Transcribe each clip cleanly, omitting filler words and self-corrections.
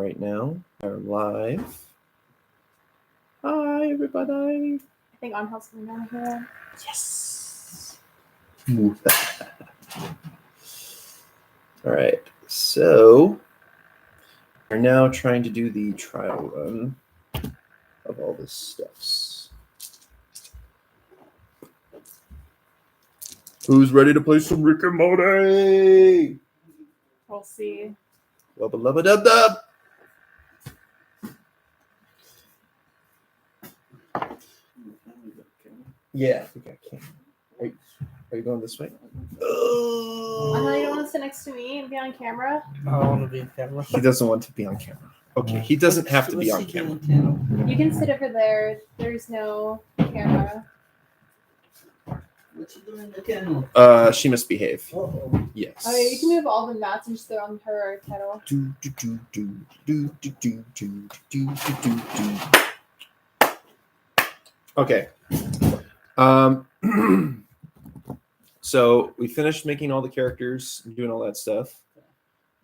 right now are live. Hi, everybody. I think on house coming down here. Yes. All right. So we're now trying to do the trial run of all this stuff. Who's ready to play some Rick and Morty? We'll see. Wubalubadubdub. Yeah, we got camera. Are you going this way? Oh, no, you don't want to sit next to me and be on camera? I want to be on camera. He doesn't want to be on camera. Okay, he doesn't have to be on camera. You can sit over there. There's no camera. What you doing in the kennel? She must behave. Uh-oh. Yes. Oh, yeah, you can move all the mats and just throw on her kettle. Okay. So we finished making all the characters and doing all that stuff.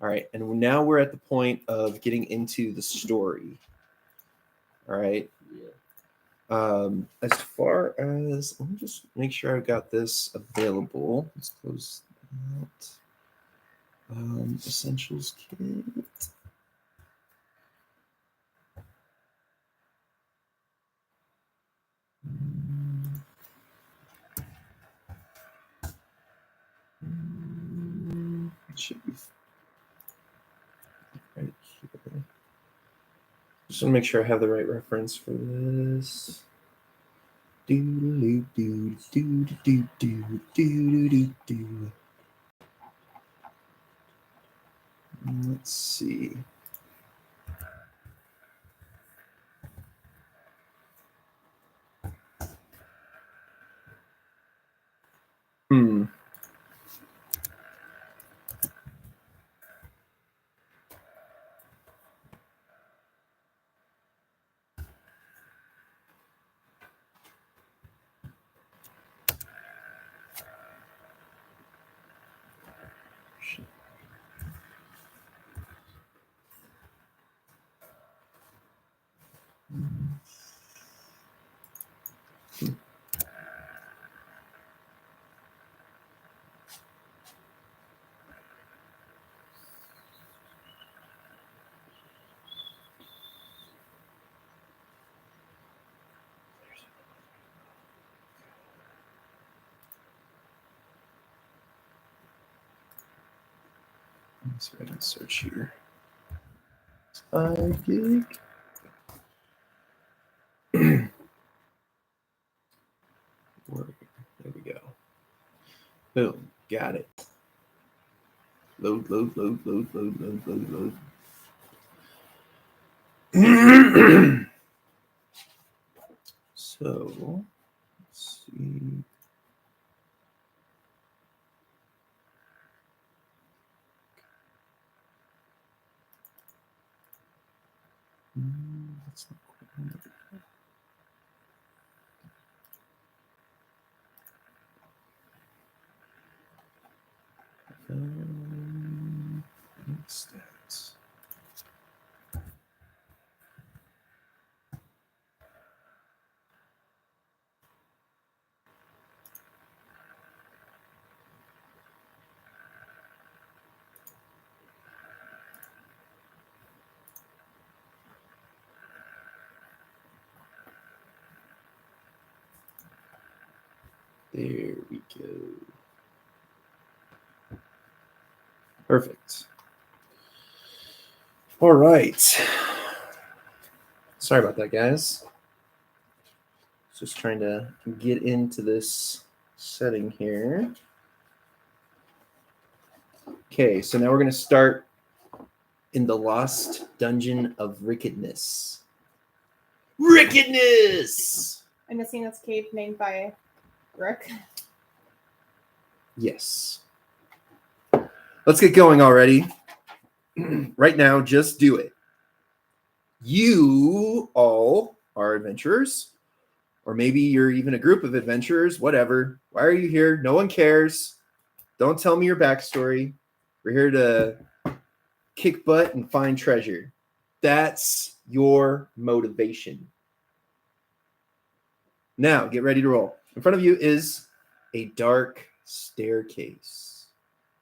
All right, and now we're at the point of getting into the story. All right. Yeah. As far as, let me just make sure I've got this available. Let's close that. Essentials kit. It should be right here. Just want to make sure I have the right reference for this. Let's see. Let's go ahead and search here. 5 gig. There we go. Boom. Got it. Load. So, let's see. That's not quite. Stats. There we go. Perfect. All right. Sorry about that, guys. Just trying to get into this setting here. Okay, so now we're going to start in the Lost Dungeon of Wickedness. Wickedness! I'm guessing that's a cave named by Rick. Yes. Let's get going already. Right now, just do it. You all are adventurers, or maybe you're even a group of adventurers, whatever. Why are you here? No one cares. Don't tell me your backstory. We're here to kick butt and find treasure. That's your motivation. Now, get ready to roll. In front of you is a dark staircase.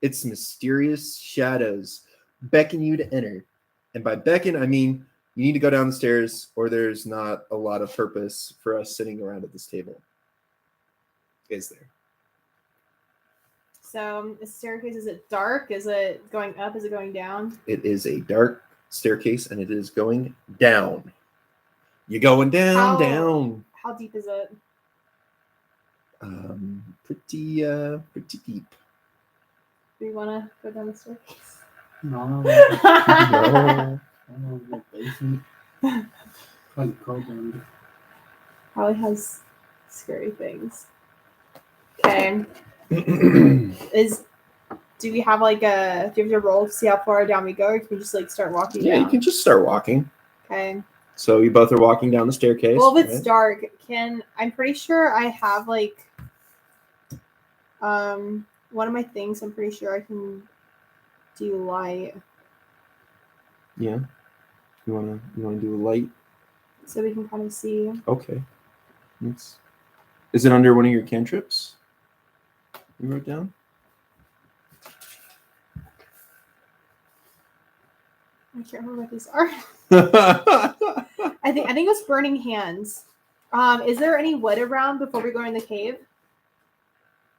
Its mysterious shadows beckon you to enter. And by beckon, I mean you need to go down the stairs or there's not a lot of purpose for us sitting around at this table. Is there? So, the staircase, is it dark? Is it going up? Is it going down? It is a dark staircase and it is going down. You're going down, down. How deep is it? Pretty deep. Do you want to go down the staircase? No. No. The basement. Quite cold down Probably has scary things. Okay. Do we have like do you have to roll to see how far down we go, or can we just like start walking Yeah, down? you can just start walking. Okay. So you both are walking down the staircase. Well, if it's right? dark, I'm pretty sure I have like one of my things. I'm pretty sure I can do light, Yeah. You wanna do a light? so we can kind of see. Okay. Is it under one of your cantrips? You wrote down? I can't remember what these are. I think it was burning hands. Is there any wood around before we go in the cave?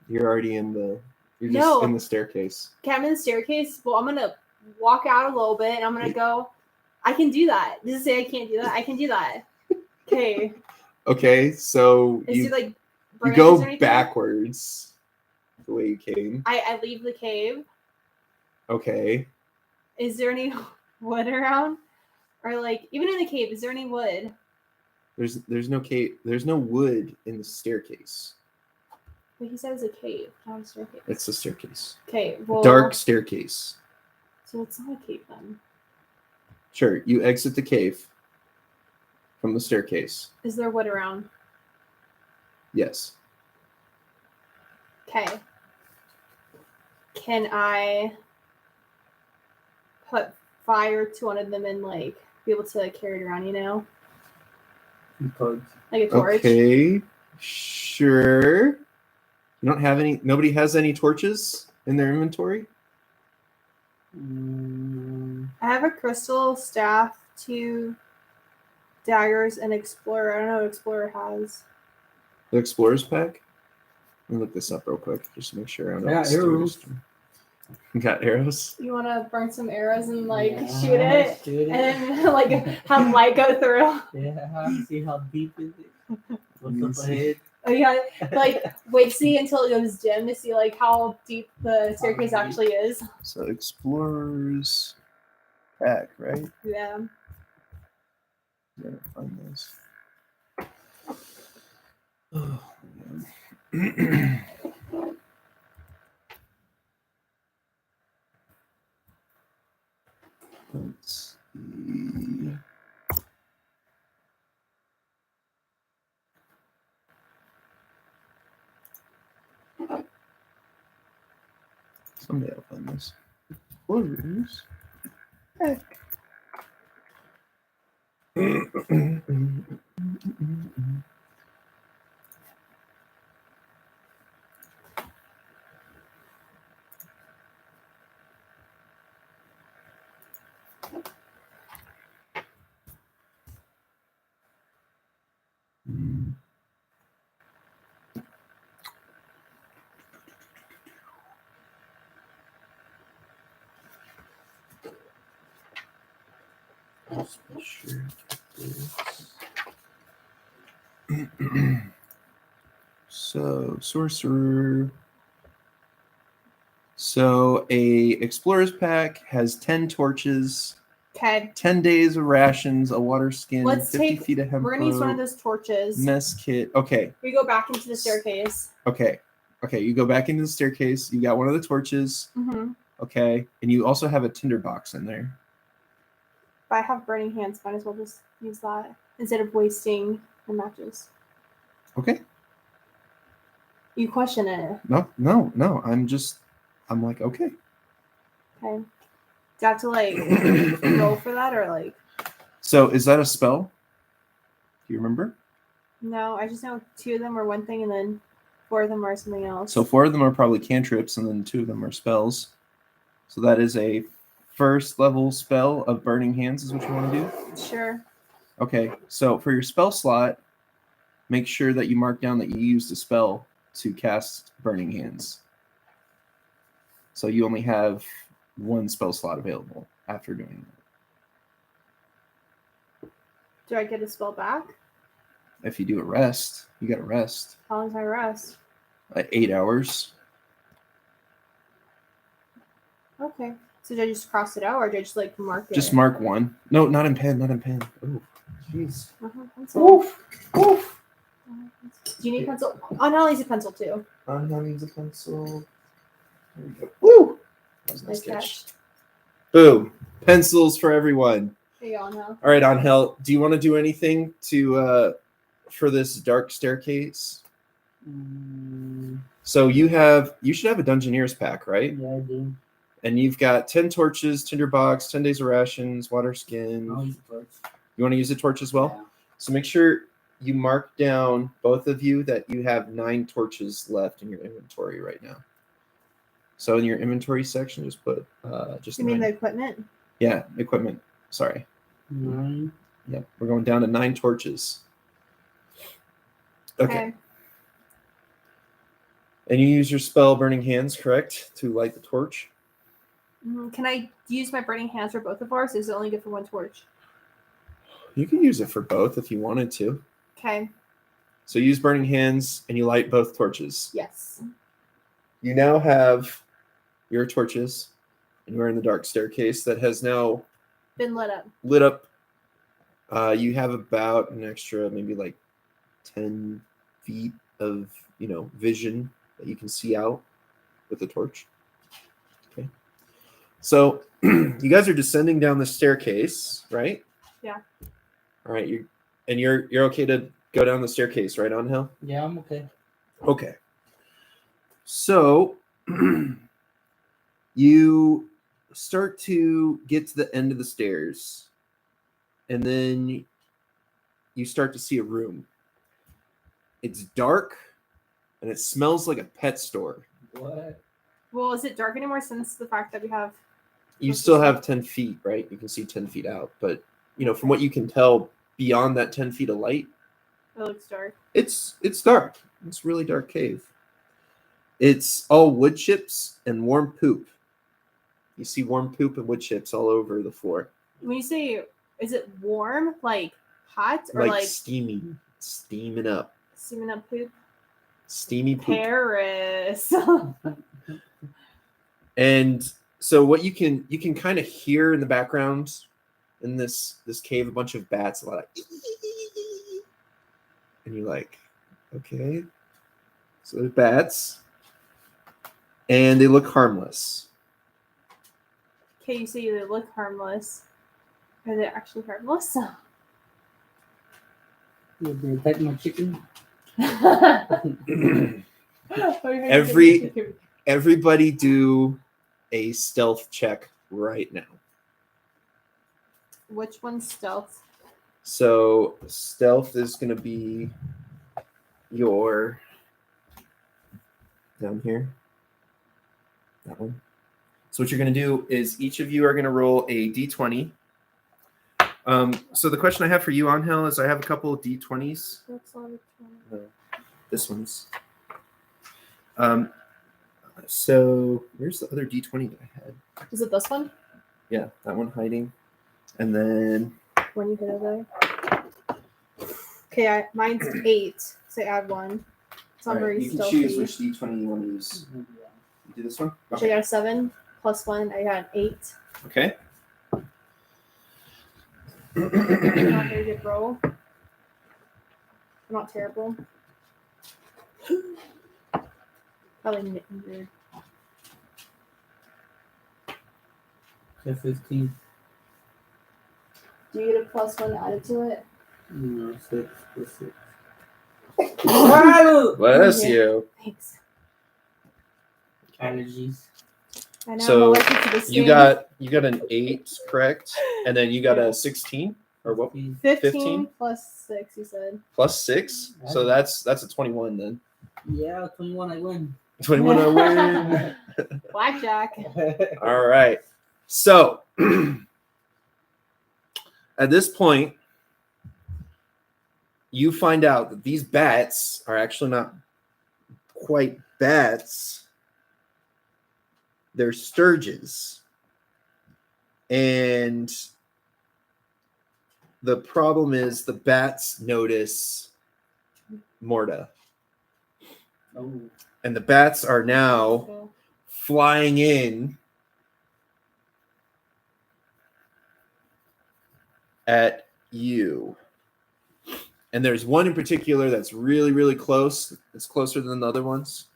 You're already in the. You're just No. in the staircase. Okay, I'm in the staircase. Well, I'm gonna walk out a little bit, and I'm gonna go. I can do that. Does it say I can't do that? I can do that. Okay. Okay, so Is it like you branches go or anything? backwards the way you came. I leave the cave. Okay. Is there any wood around? Or like even in the cave, is there any wood? There's no cave. There's no wood in the staircase. But he said it's a cave, not a staircase. It's a staircase. Okay, well, Dark staircase. So it's not a cave then. Sure, you exit the cave from the staircase. Is there wood around? Yes. Okay. Can I put fire to one of them and like be able to carry it around, you know? Torch. Like a torch? Okay. Sure. You don't have any. Nobody has any torches in their inventory. I have a crystal staff, 2 daggers, and explorer. I don't know what explorer has. The explorer's pack. Let me look this up real quick just to make sure I don't. Yeah, arrows. You got arrows. You want to burn some arrows and like Yeah, shoot it, shoot it. and then like have light go through. Yeah, see how deep is it? What's Yes. up ahead? Oh yeah, like wait, see until it goes dim to see like how deep the staircase actually is. So explorer's pack, right? Yeah. Gotta find this. Oh, man. Let's see. Someday I'll find this. Explorers. So sorcerer. So a explorer's pack has 10 torches, Okay. 10 days of rations, a water skin, Let's 50 take. feet of hemp We're gonna use one of rope, those torches. mess kit. Okay, We go back into the staircase. okay. You go back into the staircase. You got one of the torches. Mm-hmm. Okay, and you also have a tinderbox in there. If I have burning hands, might as well just use that instead of wasting the matches. Okay. You question it. No. I'm like, okay. Okay. Do I have to like roll for that or like? So is that a spell? Do you remember? No, I just know 2 of them are one thing, and then 4 of them are something else. So 4 of them are probably cantrips, and then 2 of them are spells. So that is a first level spell of Burning Hands is what you want to do? Sure. Okay, so for your spell slot, make sure that you mark down that you used a spell to cast Burning Hands. So you only have 1 spell slot available after doing that. Do I get a spell back? If you do a rest, you got to rest. How long does I rest? 8 hours. Okay. So do I just cross it out, or do I just like mark it? Just mark 1. No, not in pen, not in pen. Oh, jeez. Pencil. Oof, oof. Do you need a pencil? Oh, no, needs a pencil too. Angel needs a pencil. There we go. Woo! That was a nice Nice catch. Boom. Pencils for everyone. There you go, now. All right, Angel, do you want to do anything to for this dark staircase? So you should have a Dungeoneer's pack, right? Yeah, I do. And you've got 10 torches, tinderbox, 10 days of rations, water skin. I'll use the torch. You want to use a torch as well? Yeah. So make sure you mark down, both of you, that you have 9 torches left in your inventory right now. So in your inventory section, just put just You mean 9. the equipment? Yeah, equipment. Sorry. 9. Yep, we're going down to 9 torches. Okay. And you use your spell Burning Hands, correct, to light the torch? Can I use my burning hands for both of ours? Or is it only good for 1 torch? You can use it for both if you wanted to. Okay. So use Burning Hands and you light both torches. Yes. You now have your torches, and you're in the dark staircase that has now Been lit up. lit up. You have about an extra maybe like 10 feet of vision that you can see out with the torch. Okay. So you guys are descending down the staircase, right? Yeah. All right. You're okay to go down the staircase, right, Angel? Yeah, I'm okay. Okay. So you start to get to the end of the stairs, and then you start to see a room. It's dark, and it smells like a pet store. What? Well, is it dark anymore since the fact that we have... You still have 10 feet, right? You can see 10 feet out, but from what you can tell, beyond that 10 feet of light, It looks dark. it's dark. It's a really dark cave. It's all wood chips and warm poop. You see warm poop and wood chips all over the floor. When you say, is it warm, like hot, or like steaming up. steaming up poop? Steamy poop. Paris. And so what you can kind of hear in the background in this cave, a bunch of bats, a lot of, and you're like, okay, so they're bats, and they look harmless. Okay, you say they look harmless. Are they actually harmless? You'll be attacking my chicken. Everybody do a stealth check right now. Which one's stealth? So stealth is going to be your down here. That one. So what you're going to do is each of you are going to roll a d20. So the question I have for you, Angel, is I have a couple of d20s. That's not a 20. No, this one's. So where's the other d20 that I had? Is it this one? Yeah, that one hiding. And then When you hit it there. Okay, mine's 8, so add 1. So I'm very you can stealthy. choose which d20 you want to use. You do this one? So I got a 7 plus 1. I got an 8. Okay. Not a very good roll. Not terrible. Probably weird. Okay, 15. Do you get a plus 1 added to it? No, 6 plus 6. Bless Yeah. you. Thanks. Allergies. I know. So I'm allergic to this you thing. got an 8, correct? And then you got a 16, Or what? 15. 15 plus 6, you said. Plus 6. So that's a 21 then. Yeah, 21, I win. 21 I win. Blackjack. All right. So at this point, you find out that these bats are actually not quite bats. They're sturges. And the problem is the bats notice Morta. Oh. And the bats are now flying in at you. And there's one in particular that's really, really close. It's closer than the other ones.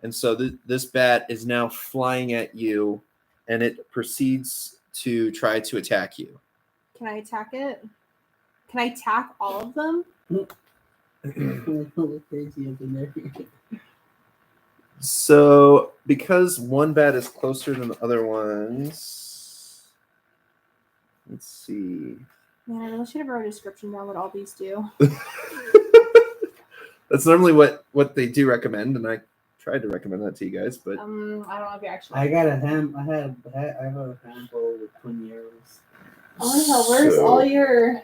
And so this bat is now flying at you, and it proceeds to try to attack you. Can I attack it? Can I attack all of them? Crazy up in there. So because one bat is closer than the other ones, let's see. Man, I really should have wrote a description down what all these do. That's normally what they do recommend, and I tried to recommend that to you guys, but I don't know if you actually. I got a ham. I have a handful with 20 arrows. Oh my god, where's all your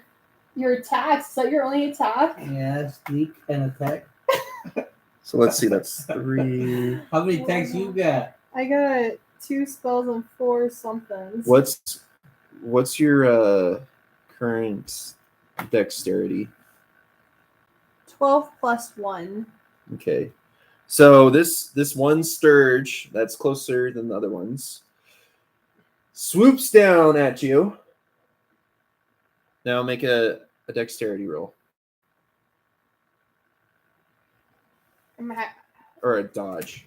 attacks? Is that your only attack? Yeah, sneak and attack. so let's see. That's 3. How many attacks you got? I got 2 spells and 4 somethings. What's your current dexterity? 12 plus 1. Okay. So this one sturge that's closer than the other ones swoops down at you. Now make a dexterity roll. Or a dodge.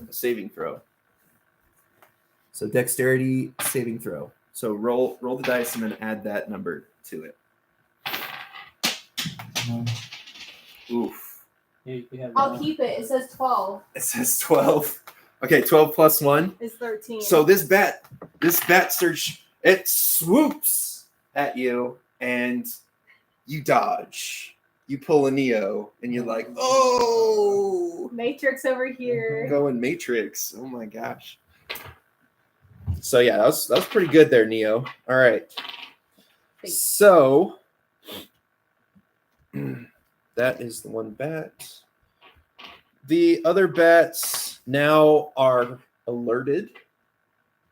A saving throw. So dexterity saving throw. So roll the dice and then add that number to it. Oof. I'll keep it. It says 12. It says 12. Okay, 12 plus 1 is 13. So this bat surge, it swoops at you and you dodge. You pull a Neo and you're like, oh, Matrix over here. going Matrix. Oh my gosh. So yeah, that was pretty good there, Neo. All right. Thanks. So that is the one bat. The other bats now are alerted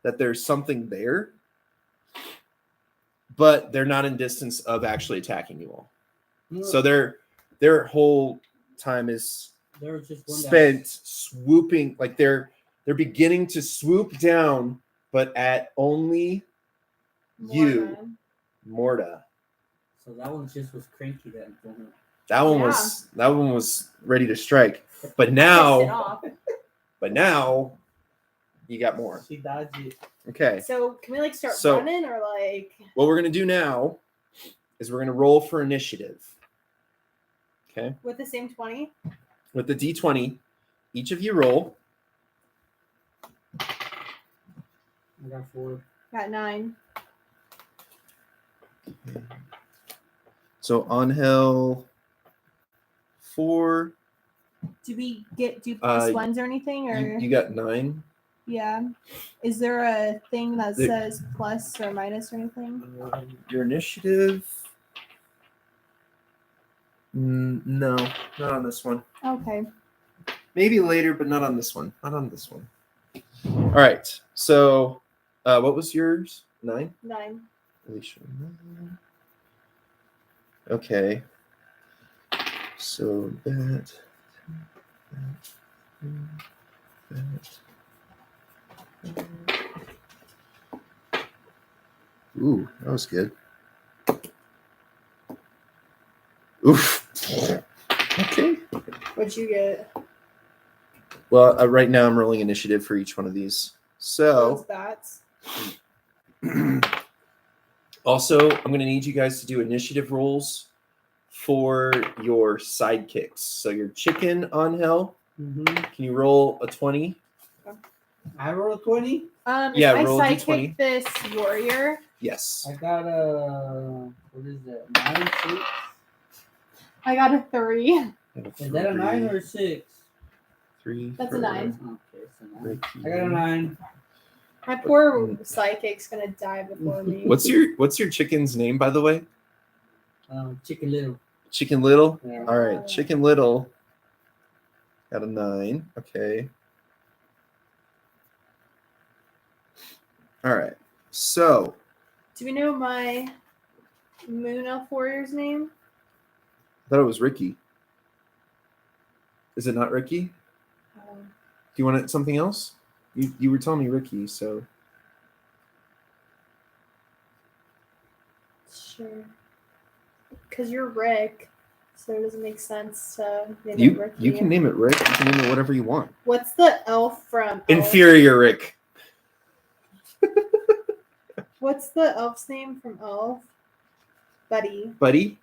that there's something there, but they're not in distance of actually attacking you all. No. So their whole time is There was just one spent swooping, like they're beginning to swoop down, but at only you, Morta. So that one just was cranky then. That one was ready to strike. But now you got more. She dodged it. Okay. So can we start So- running or like? What we're gonna do now is we're gonna roll for initiative. Okay. With the same 20? With the D20, each of you roll. I got 4. Got 9. So Angel 4. Do we do plus ones or anything? Or You got 9. yeah. Is there a thing that says plus or minus or anything? Your initiative. No, not on this one. Okay. Maybe later, but not on this one. Not on this one. All right. So, what was yours? 9? 9. Alicia, 9. Okay. So that. Ooh, that was good. Oof. Okay. What'd you get? Well, right now I'm rolling initiative for each one of these. Those So, bats. also, I'm going to need you guys to do initiative rolls for your sidekicks. So, your chicken on hell. Mm-hmm. Can you roll a 20? I rolled a 20. Yeah, if roll I D20. sidekick this warrior, Yes. I got a what is that? 9, 6. I got a 3. Is that a 9 or a 6? 3? That's a for 9. Okay, it's a 9. Ricky. I got a 9. My poor psychic's gonna die before me. What's your chicken's name, by the way? Chicken Little. Chicken Little? Yeah. All right, Chicken Little got a 9. Okay. All right. So, Do we know my Moon Elf Warrior's name? I thought it was Ricky. Is it not Ricky? Do you want something else? You were telling me Ricky, so. Sure. Because you're Rick, so it doesn't make sense to name it Ricky. You can name it Rick. You can name it whatever you want. What's the elf from Elf? Inferior Rick. What's the elf's name from Elf? Buddy. Buddy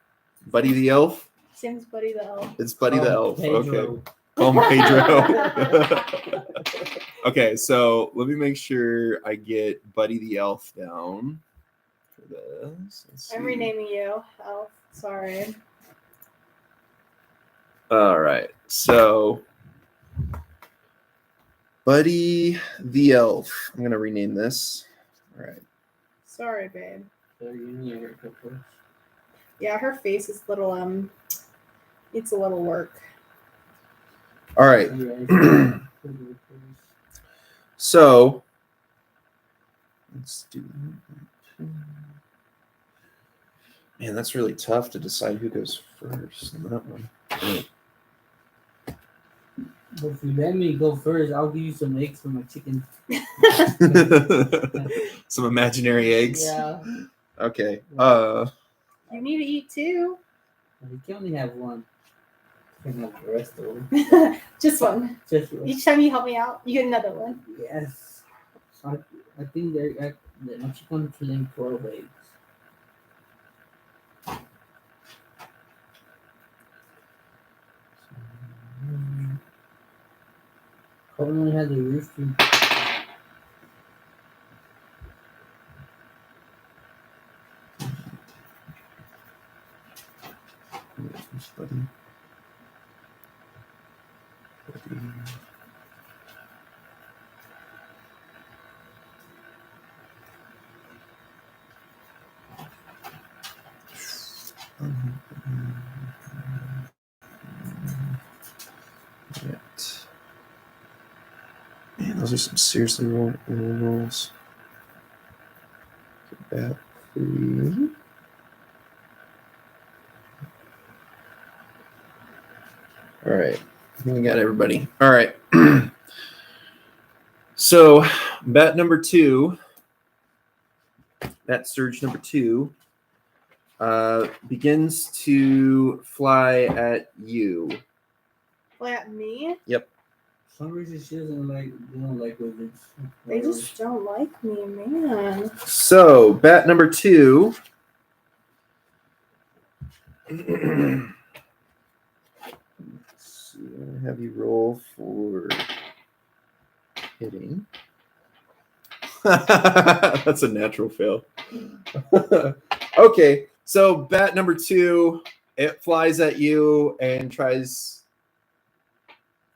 the elf. His name's Buddy the elf. It's Buddy the elf. Pedro. Okay. Call him Pedro. Okay, so let me make sure I get Buddy the elf down for this. Let's I'm see. renaming you Elf. Sorry. All right, so Buddy the elf. I'm gonna rename this. All right. Sorry, babe. So you need a haircut first. Yeah, her face is little needs a little work. All right. Alright. So let's do. Man, that's really tough to decide who goes first on that one. But if you let me go first, I'll give you some eggs for my chicken. Some imaginary eggs. Yeah. Okay. You need to eat too. You can only have one. You can have the rest of them. Just one. Just one. Each time you help me out, you get another one. Yes. So I think they're my chicken killing 12 eggs. Probably only had the rooster. Buddy. Right. Man, those are some seriously wrong rolls. Bat 3. All right. I think we got everybody. All right. So, bat number 2, bat surge number 2, begins to fly at you. Fly at me? Yep. For some reason she doesn't like lizards. They just don't like me, man. So, bat number 2. Let's see, I have you roll for hitting. That's a natural fail. Okay, so bat number 2, it flies at you and tries,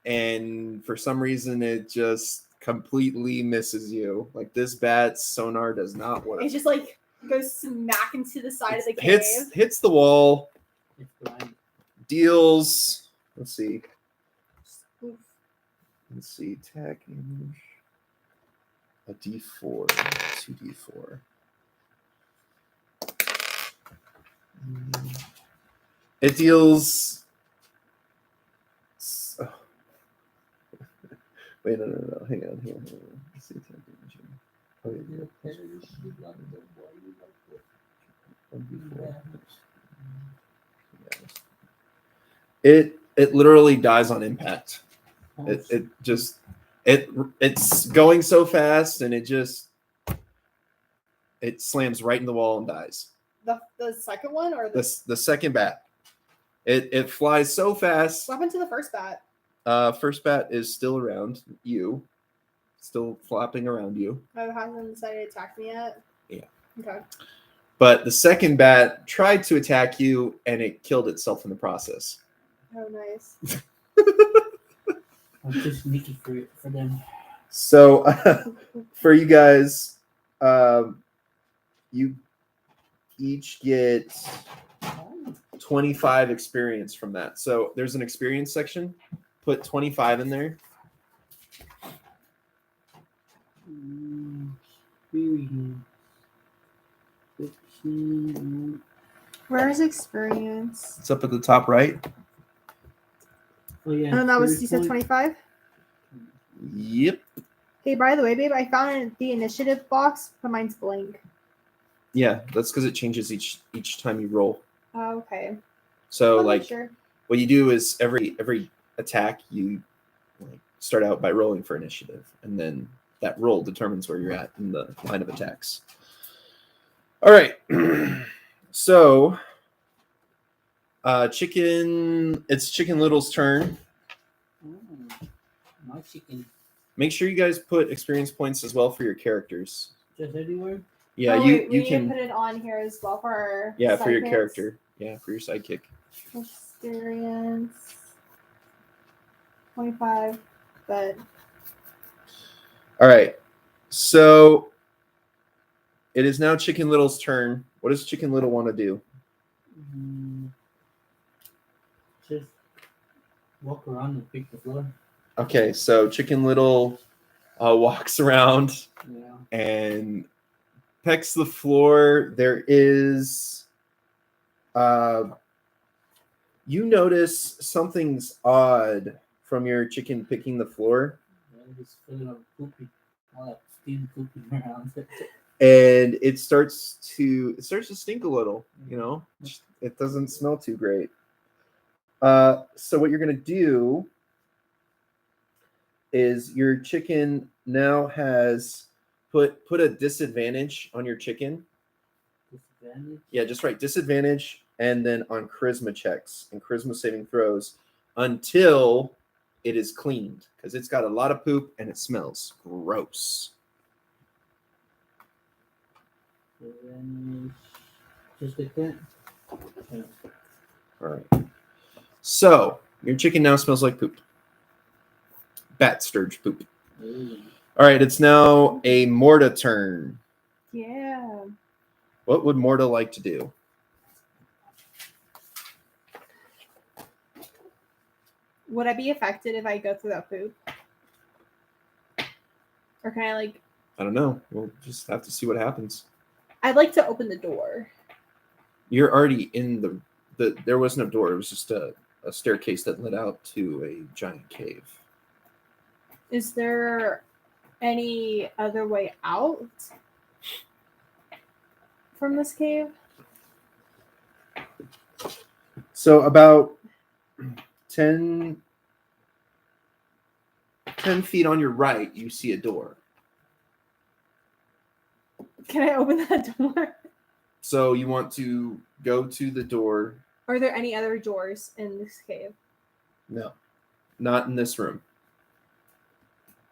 and for some reason it just completely misses you. Like, this bat's sonar does not work. It just like goes smack into the side of the cave. Hits the wall, It's blind. deals. Let's see. Oof. Let's see. Attack damage. A D4. 2D4. It deals. Oh. Wait, no. Hang on. Let's see. Attack damage. Oh, yeah. 1D4. It literally dies on impact. It's going so fast, and it slams right in the wall and dies. The second one or The second bat. It flies so fast. what happened to the first bat? First bat is still around you, still flopping around you. Oh, it hasn't decided to attack me yet. Yeah. Okay. But the second bat tried to attack you, and it killed itself in the process. Oh, nice. I'm too sneaky for them. So for you guys, you each get 25 experience from that. So there's an experience section. Put 25 in there. Experience. 15. Where's experience? It's up at the top right. Oh yeah. And that was, you experience said point. 25? Yep. Hey, by the way, babe, I found the initiative box, but mine's blank. Yeah, that's because it changes each time you roll. Oh, okay. So I'll make like sure. what you do is every attack you like start out by rolling for initiative, and then that roll determines where you're at in the line of attacks. All right. So it's Chicken Little's turn. Oh, my chicken. Make sure you guys put experience points as well for your characters. Just everywhere. Yeah, oh, you wait, we you need can to put it on here as well for our for your sidekicks. character. Yeah, for your sidekick. Experience 25, but All right. So it is now Chicken Little's turn. What does Chicken Little want to do? Just walk around and pick the floor. Okay, so Chicken Little walks around Yeah. and pecks the floor. There is, you notice something's odd from your chicken picking the floor, Just filling up poopy. All that steam pooping around. and it starts to stink a little. You know, it doesn't smell too great. So what you're gonna do is your chicken now has put a disadvantage on your chicken. Disadvantage. Yeah, just write disadvantage and then on charisma checks and charisma saving throws until it is cleaned, because it's got a lot of poop and it smells gross. Disadvantage. Just like that. Yeah. All right. So your chicken now smells like poop. Bat sturge poop. Ooh. All right, it's now a Morta turn. yeah. What would Morta like to do? Would I be affected if I go through that poop? Or can I like? I don't know. We'll just have to see what happens. I'd like to open the door. You're already in the there was no door. It was just a staircase that led out to a giant cave. Is there any other way out from this cave? So about 10 feet on your right, you see a door. Can I open that door? So you want to go to the door. Are there any other doors in this cave? No, not in this room.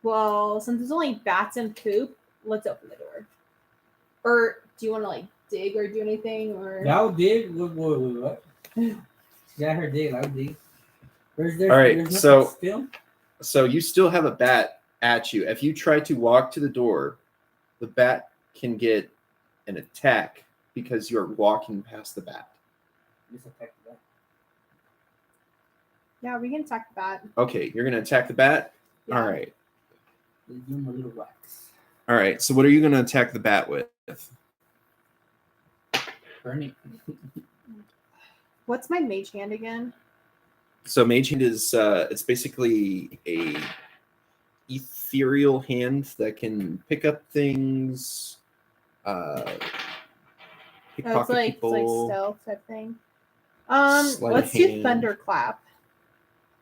Well, since there's only bats and poop, let's open the door. Or do you want to like dig or do anything? Or Yeah, I'll dig. What? Yeah, her dig. I'll dig. Where's there? All right, There's so- nothing still. So you still have a bat at you. If you try to walk to the door, the bat can get an attack because you're walking past the bat. Just attack that. yeah, we can attack the bat. Okay, you're going to attack the bat? Yeah. All right. Let's do him a little wax. All right, so what are you going to attack the bat with? Burn it. What's my mage hand again? So Mage Hand is it's basically a ethereal hand that can pick up things, pickpocket It's like people. stealth type thing. Sleight of Let's do hand. thunderclap.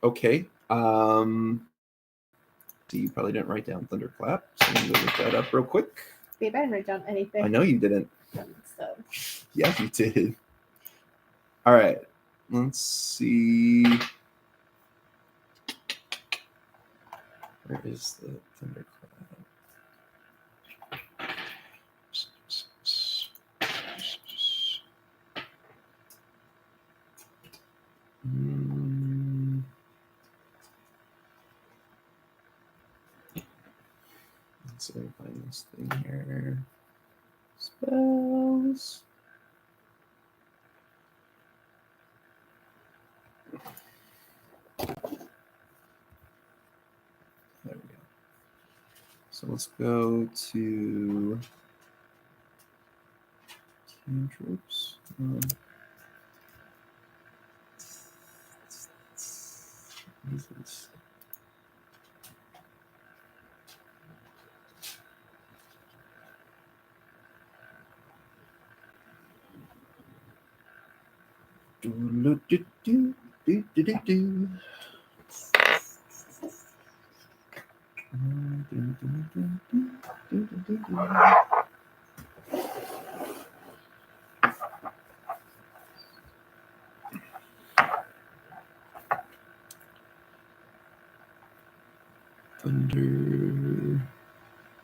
Okay. You probably didn't write down thunderclap, so I'm gonna look that up real quick. Babe, I didn't write down anything. I know you didn't. So Yeah, you did. All right. Let's see. Where is the thunderclap? Let's see if I can find this thing here. Spells. There we go. So let's go to cantrips. What is this? Do-do-do-do-do-do-do-do.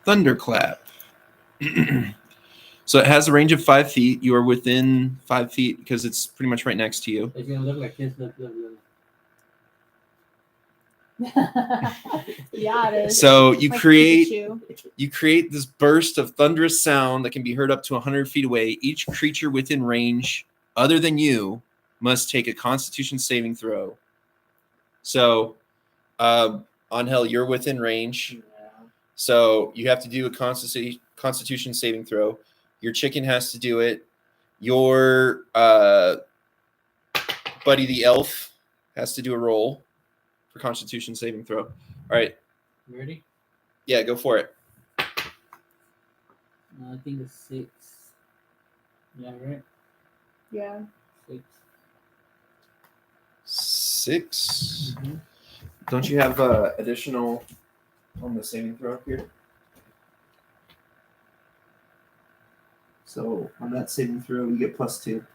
Thunderclap. So it has a range of 5 feet. You are within 5 feet because it's pretty much right next to you. It's gonna look like this. Look. Yeah, it is. So you Like create Pikachu. this burst of thunderous sound that can be heard up to 100 feet away. Each creature within range, other than you, must take a Constitution saving throw. So, Angel, you're within range. Yeah. So you have to do a Constitution saving throw. Your chicken has to do it. Your buddy the elf has to do a roll for Constitution saving throw. All right. Ready? Yeah, go for it. I think it's 6. Yeah, right. Yeah. 6. 6. Mm-hmm. Don't you have additional on the saving throw here? So on that saving throw, you get +2.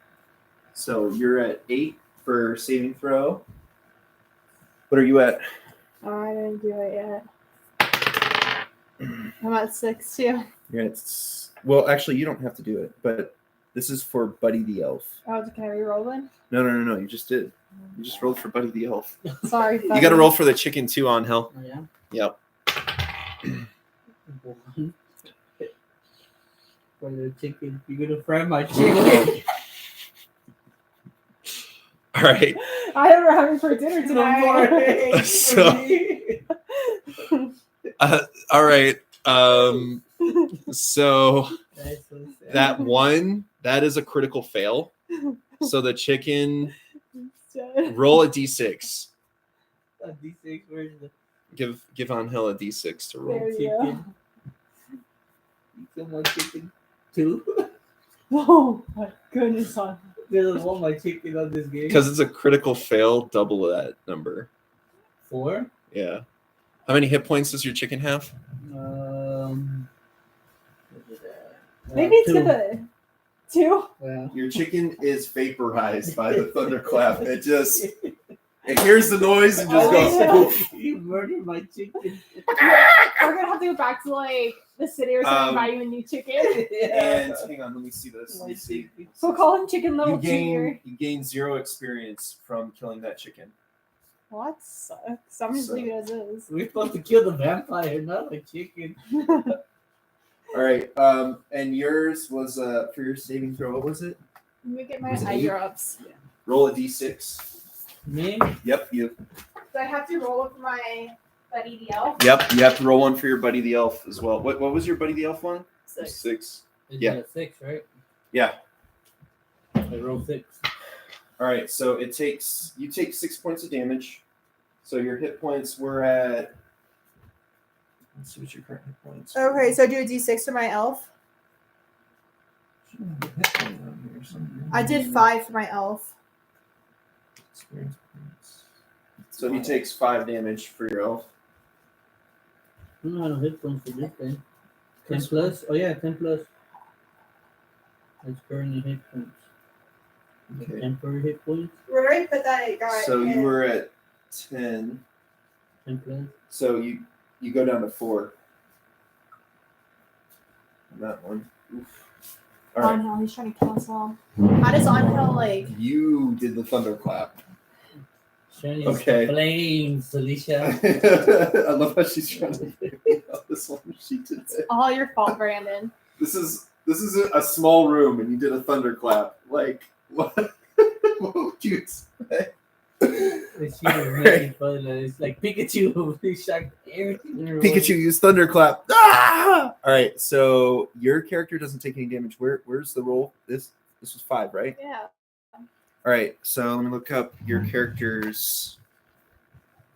So you're at 8 for saving throw. What are you at? Oh, I didn't do it yet. I'm at 6 too. You're at. Well, actually, you don't have to do it, but this is for Buddy the Elf. Oh, can I re-roll then? No. You just did. You just rolled for Buddy the Elf. Sorry. You got to roll for the chicken too, Angel. Oh, yeah. Yep. 1. For the chicken. You're gonna fry my chicken. All right. I don't know having for dinner tonight. All right. So That's so sad. that one, that is a critical fail. So the chicken, roll a d6. A D6, where's the Give Angel a d6 to roll. There you chicken? You still want chicken 2? Oh my goodness. Doesn't want my chicken on this game. Because it's a critical fail, double that number. 4? Yeah. How many hit points does your chicken have? Maybe it's 2. gonna 2. Well, Your chicken is vaporized by the thunderclap. It hears the noise and just goes poof. You murdered my chicken. We're gonna have to go back to like the city or something and buy you a new chicken. And hang on, let me see this. Let me see. We'll call him Chicken You Little Junior. gain 0 experience from killing that chicken. Well, that sucks. I'm just So- leave it as is. We're supposed to kill the vampire, not the chicken. All right. And yours was for your saving throw. What was it? Let me get my Was it eye 8? drops. Roll a d6. Me? Yep. You. Do I have to roll with my buddy the elf? Yep. You have to roll one for your buddy the elf as well. What was your buddy the elf one? 6. 6. It's Yeah. a 6, right? Yeah. I rolled 6. All right. So you take 6 points of damage. So your hit points were at. Let's see what your current hit points. Okay, so do a d6 to my elf. Should have a hit point on here somewhere. I did 5 for my elf. Experience points. So he takes 5 damage for your elf. I don't know how to hit points for this thing. 10 plus? Oh yeah, 10 plus. That's currently hit points. Okay. Temporary hit points. Where do I put that? I got So you were at 10. 10 plus. So you go down to 4. On that one. Oof. All right. Angel, he's trying to kill us all. How does Angel like? You did the thunderclap. Trying to use Okay. flames, Alicia. I love how she's trying to figure out this one sheet today. It's all your fault, Brandon. This is a small room, and you did a thunderclap. Like what? What would you expect? The sheet is making fun. It's like Pikachu. He shocked everything in a row. Pikachu used thunderclap. Ah! All right, so your character doesn't take any damage. Where's the roll? This was 5, right? Yeah. All right, so let me look up your character's.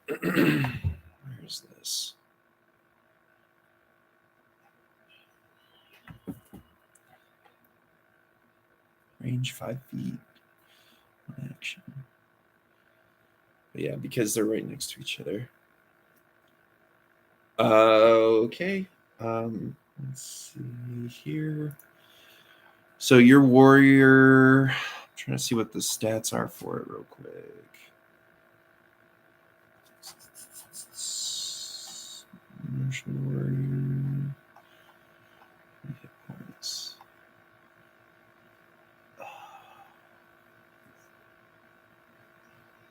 Where's this? Range 5 feet. One action. But yeah, because they're right next to each other. Okay. Let's see here. So your warrior. I'm trying to see what the stats are for it real quick. Martial warrior. Hit points.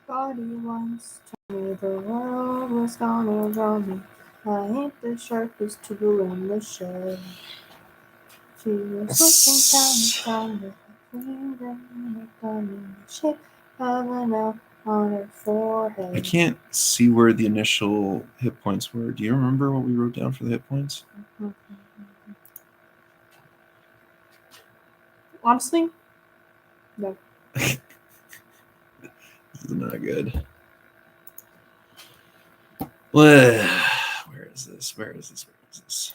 Body once told me the world was gonna drown me. I ain't the sharpest tool in the shed. She was looking down with a finger and a gun in the shape of an L on her forehead. I can't see where the initial hit points were. Do you remember what we wrote down for the hit points? Honestly, no. This is not good. Where is this? Where is this? Where is this?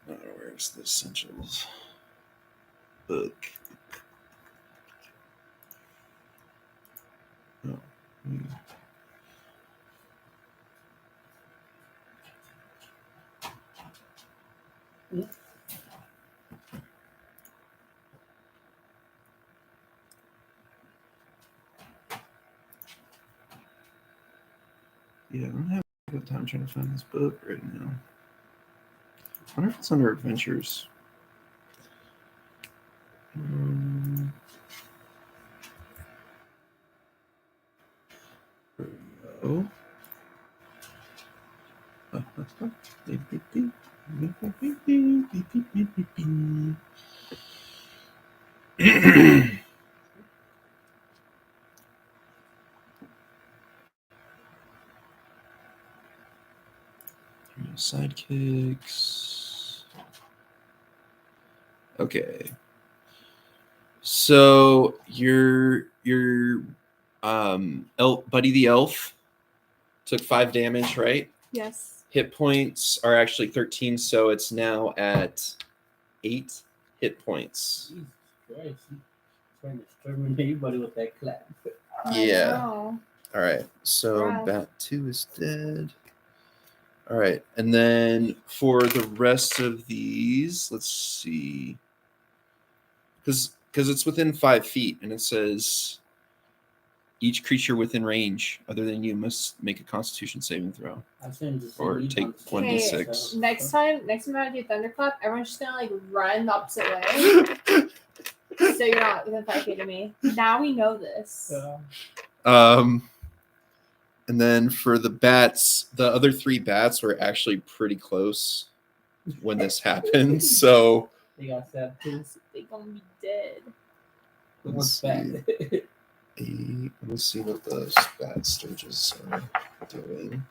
Oh, where's the essentials book? Oh, yeah, I don't have a good time trying to find this book right now. I wonder if it's under adventures. Oh. Sidekicks. Okay. So your Buddy the Elf took 5 damage, right? Yes. Hit points are actually 13, so it's now at 8 hit points. Jesus Christ. He's trying to exterminate anybody with that clap. Yeah. Wow. All right. So Rough. Bat 2 is dead. All right. And then for the rest of these, let's see. Because it's within 5 feet, and it says each creature within range other than you must make a Constitution saving throw. Or take 1d6. Next time I do thunderclap, everyone's just gonna like run the opposite way. So you're not within 5 feet of me. Now we know this. And then for the bats, the other 3 bats were actually pretty close when this happened. So they got stabbed too. They gonna be dead. What's bad? Let's see what the bat stages are doing.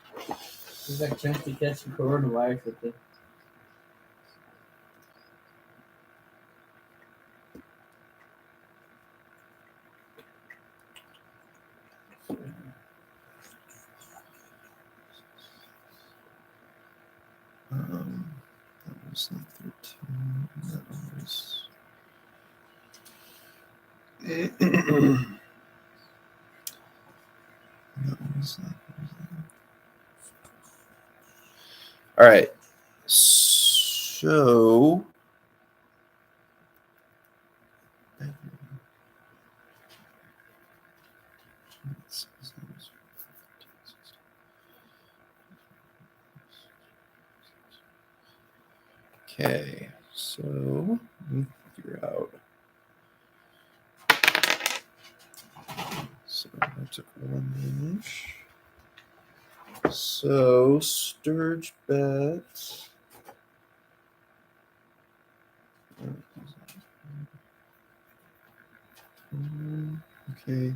There's like a chance to catch the coronavirus with it. That was like 13. That was. All right. So okay, so let me figure out. So I took 1 damage. So Sturge bet. Okay.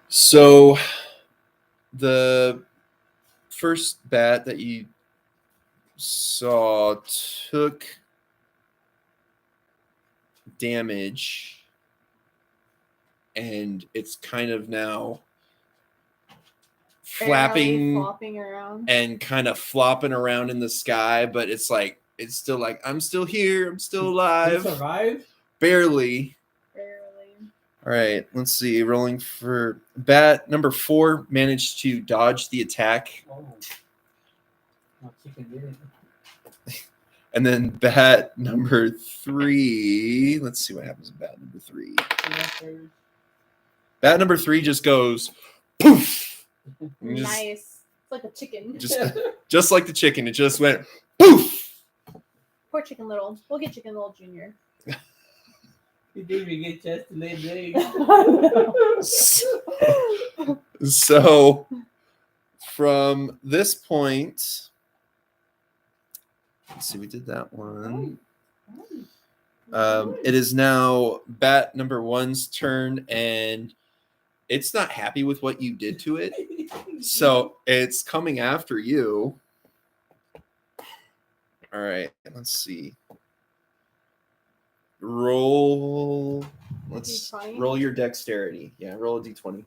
So the first bat that you saw took damage, and it's kind of now Barely flapping flopping around. and kind of flopping around in the sky, but it's still like, I'm still here, I'm still He alive. survived? Barely. Barely. All right, let's see. Rolling for bat number 4 managed to dodge the attack. Oh. No, chicken did it. And then bat number 3, let's see what happens with bat number 3. Bat number 3 just goes poof. And just- Nice. It's like a chicken. just like the chicken, it just went poof. Poor Chicken Little. We'll get Chicken Little Jr. He didn't even get a chance to lay legs. So from this point, let's see, we did that one. It is now bat number 1's turn, and it's not happy with what you did to it. So it's coming after you. All right, let's see. Roll. Let's D20? roll your dexterity. Yeah, roll a d20.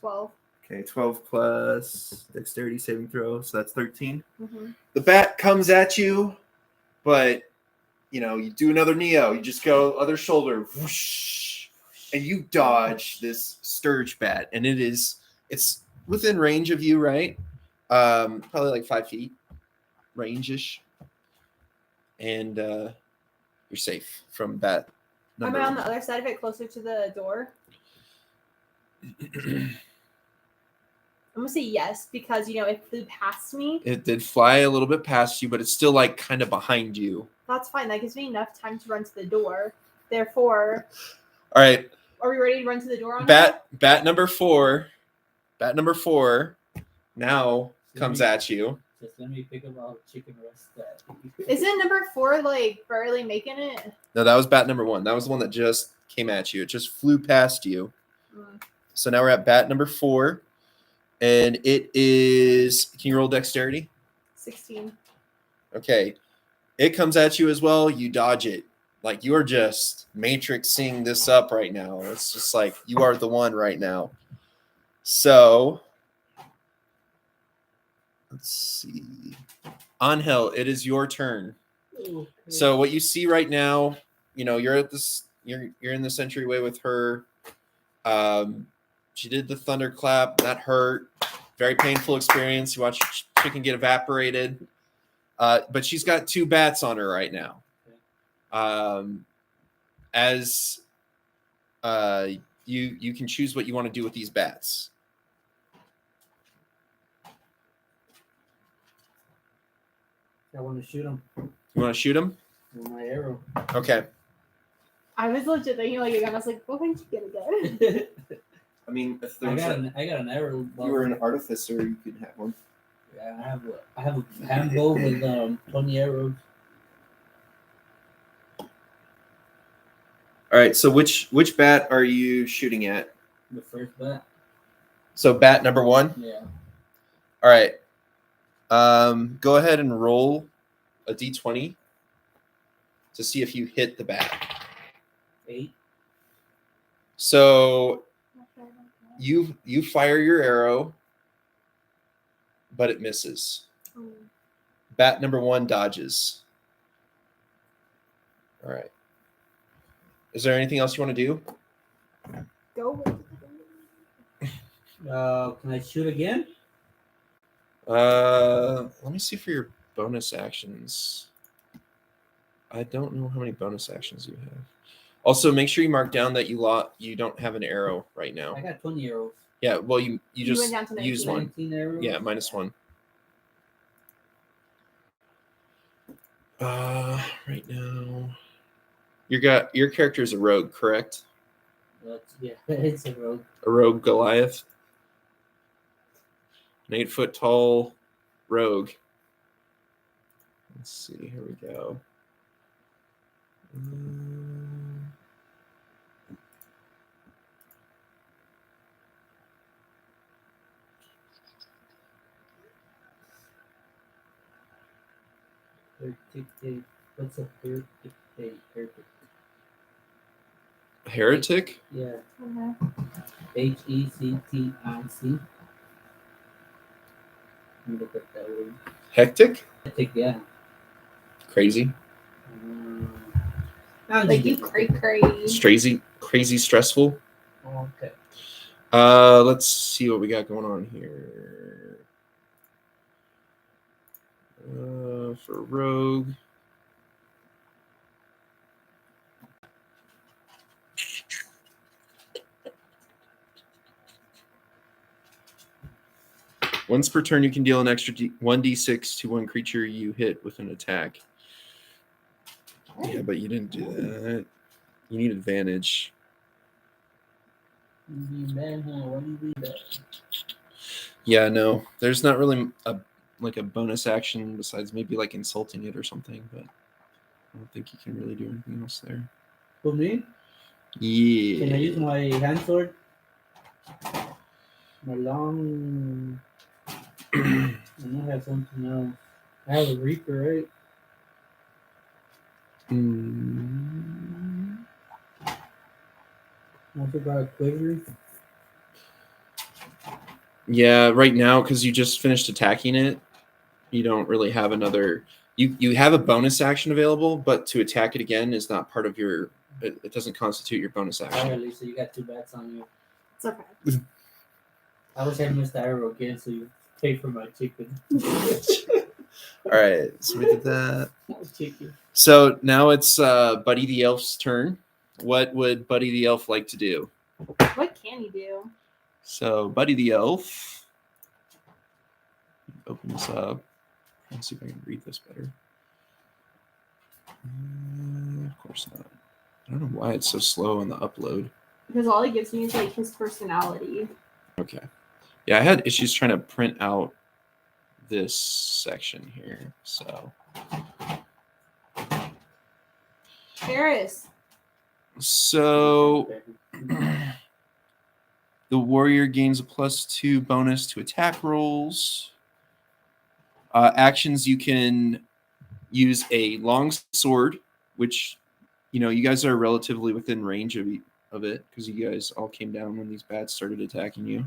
12. Okay, 12 plus dexterity saving throw, so that's 13. Mm-hmm. The bat comes at you, but you do another Neo. You just go other shoulder, whoosh, and you dodge this Sturge bat, and it's within range of you, right? Probably like 5 feet range-ish, and you're safe from bat Am number. I on the other side of it, closer to the door? I'm gonna say yes because it flew past me. It did fly a little bit past you, but it's still like kind of behind you. That's fine. That gives me enough time to run to the door. Therefore, All right. are we ready to run to the door on Bat number 4. Bat number 4 now comes at you. Just let me pick up our chicken rest. Isn't number 4 like barely making it? No, that was bat number 1. That was the one that just came at you. It just flew past you. So now we're at bat number 4. And it is, can you roll dexterity? 16. Okay. It comes at you as well. You dodge it. Like, you are just matrixing this up right now. It's just like you are the one right now. So let's see. Angel, it is your turn. Okay. So what you see right now, you're at this, you're in the entryway with her. She did the thunderclap. That hurt. Very painful experience. You watch chicken get evaporated. But she's got 2 bats on her right now. As you can choose what you want to do with these bats. I want to shoot him You want to shoot them? with my arrow. Okay. I was legit thinking like again. I was like, what would you get again? I mean, if I got an arrow. you were an artificer, you could have one. Yeah, I have a handbow with 20 arrows. All right. So which bat are you shooting at? The first bat. So bat number 1. Yeah. All right. Go ahead and roll a d20 to see if you hit the bat. 8. So you fire your arrow, but it misses. Bat number 1 dodges. All right. Is there anything else you want to do? Go with it. Can I shoot again? Let me see for your bonus actions. I don't know how many bonus actions you have. Also, make sure you mark down that you don't have an arrow right now. I got 20 arrows. Yeah, well, you You just went down to use 19. one. 19 arrows. Yeah, -1. Right now, your character is a rogue, correct? Yeah, it's a rogue. A rogue Goliath. An 8-foot tall rogue. Let's see. Here we go. Um, Heretic day. What's a heretic day? Heretic. Heretic? Yeah. Okay. HECTIC. Let me look at that word. Hectic? Heretic, yeah. Crazy? Like you crazy. Crazy stressful? Okay. Let's see what we got going on here. For rogue. Once per turn, you can deal an extra 1d6 to one creature you hit with an attack. Yeah, but you didn't do that. You need advantage. Yeah, no. There's not really a bonus action besides maybe like insulting it or something, but I don't think you can really do anything else there. For me? Yeah. Can I use my hand sword? My long. I don't have something else. I have a Reaper, right? Also got a Quiver. Yeah, right now, because you just finished attacking it, you don't really have another. You have a bonus action available, but to attack it again is not part of your. It doesn't constitute your bonus action. Alright, Lisa, you got 2 bats on you. It's okay. I wish I missed the arrow again, so you pay for my chicken. All right, so we did that. Chicken. So now it's Buddy the Elf's turn. What would Buddy the Elf like to do? What can you do? So Buddy the Elf. Open this up. Let's see if I can read this better. Of course not. I don't know why it's so slow on the upload. Because all it gives me is like his personality. Okay. Yeah, I had issues trying to print out this section here. So Paris. So the warrior gains a +2 bonus to attack rolls. Actions, you can use a long sword, which you guys are relatively within range of it because you guys all came down when these bats started attacking you.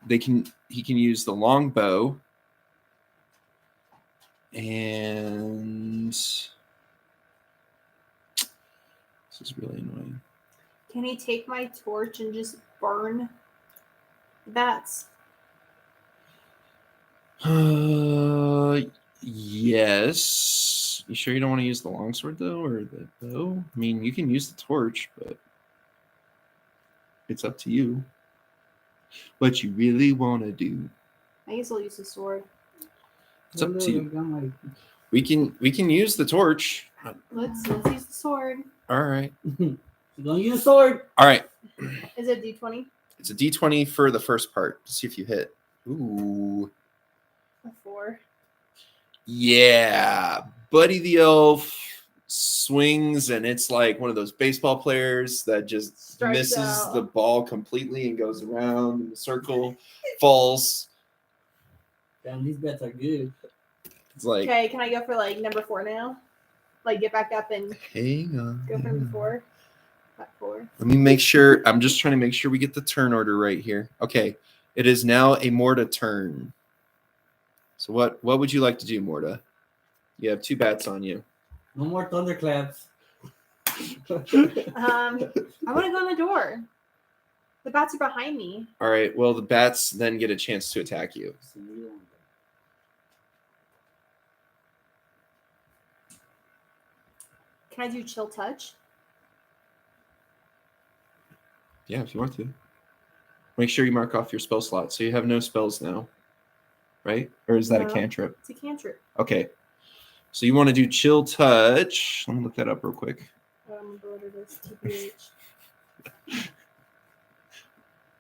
He can use the long bow, and this is really annoying. Can he take my torch and just burn bats? Yes. You sure you don't want to use the longsword though, or the bow? I mean, you can use the torch, but it's up to you. What you really want to do. I guess I'll use the sword. It's up to you. We can use the torch. Let's use the sword. All right. You're gonna use a sword. All right. Is it D20? It's a D20 for the first part to see if you hit. Ooh. A 4. Yeah. Buddy the Elf swings, and it's like one of those baseball players that just Strikes misses out. the ball completely and goes around in a circle, falls. Damn, these bets are good. It's like, Okay, can I go for like number 4 now? Like get back up and hang on. go for number 4? Back 4. Let me make sure. I'm just trying to make sure we get the turn order right here. Okay. It is now a Morta turn. So what would you like to do, Morta? You have 2 bats on you. No more thunderclaps. I want to go on the door. The bats are behind me. All right. Well, the bats then get a chance to attack you. So you don't Can I do chill touch? Yeah, if you want to. Make sure you mark off your spell slot. So you have no spells now, right? Or is that a No. cantrip? It's a cantrip. Okay. So you want to do chill touch. Let me look that up real quick. What it is, TBH.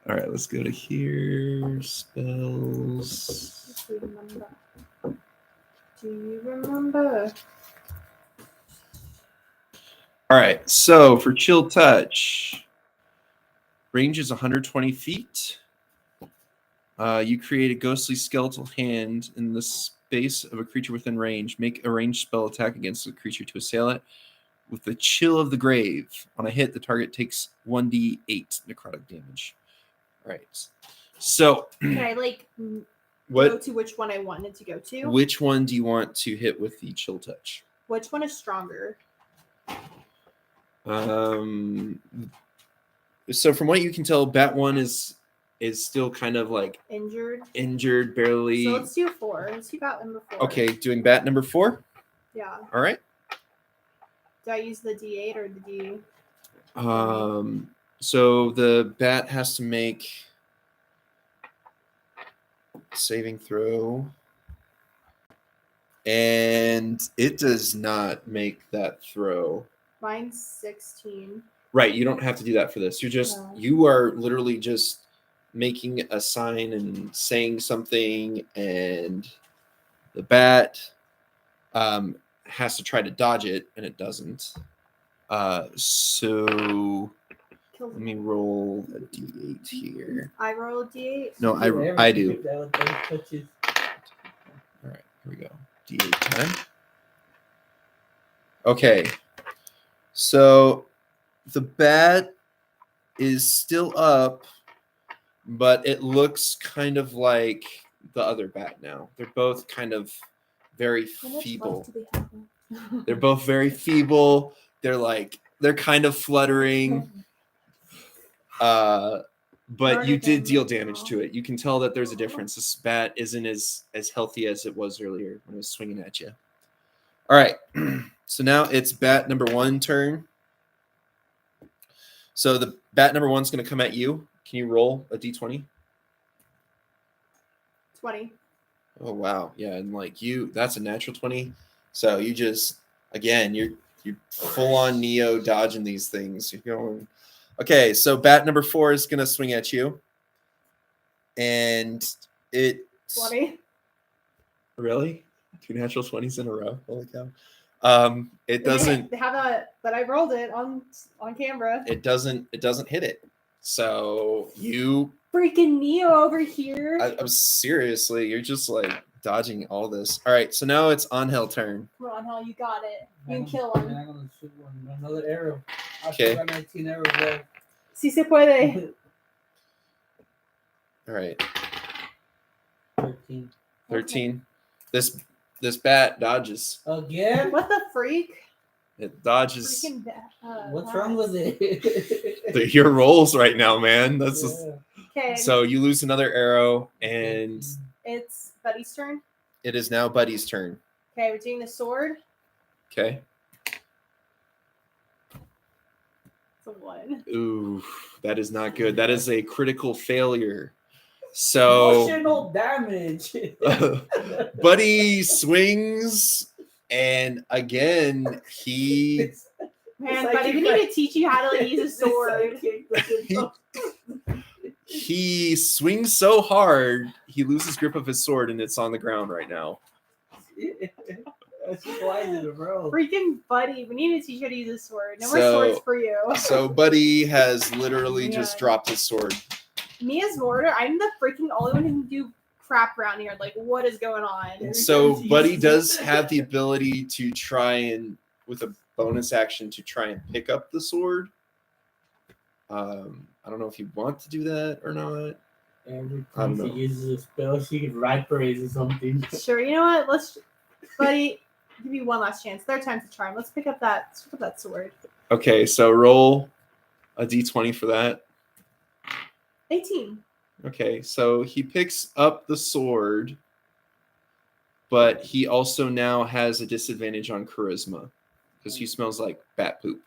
All right, let's go to here. Spells. Do you remember? Do you remember? All right, so for chill touch, range is 120 feet. You create a ghostly skeletal hand in the space of a creature within range. Make a ranged spell attack against the creature to assail it. With the chill of the grave, on a hit, the target takes 1d8 necrotic damage. All right. So, Can I like go what? to which one I wanted to go to? Which one do you want to hit with the chill touch? Which one is stronger? So from what you can tell, Bat 1 is still kind of like Injured, barely. So let's do 4. Let's do Bat number 4. Okay, doing Bat number 4. Yeah. All right. Do I use the D8 or the D? So the bat has to make saving throw, and it does not make that throw. Mine's 16. Right, you don't have to do that for this. You are literally just making a sign and saying something, and the bat has to try to dodge it, and it doesn't. So let me roll a d8 here. I roll a d8? No, I do. All right, here we go. D8 time. Okay, so the bat is still up, but it looks kind of like the other bat now. They're both kind of very feeble. They're both very feeble. They're kind of fluttering. But you did deal damage to it. You can tell that there's a difference. This bat isn't as healthy as it was earlier when it was swinging at you. All right. So now it's bat number 1 turn. So the bat number 1's going to come at you. Can you roll a d20? 20. Oh, wow. Yeah, and that's a natural 20. So you just, again, you're full on Neo dodging these things. You're going. Okay, so bat number 4 is going to swing at you. And it. 20. Really? 2 natural 20s in a row? Holy cow. It doesn't. But I rolled it on camera. It doesn't hit it. So you. Freaking Neo over here. I'm seriously, you're just dodging all this. All right, so now it's Angel's turn. Come on, Angel, you got it. You can kill him. I'm gonna shoot another arrow. Okay. 19 arrows left. Si se puede. All right. 13. 13. This bat dodges. Again? What the freak? It dodges. Freaking What's wrong with it? Your rolls right now, man. Okay. So you lose another arrow, and it's Buddy's turn. It is now Buddy's turn. Okay, we're doing the sword. Okay. It's a 1. Ooh, that is not good. That is a critical failure. So emotional damage. Buddy swings, and again he. Man, Buddy, we need to teach you how to use a sword. He swings so hard, he loses grip of his sword, and it's on the ground right now. Freaking Buddy, we need to teach you how to use a sword. No more swords for you. So Buddy has literally just dropped his sword. Me as Mortar, I'm the freaking only one who can do crap around here. What is going on? So Buddy does have the ability to try and, with a bonus action, to try and pick up the sword. I don't know if you want to do that or not. Every time she uses a spell, she can riparize or something. Sure, you know what? Buddy, give you one last chance. Third time's a charm. Let's pick up that sword. Okay, so roll a d20 for that. 18. Okay, so he picks up the sword, but he also now has a disadvantage on charisma. because he smells like bat poop.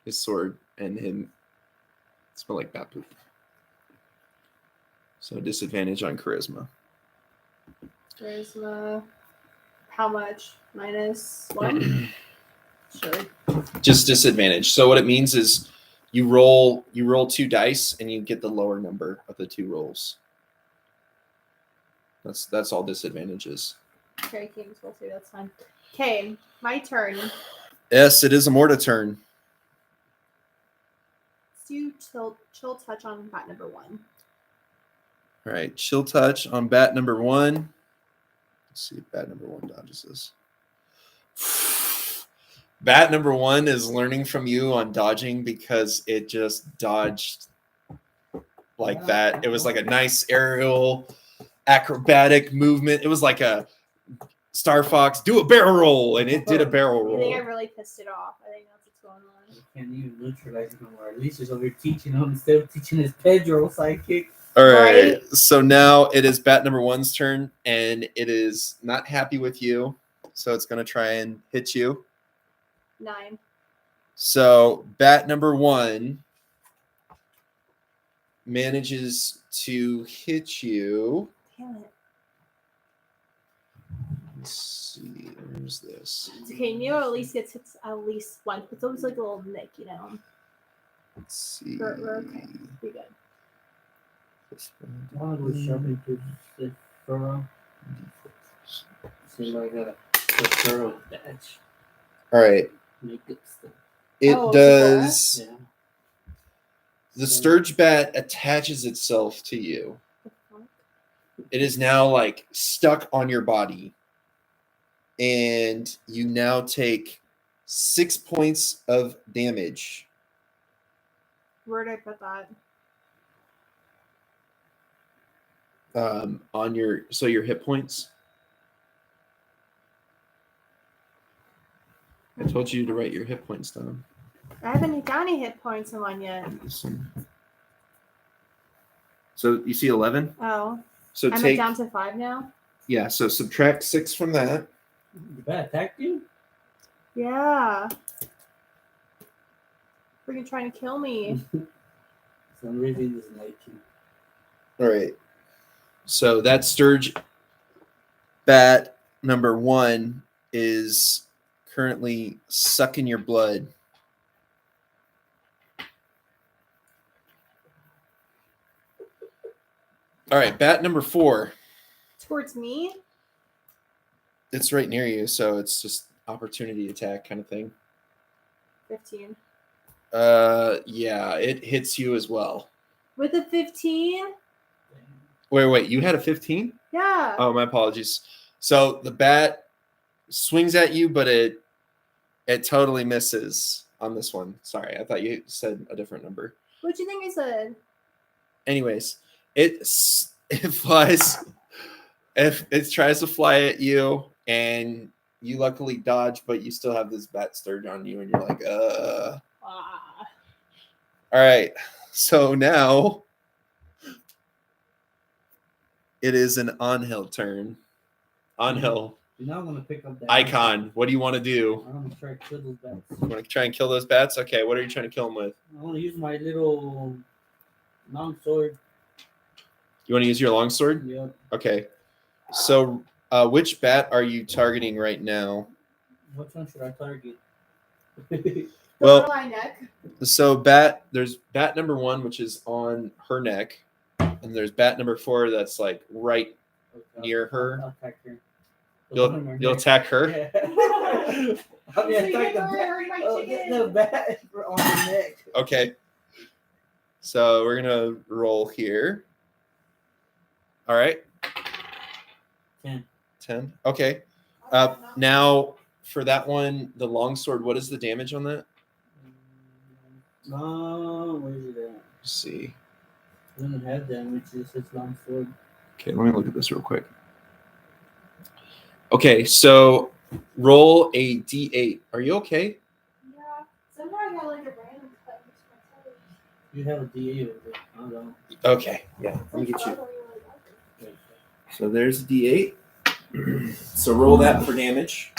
His sword and him smell like bat poop. So disadvantage on charisma. Charisma. How much? -1? Sure. Just disadvantage. So what it means is you roll 2 dice and you get the lower number of the 2 rolls. That's all disadvantages. Okay, King's will say that's fine. Okay, my turn. Yes, it is a Morta turn. Let's do chill touch on bat number 1. All right, chill touch on bat number 1. Let's see if bat number 1 dodges this. Bat number 1 is learning from you on dodging because it just dodged like that. It was like a nice aerial acrobatic movement. It was like a Star Fox, do a barrel roll, and it did a barrel I think I roll. really pissed it off. I think that's what's going on. You can't even neutralize him anymore. At least he's over here teaching him instead of teaching his Pedro sidekick. All right, Right? so now it is bat number 1's turn, and it is not happy with you, so it's going to try and hit you. 9. So bat number 1 manages to hit you. Damn it. Let's see, where's this? It's okay, Neo at least gets hits at least once. It's always like a little nick, you know. Let's see. We're okay. Be good. This one. I was shoving to the furrow. Seems like a furrow dash. All right. Make it stuff. It Oh, does. Yeah. The Sturge bat attaches itself to you. The fuck? It is now like stuck on your body. And you now take 6 points of damage. Where'd I put that? On your hit points. I told you to write your hit points down. I haven't got any hit points in mine yet. So you see 11? Oh. So I'm take down to 5 now? yeah, so subtract 6 from that. The bat attacked you? Yeah. Freaking trying to kill me. For some reason he doesn't like you. All right. So that Sturge bat number 1 is currently sucking your blood. All right, bat number 4. Towards me? It's right near you, so it's just opportunity attack kind of thing. 15. Yeah, it hits you as well. With a 15? Wait, you had a 15? Yeah. Oh, my apologies. So the bat swings at you, but it totally misses on this one. Sorry, I thought you said a different number. What'd you think I said? Anyways, it flies. If it tries to fly at you, and you luckily dodge, but you still have this bat sturge on you, and you're like, Ah. All right. So now it is an Angel turn. Angel, You're not going to pick up that icon. What do you want to do? I'm going to try to kill those bats. You want to try and kill those bats? Okay. What are you trying to kill them with? I want to use my little long sword. You want to use your longsword? Yep. Okay. So, which bat are you targeting right now? Which one should I target? Well, my neck. so there's bat number 1, which is on her neck, and there's bat number 4 that's like right near her. I'll attack her. You'll attack her. Yeah. I'll be attack the bat on the neck. Okay. So we're gonna roll here. All right. 10. Okay. Now for that one, the longsword. What is the damage on that? Where is it at? Let's see. It doesn't have damage. It's just long sword. Okay, let me look at this real quick. Okay, so roll a d8. Are you okay? Yeah. Somehow I got like a random cut. You have a DA over there. I don't know. Okay. Yeah. Let me get you. So there's a d8. So roll that for damage.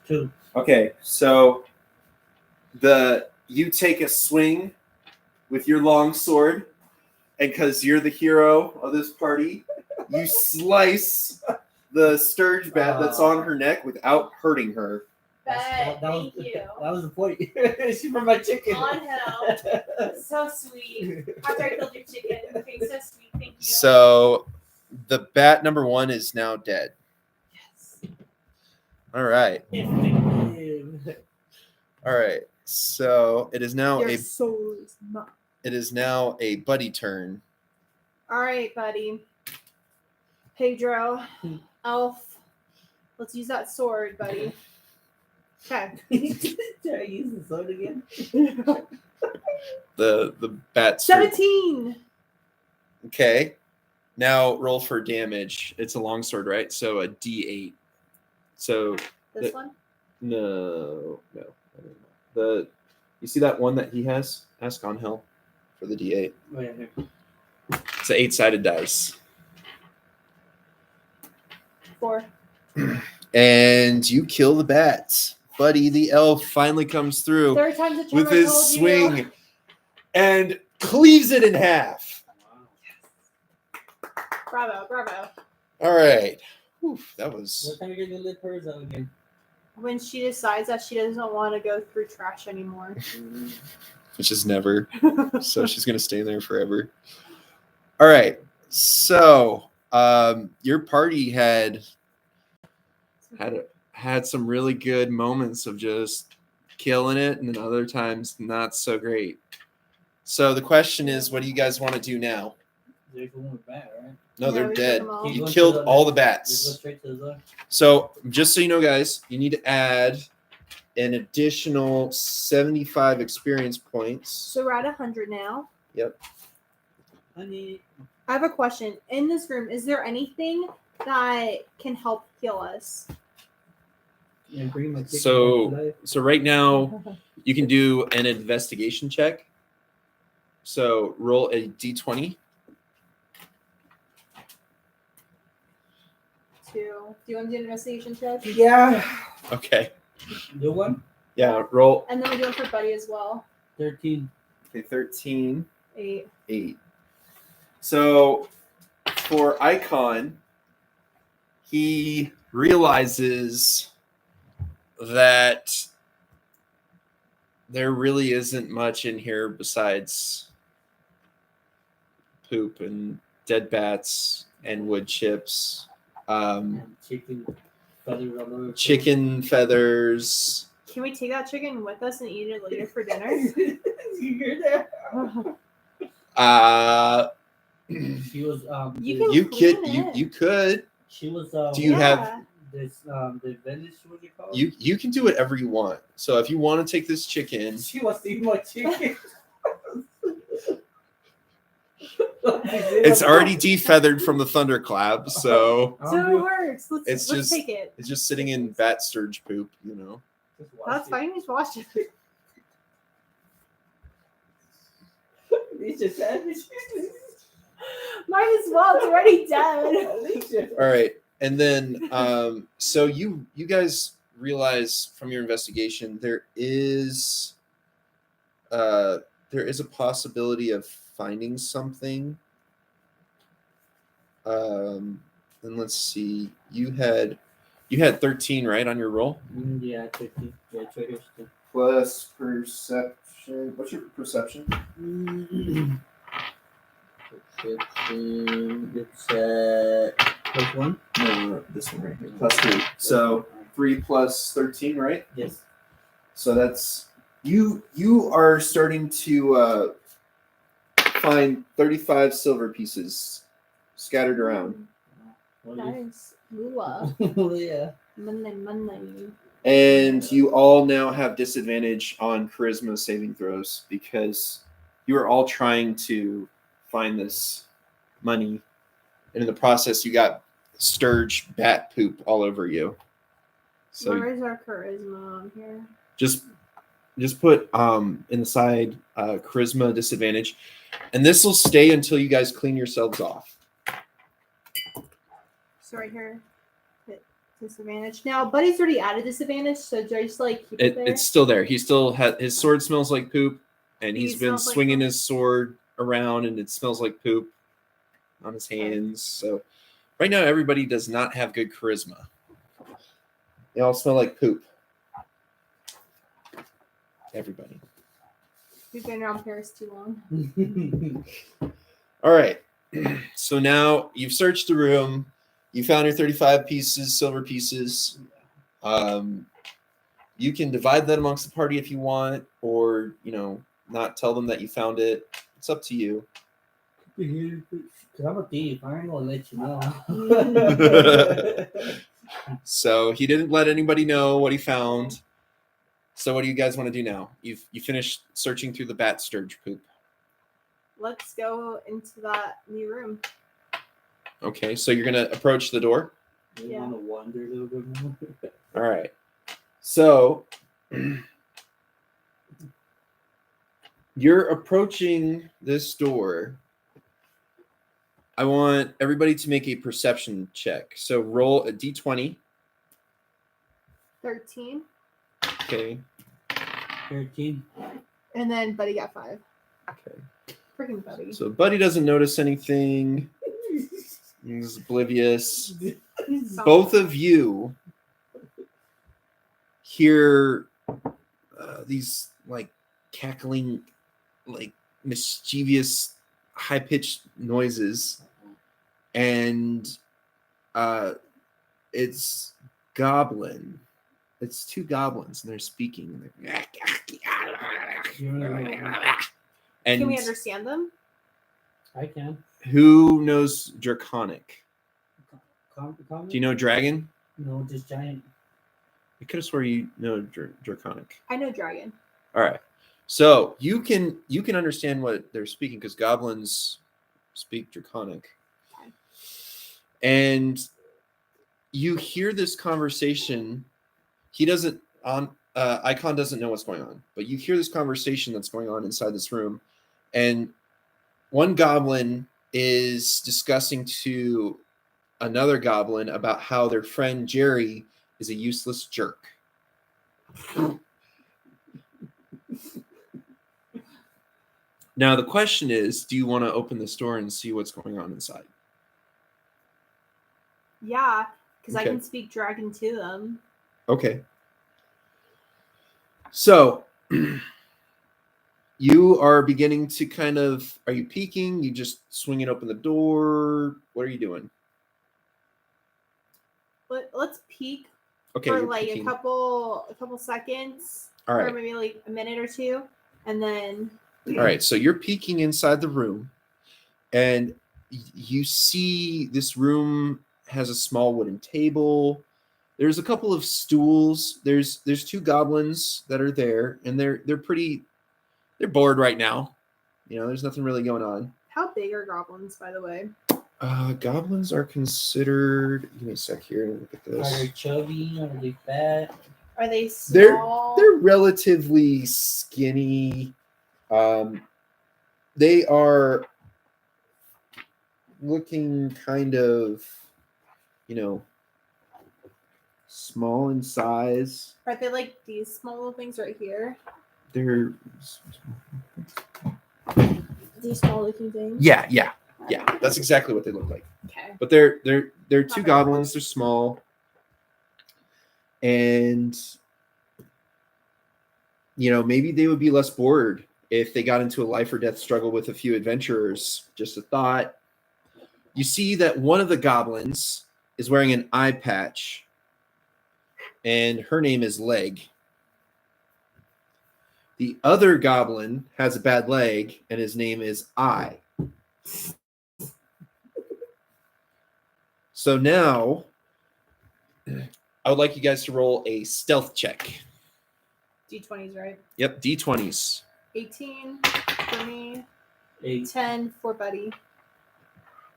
2. Okay, so you take a swing with your long sword, and because you're the hero of this party, you slice the sturge bat that's on her neck without hurting her. Thank you. That was the point. She's from my chicken. On hell. So sweet. After I killed your chicken. Okay, so sweet. Thank you. So the bat number 1 is now dead. Yes. All right. All right. So it is now Your soul is mine. it is now a buddy turn. All right, buddy. Pedro, Elf, let's use that sword, buddy. Okay. Try to use the sword again. The bat. 17. Okay. Now roll for damage. It's a longsword, right? So a D8. So This one? no. You see that one that he has? Ask on hell for the D8. Oh, yeah, here. It's an 8-sided dice. 4. And you kill the bat. Buddy, the elf finally comes through Third time's a charm. with I his told you. swing and cleaves it in half. Bravo, bravo. All right. Whew, that was. What time are you going to lift hers out again? When she decides that she doesn't want to go through trash anymore. Which is never. So she's going to stay there forever. All right. So your party had some really good moments of just killing it, and then other times not so great. So the question is, what do you guys want to do now? There's one with bat, right? No, Yeah, they're we dead. took them all. You killed all the Just go bats. straight to the zone. So just so you know, guys, you need to add an additional 75 experience points. So we're at 100 now. Yep. Honey. I have a question. In this room, is there anything that can help heal us? Yeah, bring my chicken So- back to life. So right now, you can do an investigation check. So roll a d20. 2. Do you want to do an investigation check? Yeah. Okay. Do one? Yeah, roll. And then we do it for Buddy as well. 13. Okay, 13. 8. 8. So for Icon, he realizes that there really isn't much in here besides poop and dead bats and wood chips, And chicken feathers all over. chicken feathers. Can we take that chicken with us and eat it later for dinner? You hear that? She was You the- can- You could clean it. you could she was do you have Yeah. this the Venice, what you call it? you can do whatever you want. So if you want to take this chicken, She wants to eat my chicken. it's already defeathered from the thunderclap, so So it works. Let's It's let's just- take it. it's just sitting in bat sturge poop, you know. That's fine. Just wash it. It's just sandwiches. Might as well. It's already dead. All right, and then so you guys realize from your investigation there is a possibility of finding something. And let's see, you had 13, right, on your roll? Yeah, 13. Yeah, traders. Plus perception. What's your perception? It's plus 1. No, this one right here. Plus 3. So 3 plus 13, right? Yes. So that's you are starting to find 35 silver pieces scattered around. Nice. Moolah. Oh yeah. Money. And you all now have disadvantage on charisma saving throws because you are all trying to find this money. And in the process, you got sturge bat poop all over you. So Where is our charisma on here? just put inside charisma disadvantage. And this will stay until you guys clean yourselves off. So right here. Hit Disadvantage. Now, Buddy's already at a disadvantage, so do I just like keep it there? It's still there. He still has his sword smells like poop, and he's been smells like swinging poop? his sword around, and it smells like poop on his hands. So right now, everybody does not have good charisma. They all smell like poop. Everybody. We've been around Paris too long. All right. So now you've searched the room. You found your 35 pieces, silver pieces. You can divide that amongst the party if you want, or not tell them that you found it. It's up to you. Because I'm a thief. I ain't gonna let you know. So he didn't let anybody know what he found. So what do you guys want to do now? You finished searching through the bat sturge poop. Let's go into that new room. Okay, so you're gonna approach the door. You want to wander a little bit more? All right. So you're approaching this door. I want everybody to make a perception check. So roll a d20. 13. Okay. 13. And then Buddy got 5. Okay. Freaking Buddy. So Buddy doesn't notice anything. He's oblivious. Both of you hear these like cackling, like mischievous, high-pitched noises, and it's goblin. It's 2 goblins, and they're speaking. And Can we understand them? I can. who knows Draconic? Do Do you know Dragon? No, just giant. I could have swore you know Draconic. I know Dragon. All right, so you can understand what they're speaking because goblins speak Draconic, and you hear this conversation. He doesn't Icon doesn't know what's going on, but you hear this conversation that's going on inside this room, and one goblin is discussing to another goblin about how their friend Jerry is a useless jerk. Now the question is, do you want to open this door and see what's going on inside? Yeah, because I Okay. can speak Dragon to them. Okay. So you are beginning to kind of, are you peeking? You just swinging open the door? What are you doing? Let's peek Okay. for you're like peeking. a couple seconds, All or right. maybe like a minute or two, and then. All right. So you're peeking inside the room, and you see this room has a small wooden table. There's a couple of stools. There's 2 goblins that are there, and they're bored right now. There's nothing really going on. How big are goblins, by the way? Goblins are considered. Give me a sec here. Look at Are they this. chubby? Are they fat? Are they They're small? they're relatively skinny. They are looking kind of, small in size. Are they like these small little things right here? They're These small looking things? yeah. That's exactly what they look like. Okay. But they're 2 very goblins. They're small, and maybe they would be less bored if they got into a life or death struggle with a few adventurers. Just a thought. You see that one of the goblins is wearing an eye patch, and her name is Leg. The other goblin has a bad leg, and his name is Eye. So now, I would like you guys to roll a stealth check. D20s, right? Yep, D20s. 18 for me. 8. 10 for Buddy.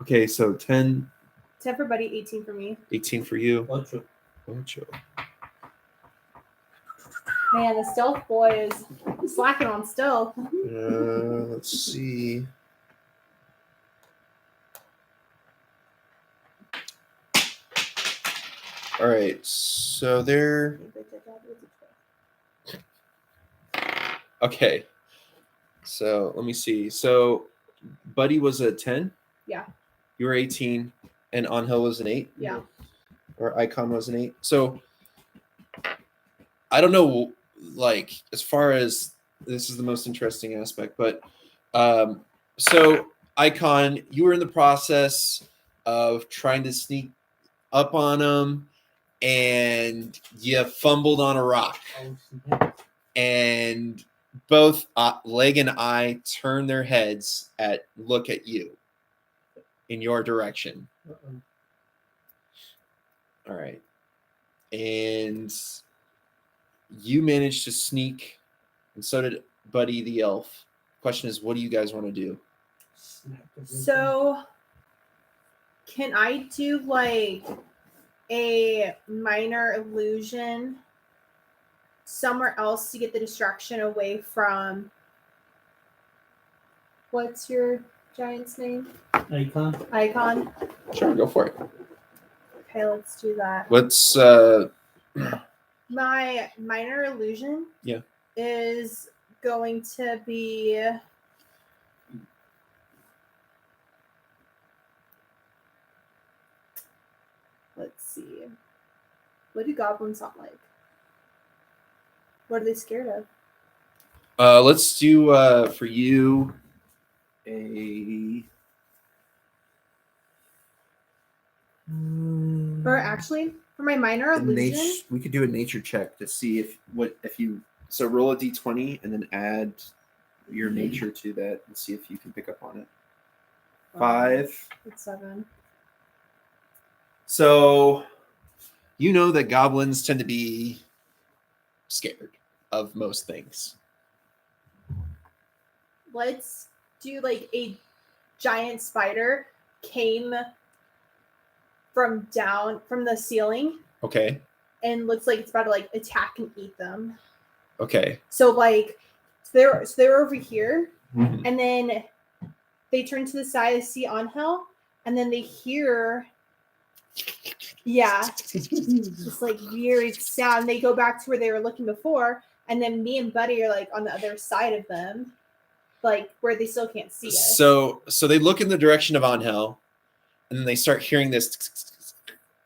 Okay, so 10, 10 for Buddy, 18 for me. 18 for you. 8. Ocho. Man, the stealth boy is slacking on stealth. Let's see. All right. So they're okay. So let me see. So Buddy was a 10. Yeah. You were 18, and Angel was an 8. Yeah. Or Icon was an 8. So I don't know, like, as far as this is the most interesting aspect, but so Icon, you were in the process of trying to sneak up on him, and you fumbled on a rock, and both Leg and I turn their heads look at you in your direction. All right, and you managed to sneak, and so did Buddy the elf. Question is, what do you guys want to do? So, can I do like a minor illusion somewhere else to get the distraction away from? What's your giant's name? Icon. Icon. Sure, go for it. Okay, let's do that. What's My minor illusion is going to be let's see. What do goblins sound like? What are they scared of? let's do for you a Or actually, for my minor illusion, we could do a nature check to see if you roll a d20 and then add your nature to that and see if you can pick up on it. 5. It's 7. So you know that goblins tend to be scared of most things. Let's do like a giant spider came from the ceiling Okay. and looks like it's about to like attack and eat them. Okay. So like they're over here, Mhm. and then they turn to the side to see Angel, and then they hear this like weird sound. They go back to where they were looking before, and then me and Buddy are like on the other side of them, like where they still can't see us. So they look in the direction of Angel, and then they start hearing this,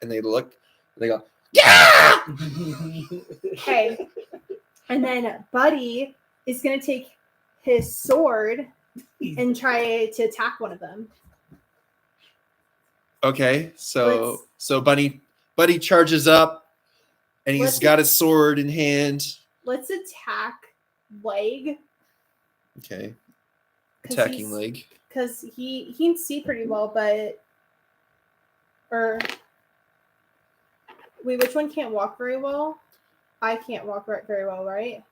and they look, and they go, yeah! Okay. And then Buddy is gonna take his sword and try to attack one of them. Okay, so Buddy charges up, and he's got his sword in hand. Let's attack Leg. Okay, attacking Leg. Because he can see pretty well, but wait, which one can't walk very well? I can't walk very well, right?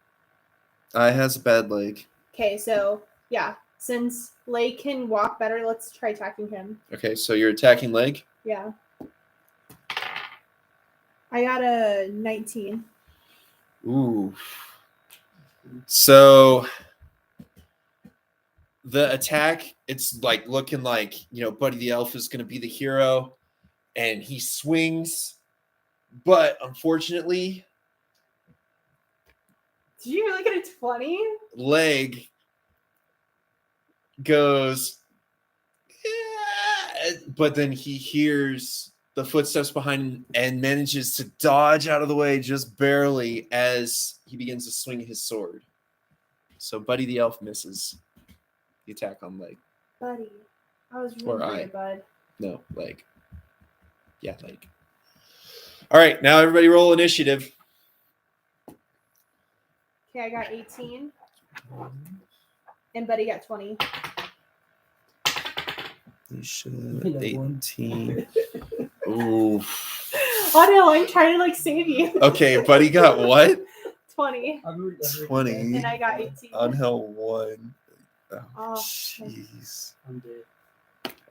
I has a bad leg. Okay, so yeah, since Leg can walk better, let's try attacking him. Okay, so you're attacking Leg? Yeah. I got a 19. Ooh. So the attack, it's like looking like, Buddy the Elf is going to be the hero, and he swings, but unfortunately, did you really get a 20? Leg goes, yeah, but then he hears the footsteps behind him and manages to dodge out of the way just barely as he begins to swing his sword. So Buddy the Elf misses the attack on Leg. Buddy, I was really great, bud. No, Leg. Yeah, Leg. All right, now everybody roll initiative. Okay, I got 18. And Buddy got 20. You should 18. Ooh. Oh no, I'm trying to save you. Okay, Buddy got what? 20. 20. And I got 18. Angel 1. Oh, jeez. I'm dead.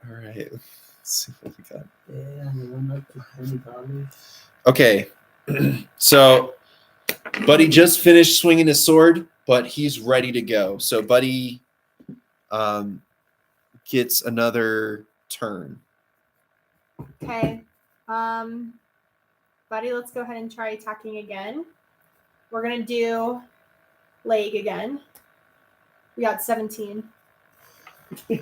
All right. Let's see what we got. Yeah, I went up to $20. Okay. So Buddy just finished swinging his sword, but he's ready to go. So Buddy gets another turn. Okay. Buddy, let's go ahead and try attacking again. We're going to do leg again. We got 17. All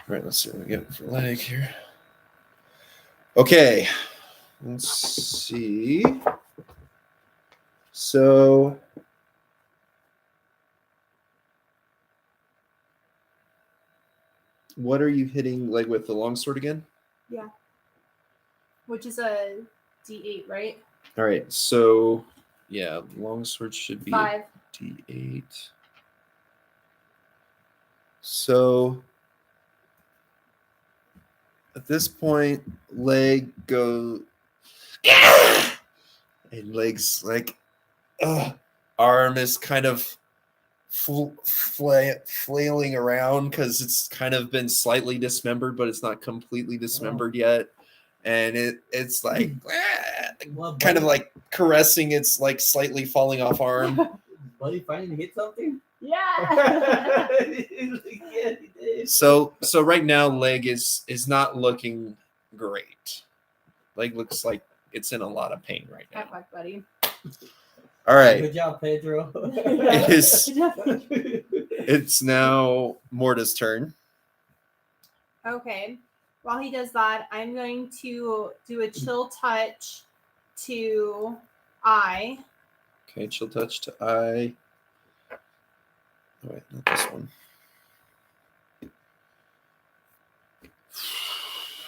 right, let's see what we get for leg here. Okay, let's see. So what are you hitting leg with, the longsword again? Yeah. Which is a D8, right? All right, so yeah, longsword should be 5. a D8. So at this point, leg go and legs like arm is kind of flailing around because it's kind of been slightly dismembered, but it's not completely dismembered yet. And it's like kind of like caressing its like slightly falling off arm. Buddy finally hit something? Yeah. Yeah, he did. So right now leg is not looking great. Leg looks like it's in a lot of pain right High now. five, buddy. All right. Good job, Pedro. It's now Morta's turn. Okay. While he does that, I'm going to do a chill touch to eye. Okay, chill touch to eye. Oh, wait, not this one.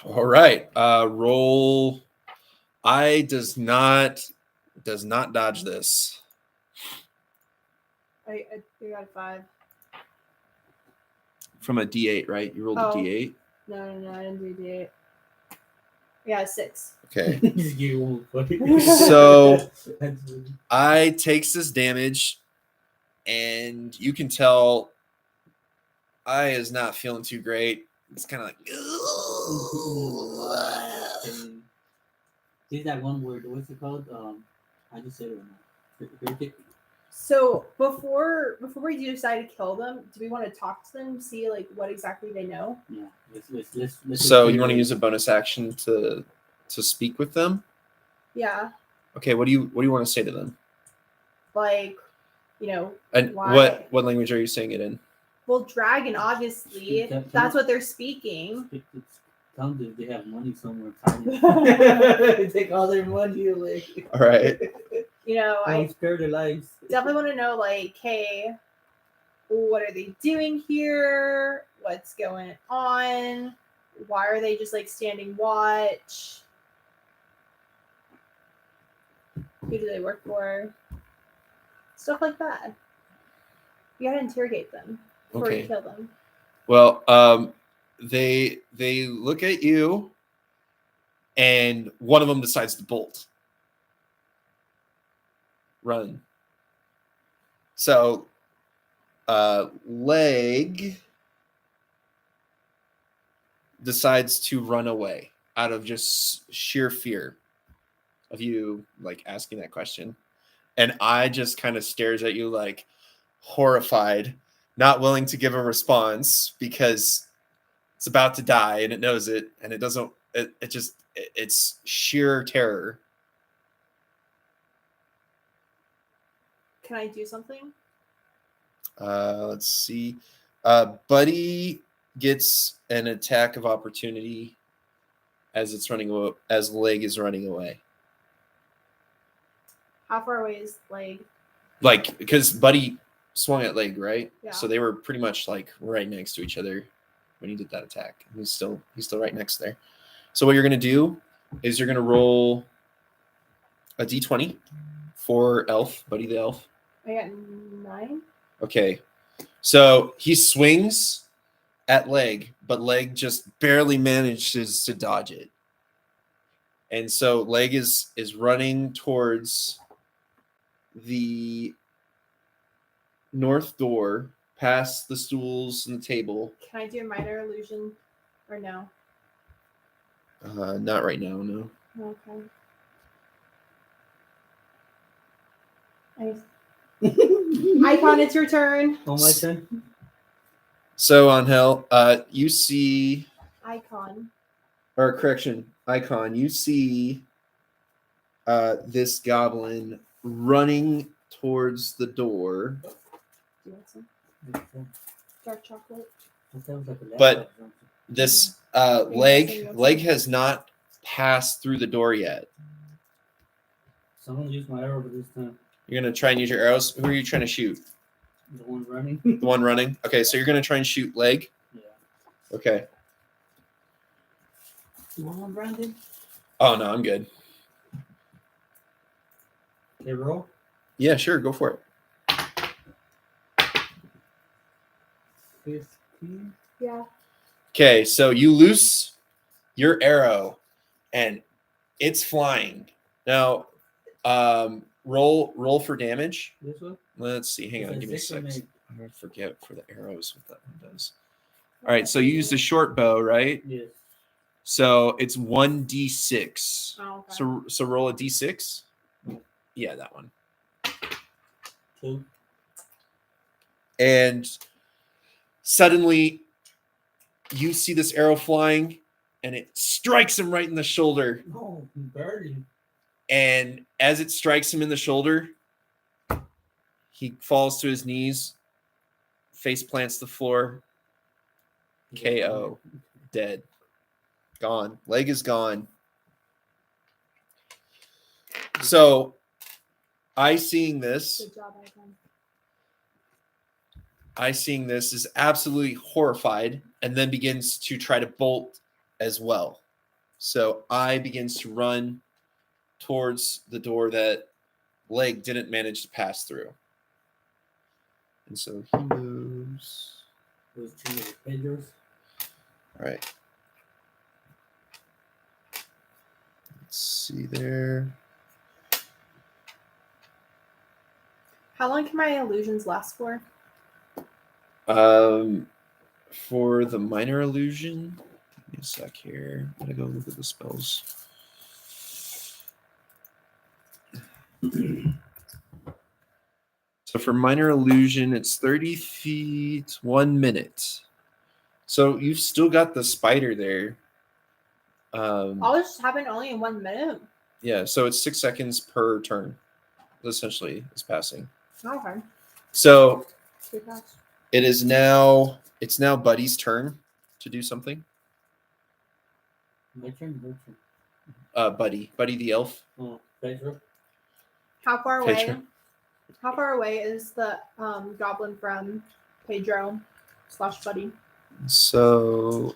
All right. Roll. Eye does not dodge this. I got a 5. From a D8, right? You rolled a Oh. D8. No, I didn't do D8. Yeah, 6. Okay. Just give you one, buddy. So eye takes this damage, and you can tell eye is not feeling too great. It's kind of like. He's that one word. What's it called? I just said it right now. So before we do decide to kill them, do we want to talk to them, see like what exactly they know? Yeah. Let's So you want to use a bonus action to speak with them? Yeah, Okay. What do you want to say to them? like, you know, And why? what language are you saying it in? Well, dragon, obviously, that's what they're speaking. Tell them they have money somewhere. Take all their money away. All right. You know, I spare their lives. definitely want to know, like, hey, what are they doing here? What's going on? Why are they just like standing watch? Who do they work for? Stuff like that. You gotta interrogate them before you kill them. Well, they look at you, and one of them decides to bolt. Run. So, leg decides to run away out of just sheer fear of you like asking that question. And I just kind of stares at you like horrified, not willing to give a response because it's about to die and it knows it, and it doesn't, it's sheer terror. Can I do something? Let's see. Buddy gets an attack of opportunity as it's running away, as leg is running away. How far away is leg? Like, because Buddy swung at leg, right? Yeah. So they were pretty much like right next to each other when he did that attack. He's still right next there. So what you're gonna do is you're gonna roll a d20 for elf, Buddy the elf. I got 9. Okay. So he swings at leg, but leg just barely manages to dodge it. And so leg is running towards the north door, past the stools and the table. Can I do a minor illusion or no? Not right now, no. Okay. Nice. Icon, it's your turn. Oh, my turn. So Angel, you see, Icon. or correction, Icon, you see this goblin running towards the door. Do you want some Okay. dark chocolate? That sounds like a But- laptop or something. This Maybe leg that's has not passed through the door yet. Someone used my arrow this time. You're gonna try and use your arrows. Who are you trying to shoot? The one running. The one running. Okay, so you're gonna try and shoot leg. Yeah. Okay. You want one, Brandon? Oh no, I'm good. Okay, roll. Yeah, sure, go for it. 15. Yeah. Okay, so you loose your arrow, and it's flying. Now, roll for damage. This one? Let's see. Hang Is on, it give me six or 6. eight? I'm gonna forget for the arrows what that one does. All right, so you used a short bow, right? Yes. So it's 1d6. Oh, okay. So roll a d6. Yeah, that one. 2. And suddenly you see this arrow flying, and it strikes him right in the shoulder. Oh, barely. And as it strikes him in the shoulder, he falls to his knees, face plants the floor, KO, dead, gone. Leg is gone. So, seeing this Good job, Icon. is absolutely horrified, and then begins to try to bolt as well. So I begins to run towards the door that Leg didn't manage to pass through. And so he moves. Those 2 little pagers. All right. Let's see there. How long can my illusions last for? For the minor illusion, give me a sec here. I'm gonna go look at the spells. So for minor illusion, it's 30 feet, 1 minute. So you've still got the spider there. All this happened only in 1 minute. Yeah, so it's 6 seconds per turn. Essentially, is passing. Okay. So It's too fast. it's now Buddy's turn to do something. My turn, your turn. Buddy the elf. Oh, Pedro. How far away? Pedro. How far away is the goblin from Pedro / Buddy? So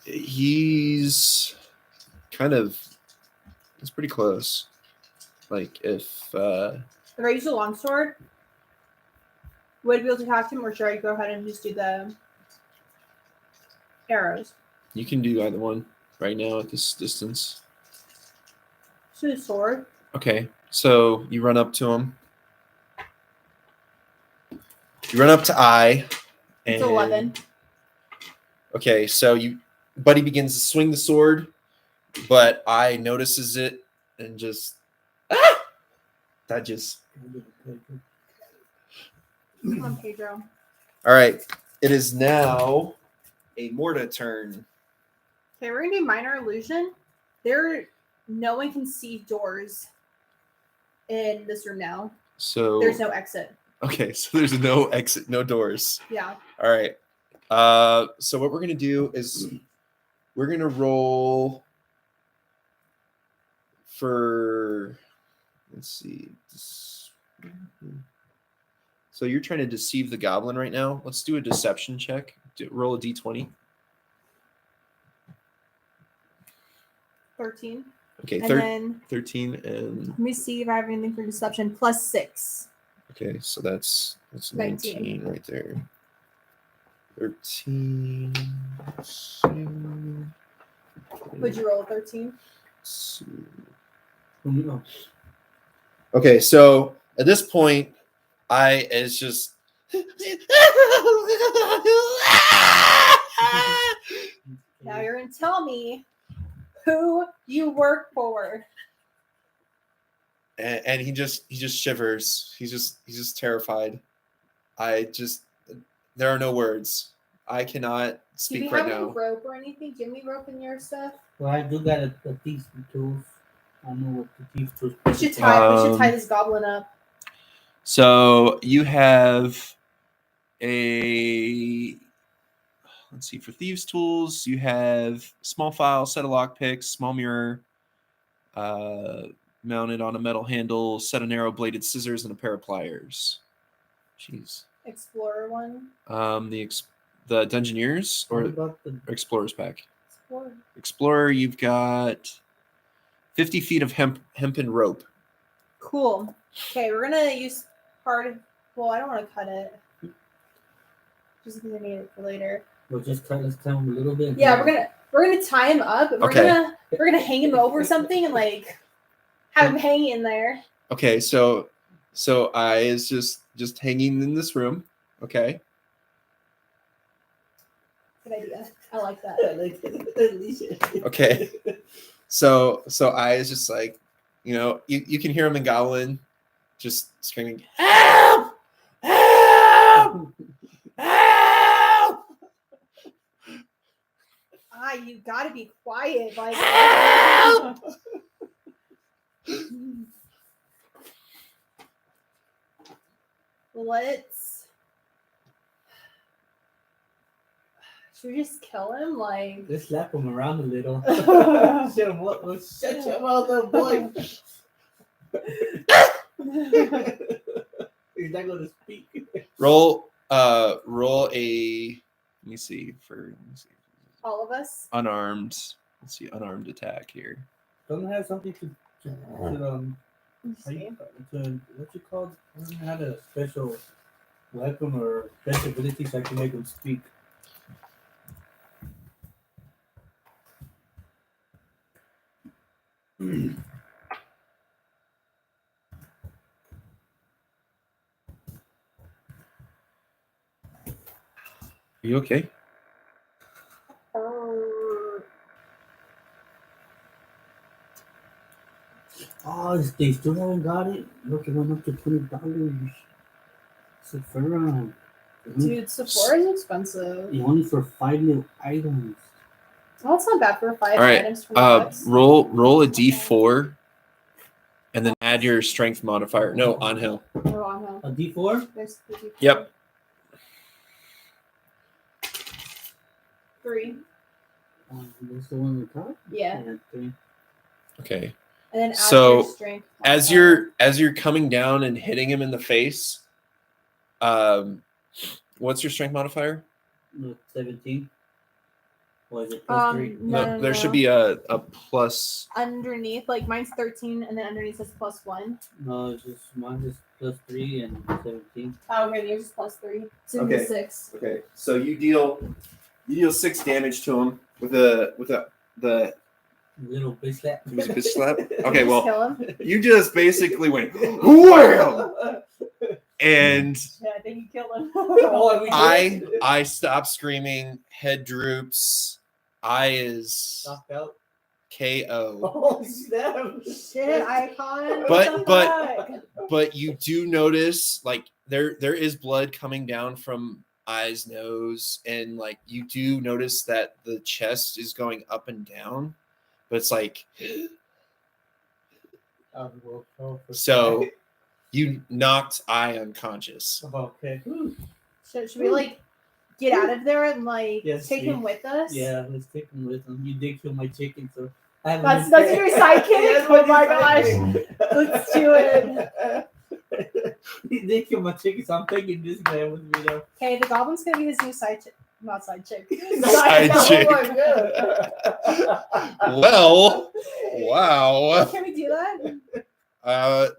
he's pretty close. Like if If I use a longsword, would I be able to attack him, or should I go ahead and just do the arrows? you can do either one right now at this distance. Just do the sword. Okay, so you run up to him. You run up to I. It's 11. Okay, so Buddy begins to swing the sword, but I notices it and just that just Come on, Pedro. all right. It is now a Morta turn. Okay, we're gonna do minor illusion. No one can see doors in this room now. So There's no exit. okay, so there's no exit, no doors. Yeah. All right. So what we're gonna do is we're gonna roll for. Let's see. So you're trying to deceive the goblin right now. Let's do a deception check. Roll a d20. 13. Okay, And then 13 and let me see if I have anything for deception. +6. okay, so that's 19. 19 right there. 13. Would you roll a 13? No. Okay, so at this point, I is just Now you're gonna tell me who you work for. and he just shivers. He's just terrified. There are no words. I cannot Do speak you right have any now. rope or anything? Do you have any rope in your stuff? Well, I do got a decent tools. I don't know what the thief was. We should tie this goblin up. So you have a, let's see, for thieves' tools, you have small file, set of lockpicks, small mirror, mounted on a metal handle, set of narrow bladed scissors, and a pair of pliers. Jeez. Explorer one. The Dungeoneers or What about the Explorers pack? Explorer. Explorer, you've got 50 feet of hempen rope. Cool. Okay, we're gonna use part of. Well, I don't want to cut it. Just because I need it for later. We'll just let's tie him a little bit. Yeah, we're gonna tie him up. And Okay. We're gonna hang him over something and like have him hang in there. Okay, so I is just hanging in this room. Okay. Good idea. I like that. Okay. So I is just like, you can hear him in Goblin just screaming, "Help! Help! Help!" You gotta be quiet. Like, Help! should we just kill him? Like, Let's slap him around a little. Shut him up. Shut your mouth up, boy. He's not going to speak. Roll a, let me see. all of us. Unarmed. Let's see, unarmed attack here. Don't have something to See? what's it called? I don't have a special weapon or special abilities that can make him speak. Are you okay? Oh, they still haven't got it? Look, it went up to $20. Sephora. Dude, Sephora is expensive. Only for 5 little items. Well, it's not bad for 5 All right. items. $20. Roll a d4 and then add your strength modifier. No, on hill. Oh, on him. A D4? There's the D4. Yep. 3. That's the one on the top? Yeah. 3. Okay. And then add So, your strength. As you're coming down and hitting him in the face, what's your strength modifier? 17. What is it? +3? No, there should be a plus. Underneath, like mine's 13, and then underneath says +1. No, it's just mine is +3 and 17. Oh, okay, yours is +3. So Okay. 6. Okay, so you deal 6 damage to him with the Little bitch slap. it was a bitch slap. Okay, Just well, kill him. you just basically went wham, and Yeah, I think you killed him. Oh, we did. I stop screaming. Head droops. Eye is Knocked out. KO. Oh, snap. Shit, Icon. But- what the fuck? But you do notice, like, there is blood coming down from Eye's nose, and like you do notice that the chest is going up and down, but it's like so you knocked Eye unconscious. Okay. Should we like get out of there and like Yes, take yeah. him with us? Yeah, let's take him with him. You did kill my chicken, so I have That's your sidekick? Yes, Oh my sidekick. Let's do it. He did kill my chicken, so I'm taking this guy with me now. Okay, the goblin's gonna be his new side chick. Not side chick. Side chick. Oh my god. Well, wow. Can we do that?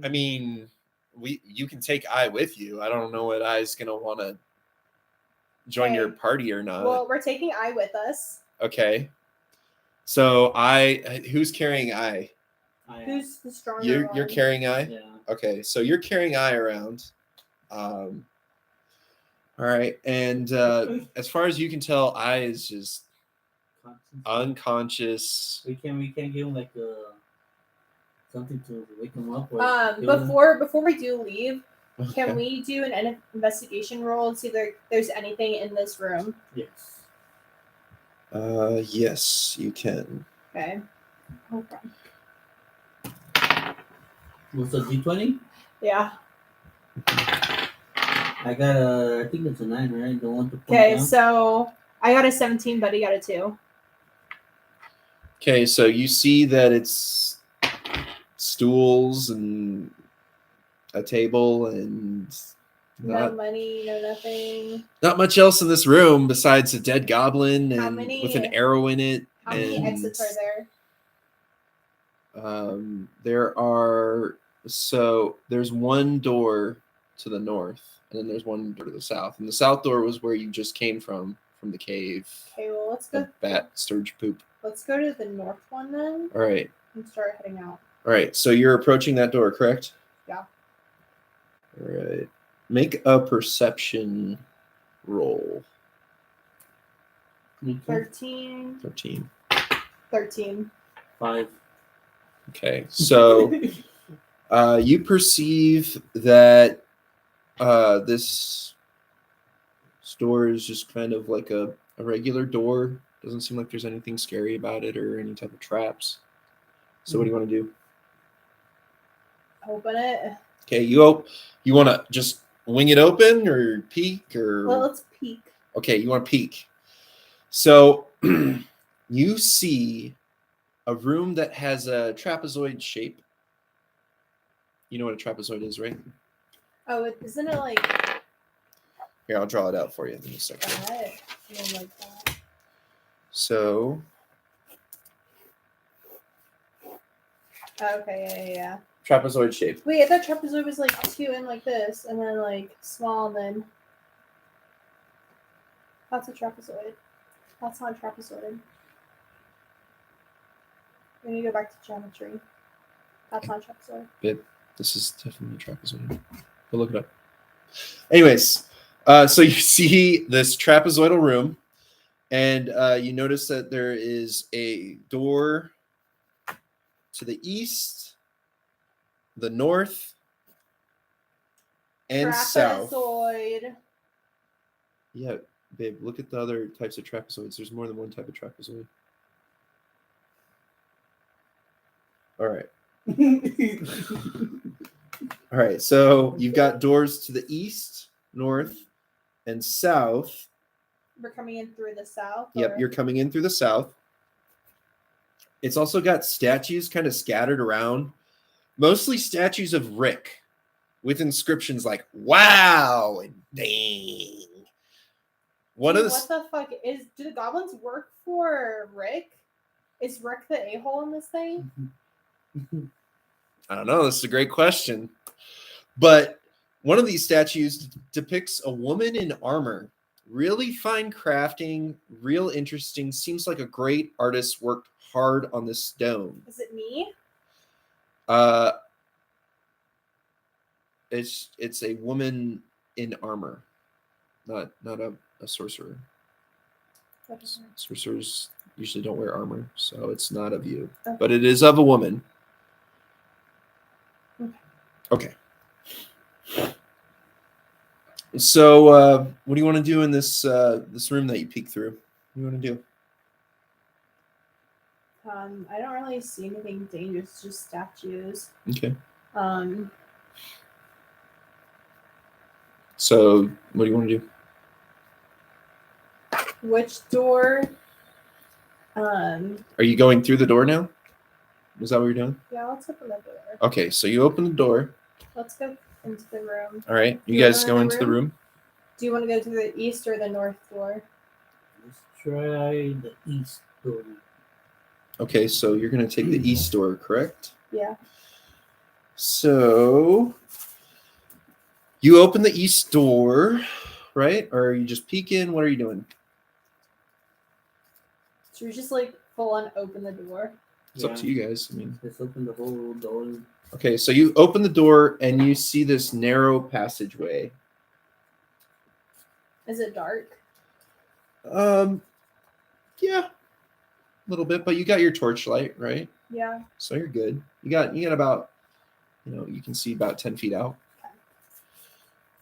I mean, you can take Eye with you. I don't know what Eye's gonna want to join your party or not. Well, we're taking Eye with us. Okay. So who's carrying Eye? Who's the stronger You're one? carrying Eye? Yeah. Okay, so you're carrying Eye around. All right, and as far as you can tell, Eye is just unconscious. We can't give him like something to wake him up. Or Before we do leave, Okay. can we do an investigation roll and see if there's anything in this room? Yes. Yes, you can. Okay. What's a D20? Yeah. I got I think it's a 9, right? The one to point Okay, down. so I got a 17, Buddy got a 2. Okay, so you see that it's stools and a table and No money, no nothing. not much else in this room besides a dead goblin How and many- with an arrow in it. How many and, exits are there? There's one door to the north, and then there's one door to the south. And the south door was where you just came from the cave. Okay, well let's go. The bat sturge poop. Let's go to the north one then All right. and start heading out. All right. So you're approaching that door, correct? Yeah. All right. Make a perception roll. 13. 13. 13. 5. Okay. So you perceive that this door is just kind of like a regular door. Doesn't seem like there's anything scary about it or any type of traps. So what do you want to do? Open it. Okay, you want to just wing it open or peek or? Well, let's peek. Okay, you want to peek. So you see a room that has a trapezoid shape. You know what a trapezoid is, right? Oh, isn't it like Here, I'll draw it out for you in a second. that? Yeah, like that. So, Okay, yeah. trapezoid shape. Wait, I thought trapezoid was like 2 and like this, and then like small, and then that's a trapezoid. That's not a trapezoid. We need to go back to geometry. That's not a trapezoid. Babe, this is definitely a trapezoid. Go look it up. Anyways, so you see this trapezoidal room, and you notice that there is a door to the east, the north, and south. Trapezoid. Yeah, babe, look at the other types of trapezoids. There's more than one type of trapezoid. All right. All right, so you've got doors to the east, north, and south. We're coming in through the south. Yep, or- you're coming in through the south. It's also got statues kind of scattered around, mostly statues of Rick with inscriptions like "Wow" and "Dang." One of the What the fuck do the goblins work for Rick? Is Rick the a-hole in this thing? I don't know. This is a great question. But one of these statues depicts a woman in armor. Really fine crafting, real interesting. Seems like a great artist worked hard on this stone. Is it me? It's a woman in armor, not a sorcerer. Whatever. Sorcerers usually don't wear armor, so it's not of you. Okay. But it is of a woman. Okay. So, what do you want to do in this this room that you peek through? What do you want to do? I don't really see anything dangerous, just statues. Okay. So what do you want to do? which door? Are you going through the door now? Is that what you're doing? Yeah, let's open the door. Okay, so you open the door. Let's go into the room. All right, you You guys wanna go go into the room. Do you want to go to the east or the north door? Let's try the east door. Okay, so you're going to take the east door, correct? Yeah. So you open the east door, right? Or are you just peeking? What are you doing? Should we just like full on open the door? It's up to you guys. I mean, Let's open the whole door. okay, so you open the door and you see this narrow passageway. Is it dark? Yeah, a little bit, but you got your torchlight, right? Yeah. So you're good. You got about, you can see about 10 feet out. Okay.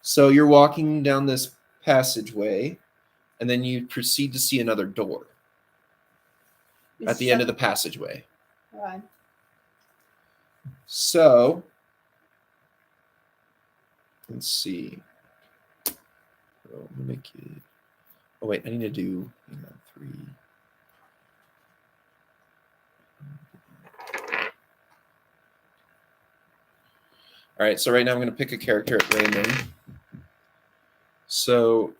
So you're walking down this passageway, and then you proceed to see another door at the end of the passageway. Okay. So let's see. Oh, I'm gonna make it. Oh wait, I need to do 3. All right, so right now I'm going to pick a character at random. So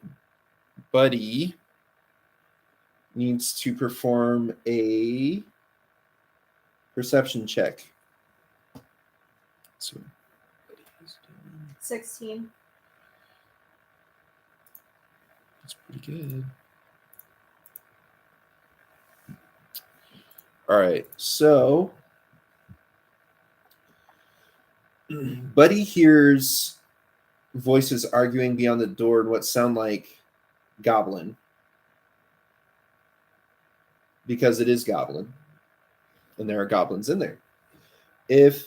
Buddy needs to perform a perception check. So Buddy is doing 16. That's pretty good. All right, so Buddy hears voices arguing beyond the door in what sound like goblin. Because it is goblin. And there are goblins in there. If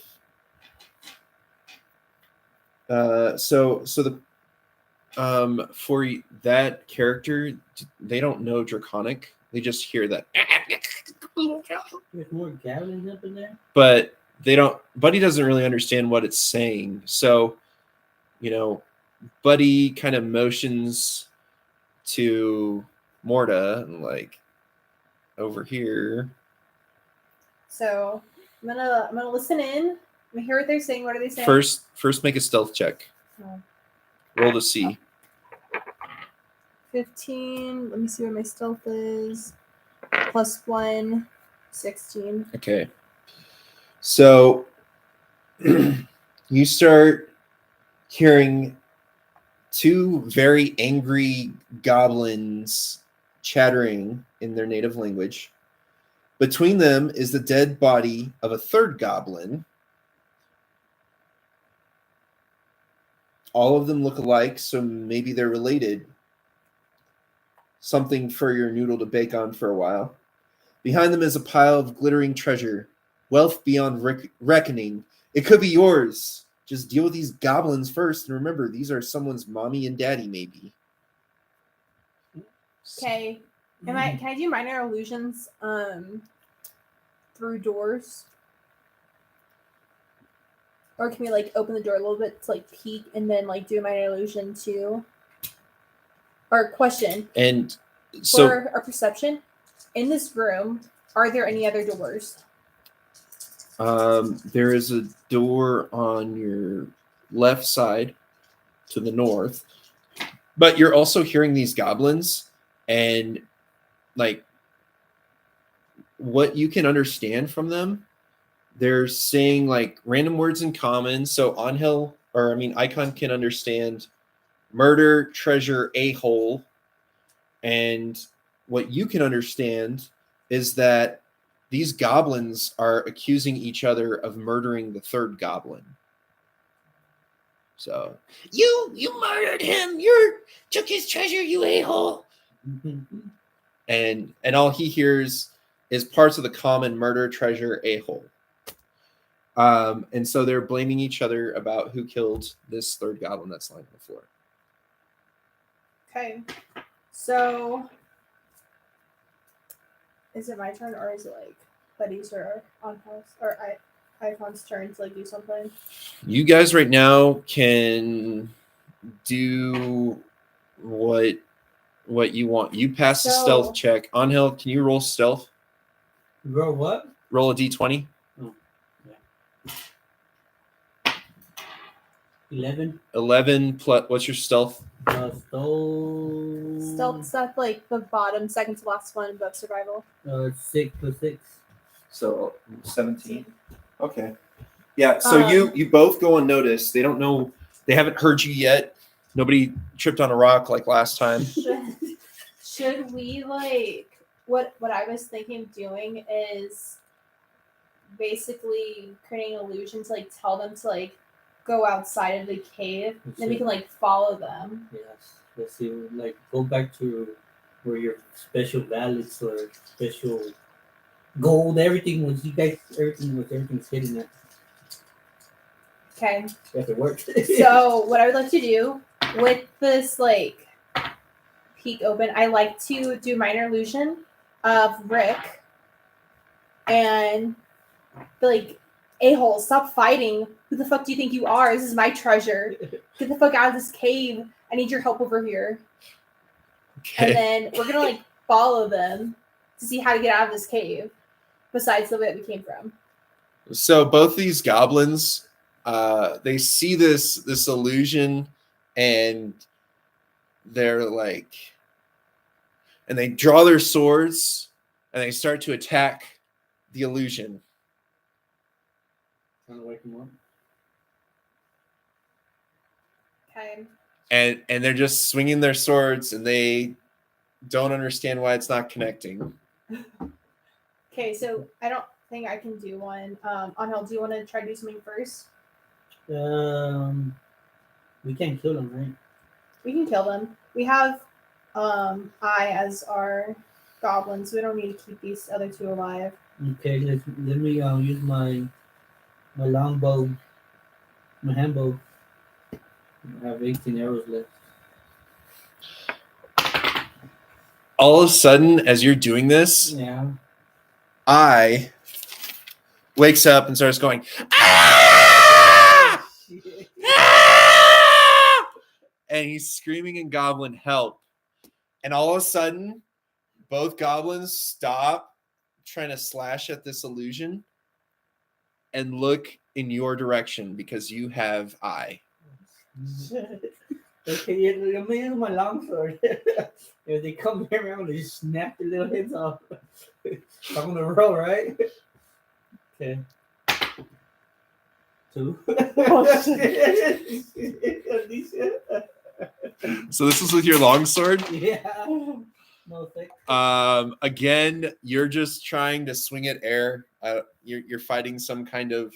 so the for that character, they don't know Draconic. They just hear that. There's more goblins up in there. But they don't. Buddy doesn't really understand what it's saying. So, Buddy kind of motions to Morta, like over here. So I'm gonna listen in. I'm gonna hear what they're saying. What are they saying? First, make a stealth check. Oh. Roll to see. 15. Let me see what my stealth is. +1, 16. Okay. So you start hearing 2 very angry goblins chattering in their native language. Between them is the dead body of a 3rd goblin. All of them look alike, so maybe they're related. Something for your noodle to bake on for a while. Behind them is a pile of glittering treasure. Wealth beyond reckoning. It could be yours. Just deal with these goblins first, and remember, these are someone's mommy and daddy, maybe. Okay. Can I do minor illusions through doors? Or can we open the door a little bit to peek and then do a minor illusion too? Or question. And so for our perception, in this room, are there any other doors? there is a door on your left side to the north, but you're also hearing these goblins, and what you can understand from them, they're saying random words in common. So Icon can understand murder, treasure, a-hole. And what you can understand is that these goblins are accusing each other of murdering the 3rd goblin. So, you murdered him. You took his treasure, you a-hole. And all he hears is parts of the common murder, treasure, a-hole. And so they're blaming each other about who killed this 3rd goblin that's lying on the floor. Okay. So, is it my turn, or is it Buddy's or Anka's or Icon's turn to do something? You guys right now can do what you want. You pass the stealth check. Angel, can you roll stealth? Roll what? Roll a d20. Oh, yeah. 11. 11 plus. What's your stealth? Stealth's at the bottom, second to last one above survival. 6 plus 6. So 17. Okay. Yeah. So you both go unnoticed. They don't know. They haven't heard you yet. Nobody tripped on a rock like last time. Should we what I was thinking of doing is basically creating an illusion to tell them to go outside of the cave, then we can follow them. Yes. Let's see. Go back to where your special valleys or special gold, everything was everything's hidden at. Okay. You have to work. So what I would like to do with this peek open, I like to do minor illusion of Rick and A-hole, stop fighting. Who the fuck do you think you are? This is my treasure. Get the fuck out of this cave. I need your help over here. And Okay. then we're gonna like follow them to see how to get out of this cave. Besides the way we came from. So both these goblins, they see this illusion, and they're like, and they draw their swords, and they start to attack the illusion. Trying to wake him up. Okay. And they're just swinging their swords, and they don't understand why it's not connecting. Okay, so I don't think I can do one. Angel, do you want to try to do something first? We can't kill him, right? We can kill them. We have I as our goblin, so we don't need to keep these other two alive. Okay, let me use my longbow, my handbow. I have 18 arrows left. All of a sudden, as you're doing this, Yeah. I wakes up and starts going, "Ah! Ah!" And he's screaming in goblin help. And all of a sudden, both goblins stop trying to slash at this illusion and look in your direction because you have eye. Okay, let me use my longsword. If they come here around, they just snap their little heads off. I'm gonna roll, right? Okay. 2. So this is with your longsword. Yeah. No thanks. Again, you're just trying to swing at air. You're fighting some kind of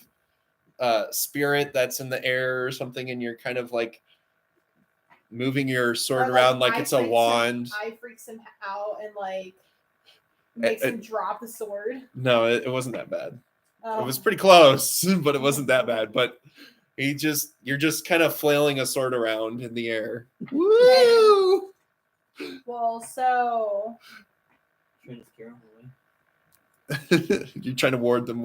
spirit that's in the air or something, and you're kind of like moving your sword around like it's a wand. I freaks him out and like makes him drop the sword. No, it wasn't that bad. Oh. It was pretty close, but it wasn't that bad. But you're just kind of flailing a sword around in the air. Woo! Well, so Trying to scare them away. You're trying to ward them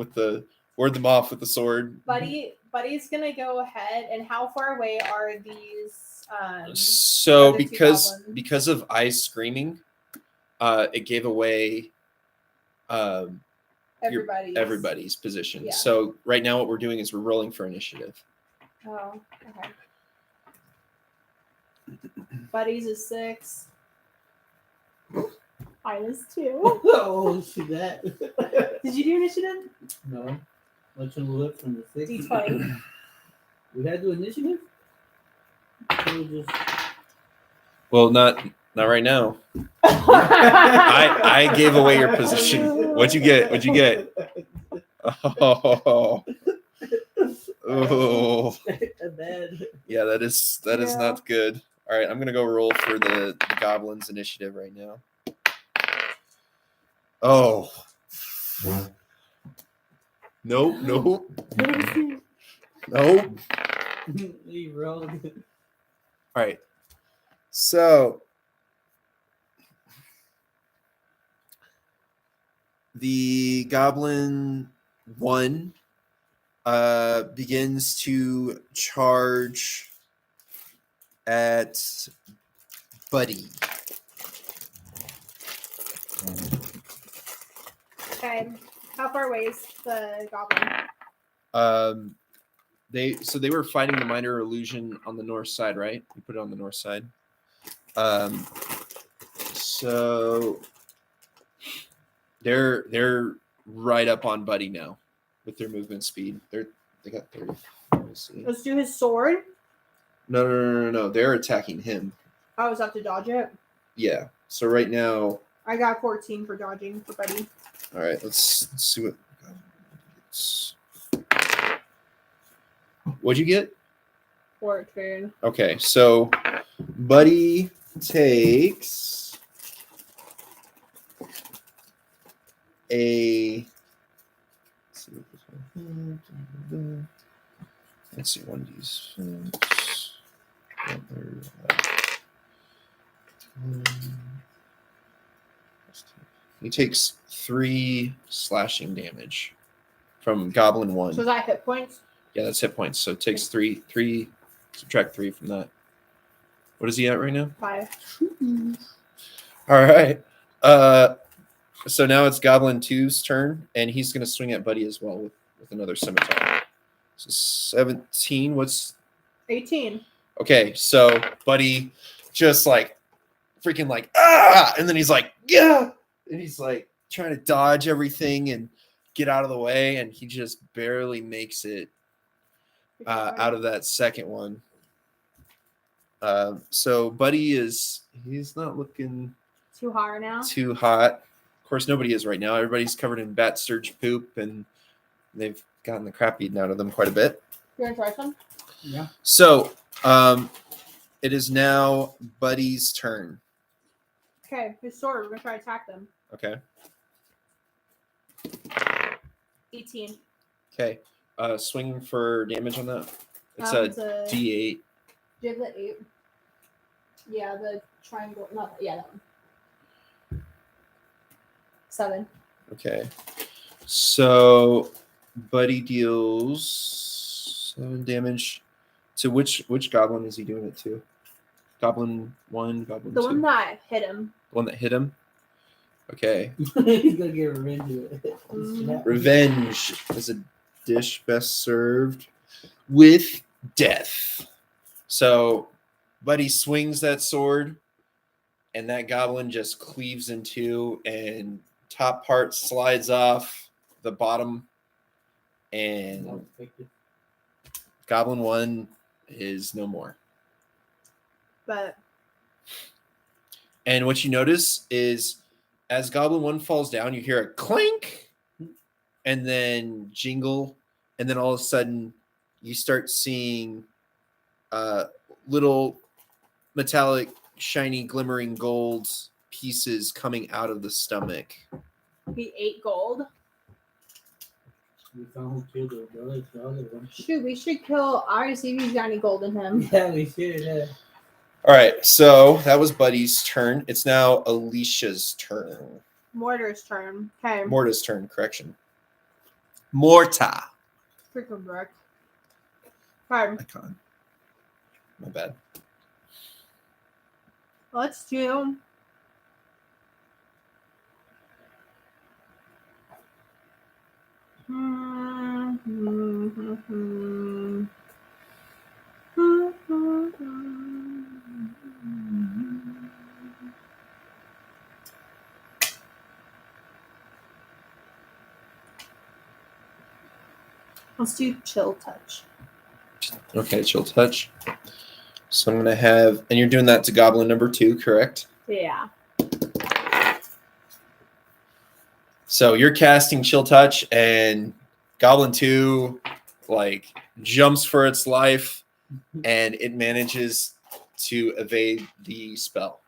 off with the sword. Buddy's gonna go ahead. And how far away are these? So other two because of Ice screaming, it gave away everybody's position. Yeah. So right now what we're doing is we're rolling for initiative. Oh, okay. Buddy's is 6. Minus 2. Oh, see that? Did you do initiative? No. What's your look from the 6? D20. We had to do initiative? Well, not right now. I gave away your position. What'd you get? Oh. Oh. Yeah, that is not good. All right, I'm gonna go roll for the goblins initiative right now. Oh. Nope. He rolled. All right. So the goblin 1 begins to charge at Buddy. Okay. How far away is the goblin? They were fighting the minor illusion on the north side, right? You put it on the north side. So they're right up on Buddy now with their movement speed. They got 30. Let me see. Let's do his sword. No. They're attacking him. I was have to dodge it. Yeah. So right now, I got 14 for dodging for Buddy. all right. Let's see what. What'd you get? 14. Okay, so Buddy takes a. Let's see, 1d6. He takes 3 slashing damage. from Goblin 1. So is that hit points? Yeah, that's hit points. So it takes 3. Subtract 3 from that. What is he at right now? 5. All right. So now it's Goblin 2's turn, and he's going to swing at Buddy as well with another scimitar. So 17. What's 18. okay? So Buddy just like freaking like and then he's like yeah, and he's like trying to dodge everything and get out of the way, and he just barely makes it out of that second one. So Buddy he's not looking too hot right now. too hot. Of course, nobody is right now. Everybody's covered in bat surge poop, and they've gotten the crap eaten out of them quite a bit. You want to try some? Yeah. So it is now Buddy's turn. Okay, his sword. We're gonna try to attack them. Okay. 18. Okay. Swing for damage on that. It's It's a a D8. Giblet 8. Yeah, the triangle. Not yeah, that one. 7. Okay. So Buddy deals 7 damage to which goblin is he doing it to? Goblin 1, Goblin 2. The one that hit him. The one that hit him? Okay. He's gonna get revenge. Revenge is a dish best served with death. So Buddy swings that sword, and that goblin just cleaves in two, and top part slides off the bottom, and Goblin 1 is no more. But And what you notice is as Goblin 1 falls down, you hear a clink and then jingle, and then all of a sudden you start seeing little metallic, shiny, glimmering gold pieces coming out of the stomach. he ate gold. We found who killed the other one. Shoot, we should kill Ari, see if he's got any gold in him. Yeah, we should. Yeah. All right, so that was Buddy's turn. It's now Alicia's turn. Mortar's turn. Okay. Morta's turn, correction. Morta. Freaking brick. Okay. Icon. My bad. Let's do. Let's do chill touch. Okay, chill touch. So I'm going to have, and you're doing that to Goblin number 2, correct? Yeah. So you're casting chill touch, and Goblin 2 like jumps for its life, and it manages to evade the spell.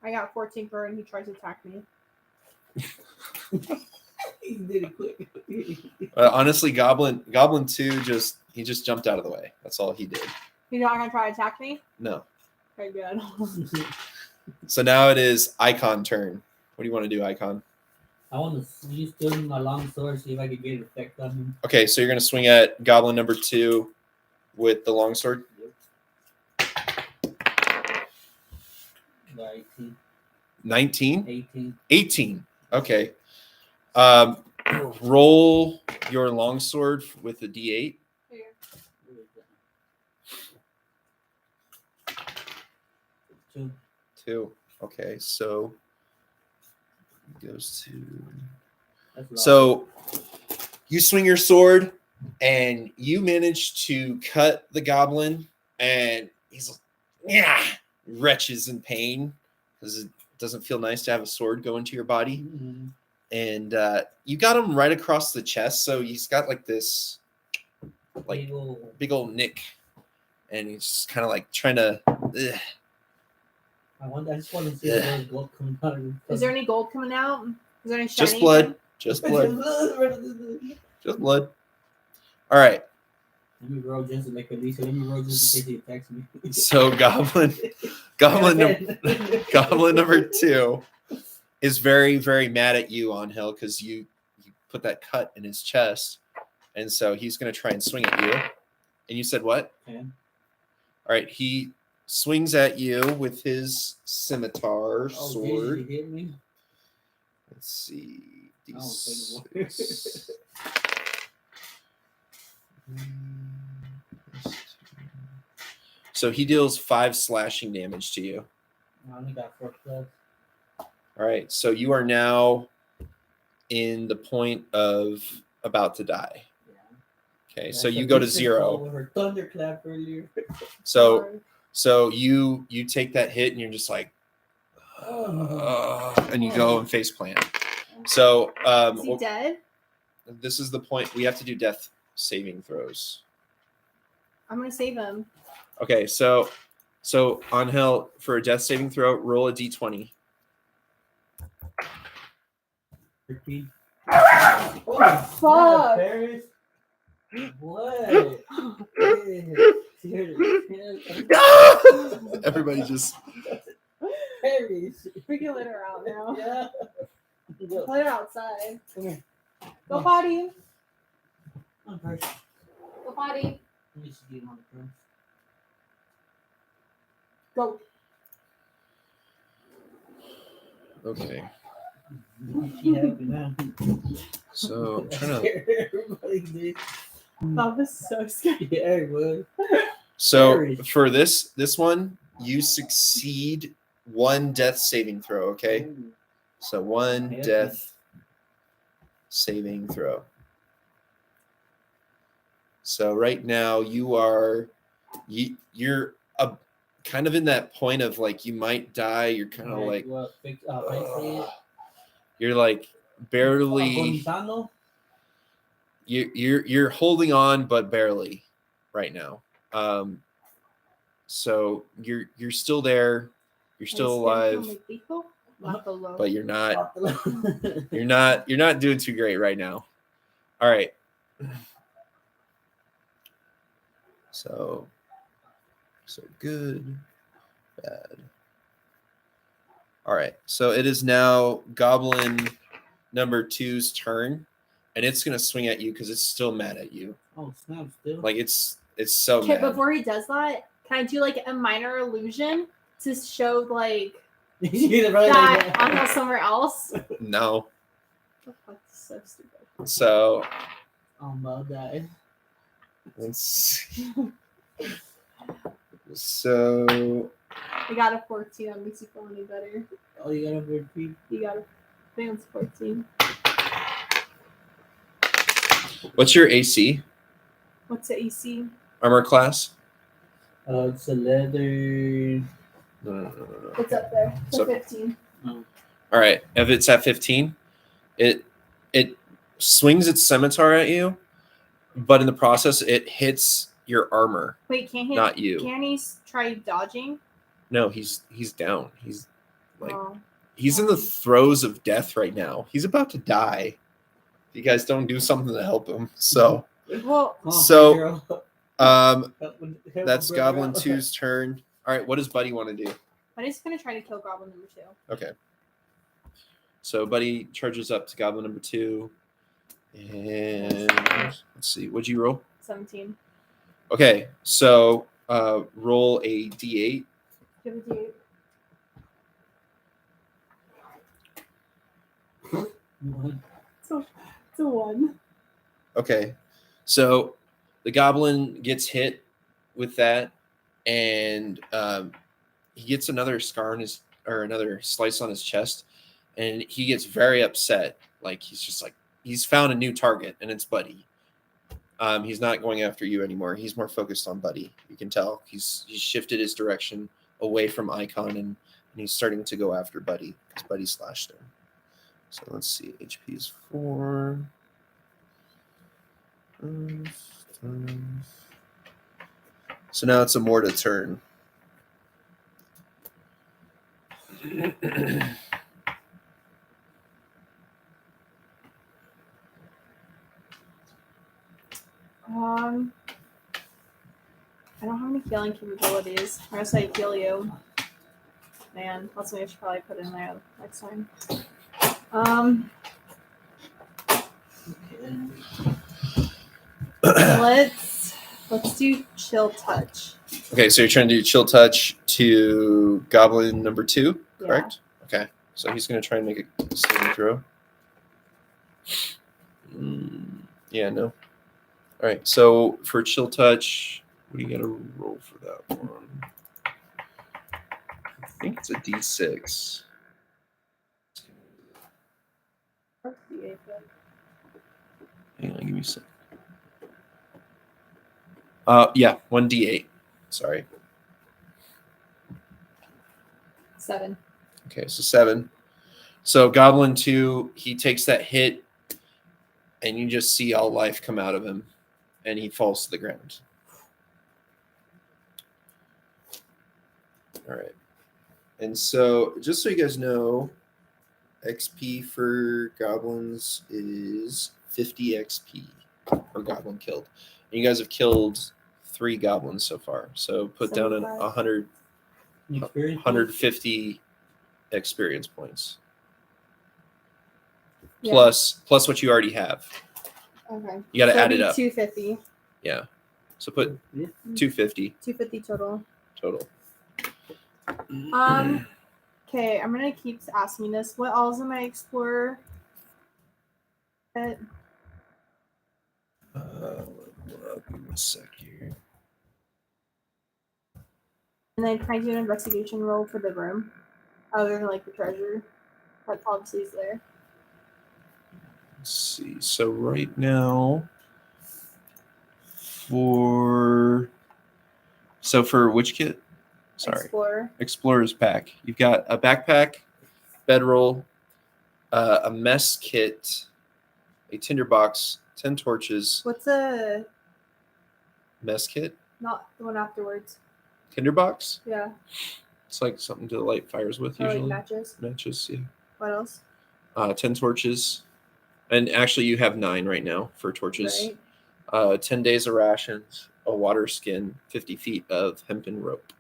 I got 14 for, and he tries to attack me. He did it quick. Honestly, Goblin 2 just jumped out of the way. That's all he did. You're not gonna try to attack me? No. Okay, good. So now it is Icon turn. What do you want to do, Icon? I want to use my long sword, see if I can get an effect on him. Okay, so you're going to swing at Goblin number 2 with the longsword. Yep. 19? 18. 18. Okay. Roll your longsword with a D8. Here. 2. 2. Okay, so it goes to. That's a lot. So you swing your sword and you manage to cut the goblin, and he's retches in pain because it doesn't feel nice to have a sword go into your body. Mm-hmm. And you got him right across the chest, so he's got like this like big old nick, and he's kind of like trying to. I just want to see if there's gold coming out of him. Is there any gold coming out? Is there any shiny? Just blood. Just blood. Just blood. All right. Let me roll just to make at least. Let me roll just in case he attacks me. So goblin number 2 is very, very mad at you, Angel, because you put that cut in his chest. And so he's going to try and swing at you. And you said what? 10. All right. He swings at you with his scimitar Oh, sword. Jesus, you hit me. Let's see. Oh, D6. So he deals 5 slashing damage to you. I only got 4 plus. All right. So you are now in the point of about to die. Yeah. Okay. That's So you a go to decent 0. call with her thunderclap earlier. So you take that hit and you're just like, and you go and face plant. So Is he dead? This is the point. We have to do death saving throws. I'm gonna save him. Okay, so Angel, for a death saving throw, roll a d20. 13. Oh, fuck. Paris. What? Everybody just. Paris. We can let her out now. Yeah. Let her outside. Come here. Go potty. Come on, Paris. Go potty. Let me see you on the front. Go. Okay. She happy now. So I'm trying to. Everybody did. That was so scary. Yeah, it was. So for this one, you succeed 1 death saving throw. Okay. So 1 Yeah. death saving throw. So right now you're kind of in that point of like you might die. You're kind of like you're like barely. You're holding on, but barely right now. So you're still there. You're still alive, but you're not. You're not doing too great right now. All right. So good, bad. All right. So it is now Goblin number 2's turn, and it's gonna swing at you because it's still mad at you. Oh, snap! Still. Like it's so Okay, mad. before he does that, can I do like a minor illusion to show like that on somewhere else? No. That's so stupid. So I'm about to die. let's see. So I got a 14. That makes you feel any better. Oh, you got a 14? You got a advanced 14. what's your AC? What's the AC? Armor class? It's a leather. No. It's up there. It's So- 15. Oh. All right. If it's at 15, it swings its scimitar at you, but in the process, it hits your armor, Wait, can't he? not you. Can he try dodging? No, he's down. He's like Oh. he's in the throes of death right now. He's about to die. If you guys don't do something to help him, so Well, Come on, So- girl. that's Help Goblin out. 2's turn. All right, what does Buddy want to do? I'm just gonna try to kill Goblin number 2. Okay. So Buddy charges up to Goblin number 2. And let's see, what'd you roll? 17. Okay, so roll a d8. Give it to you. It's a 1. Okay, so the goblin gets hit with that, and he gets another scar on his, or another slice on his chest, and he gets very upset. Like he's just like he's found a new target, and it's Buddy. He's not going after you anymore. He's more focused on Buddy. You can tell he's shifted his direction away from Icon, and he's starting to go after Buddy because Buddy slashed him. So let's see. HP is 4. So now it's a Morta turn. I don't have any healing capabilities. Or else I heal you. Man, that's what I should probably put in there next time. Let's do chill touch. Okay, so you're trying to do chill touch to goblin number 2, Yeah. correct? Okay, so he's going to try and make a saving throw. Yeah, no. All right, so for chill touch, what do you got to roll for that one? I think it's a D6. Hang on, give me a sec. Yeah, 1d8. Sorry. 7. Okay, so 7. So Goblin 2, he takes that hit, and you just see all life come out of him, and he falls to the ground. All right. And so, just so you guys know, XP for goblins is 50 XP per goblin killed. And you guys have killed 3 goblins so far. So put down 100, 150 experience points. Yeah. Plus what you already have. Okay. You got to add it up. 250. Yeah. So put 250. 250 total. Total. Okay, I'm gonna keep asking this. What else am I explorer? Give me a sec here. And then can I do an investigation roll for the room? Other than like the treasure. That obviously is there. Let's see. So right now, for which kit? Sorry. Explorer. Explorer's pack. You've got a backpack, bedroll, a mess kit, a tinderbox, 10 torches. What's a Mess kit? not the one afterwards? Tinderbox? Yeah. It's like something to light fires with usually. Like matches. Matches, yeah. What else? 10 torches. And actually you have 9 right now for torches. Right. 10 days of rations, a water skin, 50 feet of hempen rope.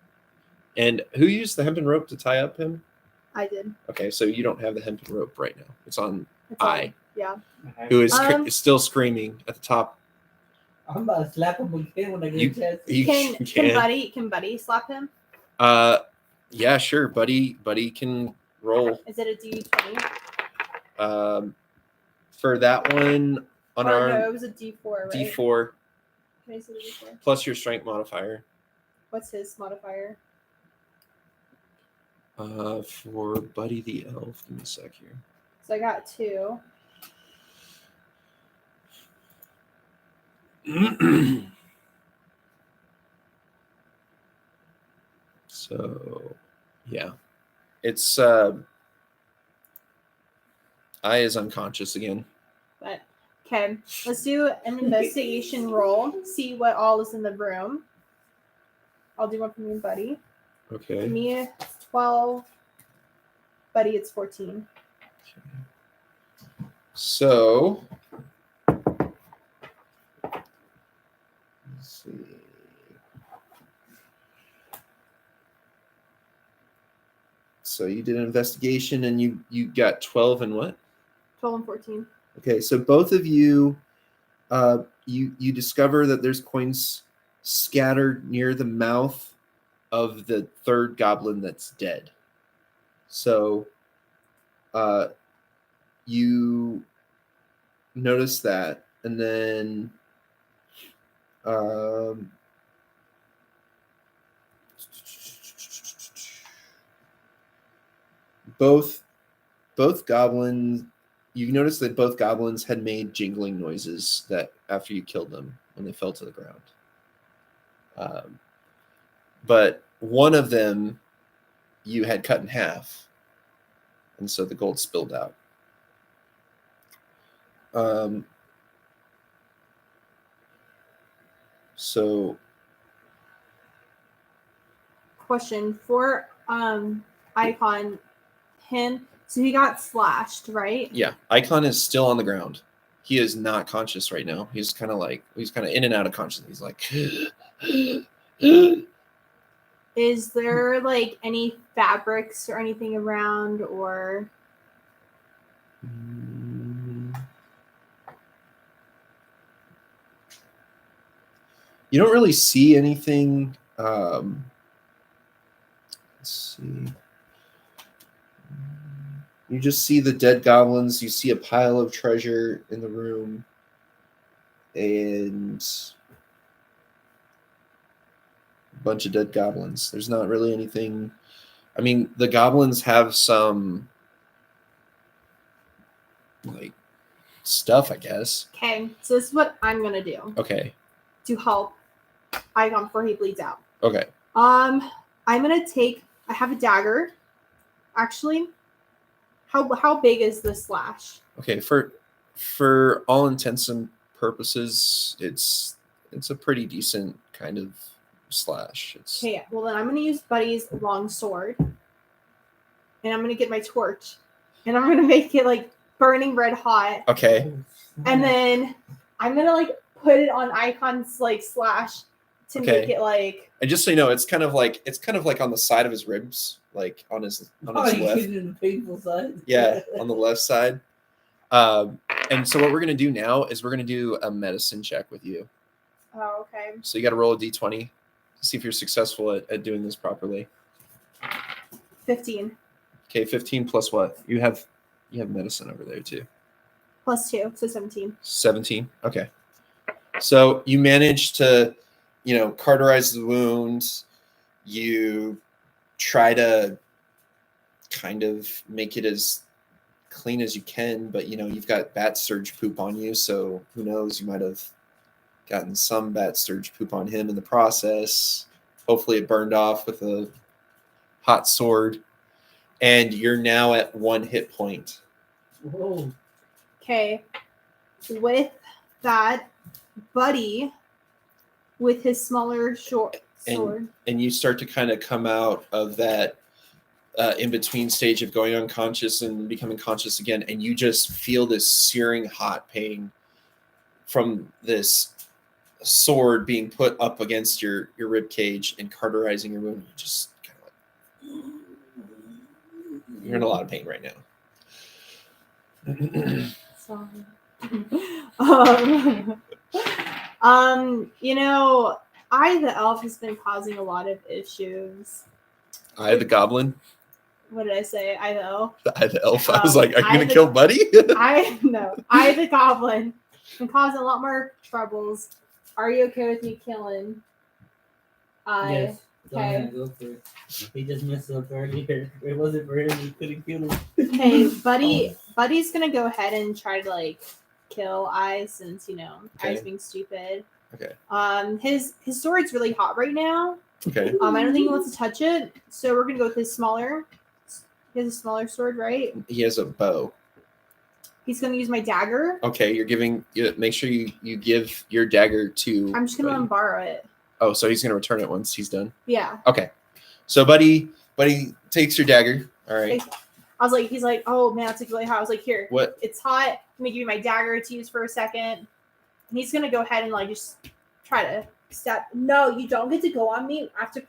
And who used the hempen rope to tie up him? I did. Okay, so you don't have the hempen rope right now. It's on I. Yeah. Who is still screaming at the top. I'm about to slap him again when I get a chance. Can Buddy slap him? Yeah, sure. Buddy can roll. Is it a D20? For that one, unarmed. No, it was a D4, right? D4. Can I see the D4? Plus your strength modifier. What's his modifier? For Buddy the elf. Give me a sec here. So I got 2. So, yeah. It's I is unconscious again. But okay, let's do an investigation roll. See what all is in the room. I'll do one for me and Buddy. Okay. Me, it's 12. Buddy, it's 14. Okay. So, let's see. So you did an investigation and you got 12 and what? 12 and 14. Okay, so both of you, you discover that there's coins scattered near the mouth of the 3rd goblin that's dead. So, you notice that, and then, both goblins. You notice that both goblins had made jingling noises that after you killed them when they fell to the ground. But one of them you had cut in half, and so the gold spilled out. So, question for Icon, him. So he got slashed, right? Yeah, Icon is still on the ground. He is not conscious right now. He's kind of in and out of consciousness. He's like, is there like any fabrics or anything around, or You don't really see anything. Let's see. You just see the dead goblins. You see a pile of treasure in the room. And a bunch of dead goblins. There's not really anything. I mean, the goblins have some like stuff, I guess. Okay, so this is what I'm gonna do Okay. to help Icon before he bleeds out. Okay. I'm gonna take. I have a dagger. Actually, how big is the slash? Okay. For all intents and purposes, it's a pretty decent kind of slash. It's Okay, well then I'm gonna use Buddy's long sword, and I'm gonna get my torch, and I'm gonna make it like burning red hot, okay. and then I'm gonna like put it on Icon's like slash to Okay. make it like. And just so you know, it's kind of like on the side of his ribs, like on his Oh, left. you get it in the painful side? Yeah, on the left side. And so what we're gonna do now is we're gonna do a medicine check with you. Oh, okay. So you got to roll a d20 to see if you're successful at doing this properly. 15 Okay, 15 plus what? You have medicine over there too. plus 2, so 17. 17. Okay. So you manage to, cauterize the wound. You try to kind of make it as clean as you can, but you've got bat surge poop on you, so who knows, you might have gotten some bat surge poop on him in the process. Hopefully it burned off with a hot sword. And you're now at 1 hit point. Whoa. Okay. With that, Buddy, with his smaller short sword. And you start to kind of come out of that in-between stage of going unconscious and becoming conscious again, and you just feel this searing hot pain from this sword being put up against your rib cage and cauterizing your wound. You just kind of like, you're in a lot of pain right now. Sorry. I the elf has been causing a lot of issues. I the goblin. What did I say? I the elf. I the elf. I was like, are you gonna the- kill Buddy? I the goblin. Been causing a lot more troubles. Are you okay with me killing? Yes. Go Okay. ahead, go for it. He just messed up earlier. It wasn't for him. We couldn't kill him. Okay, Buddy's gonna go ahead and try to like kill Eyes since Okay. Eyes being stupid. Okay. His sword's really hot right now. Okay. I don't think he wants to touch it, so we're gonna go with his smaller. He has a smaller sword, right? He has a bow. He's gonna use my dagger. Okay, make sure you give your dagger to I'm just gonna let Buddy. him borrow it. Oh, so he's gonna return it once he's done. Yeah. Okay. So Buddy takes your dagger. All right. He's like, oh man, that's like really hot. I was like, here, What? it's hot. Let me give you my dagger to use for a second. And he's gonna go ahead and like just try to step. No, you don't get to go on me after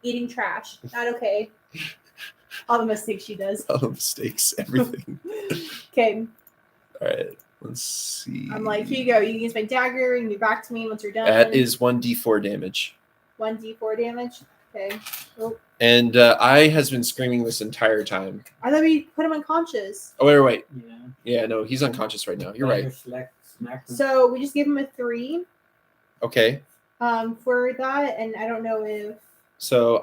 eating trash. Not okay. All the mistakes she does. All the mistakes, everything. Okay. All right. Let's see. I'm like, here you go. You can use my dagger and get back to me once you're done. That is 1d4 damage. 1d4 damage. Okay. Oh, And I has been screaming this entire time. I thought we put him unconscious. Oh, wait. Yeah. Yeah, no, he's unconscious right now. You're right. Smack him. So we just gave him a 3 Okay. for that, and I don't know if So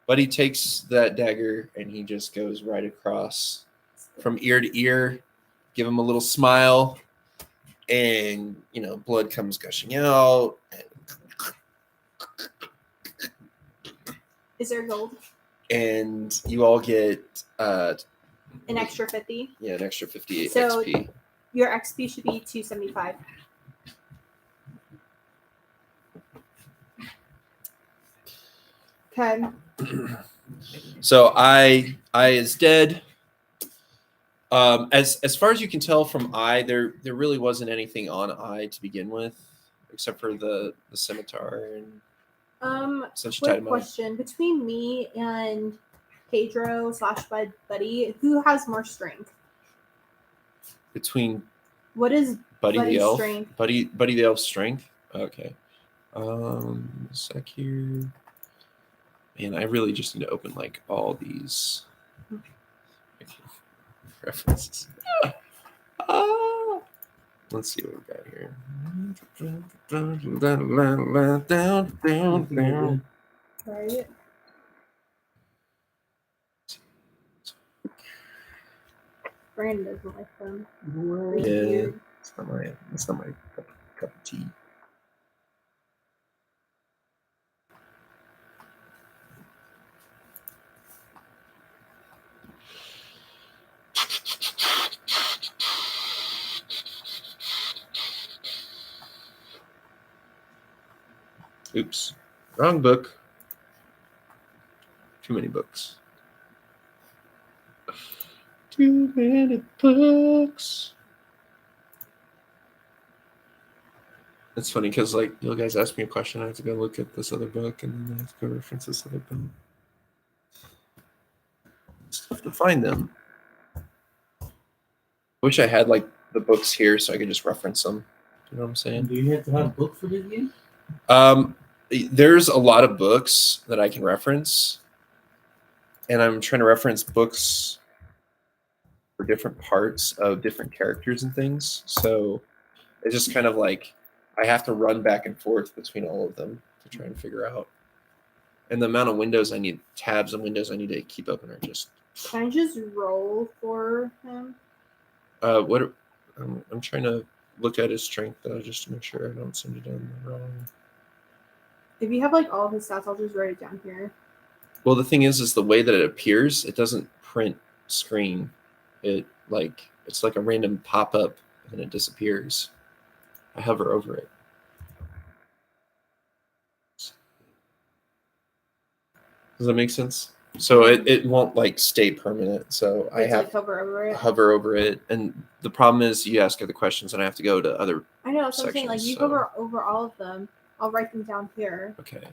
Buddy takes that dagger and he just goes right across from ear to ear. Give him a little smile, and blood comes gushing out. is there gold? And you all get An extra 50. an extra 58 So- XP. Your XP should be 275. Okay. So I is dead. As far as you can tell from there really wasn't anything on to begin with, except for the scimitar and since you tied Quick him up. question. Between me and Pedro / Buddy, who has more strength? Between What is Buddy the Buddy's elf, strength? Buddy the elf's strength. Okay. A sec here. Man, I really just need to open like all these references. Let's see what we got here. Right. Brandon doesn't like them. What? Yeah, it's not my cup of tea. Oops, wrong book. Too many books. Too many books. It's funny because like you guys ask me a question, I have to go look at this other book, and then I have to go reference this other book. It's tough to find them. I wish I had like the books here so I could just reference them. You know what I'm saying? Do you have to have a book for this game? There's a lot of books that I can reference, and I'm trying to reference books for different parts of different characters and things. So it's just kind of like I have to run back and forth between all of them to try and figure out. And the amount of windows I need, tabs and windows I need to keep open are just. Can I just roll for him? What? I'm trying to look at his strength though, just to make sure I don't send it down the wrong. If you have like all of his stats, I'll just write it down here. Well, the thing is the way that it appears, it doesn't print screen. It like it's like a random pop up and it disappears. I hover over it. Does that make sense? So it won't like stay permanent. So I have to like, hover over it. And the problem is you ask other questions and I have to go to other. I know. So I'm saying like you so. hover over all of them. I'll write them down here. Okay.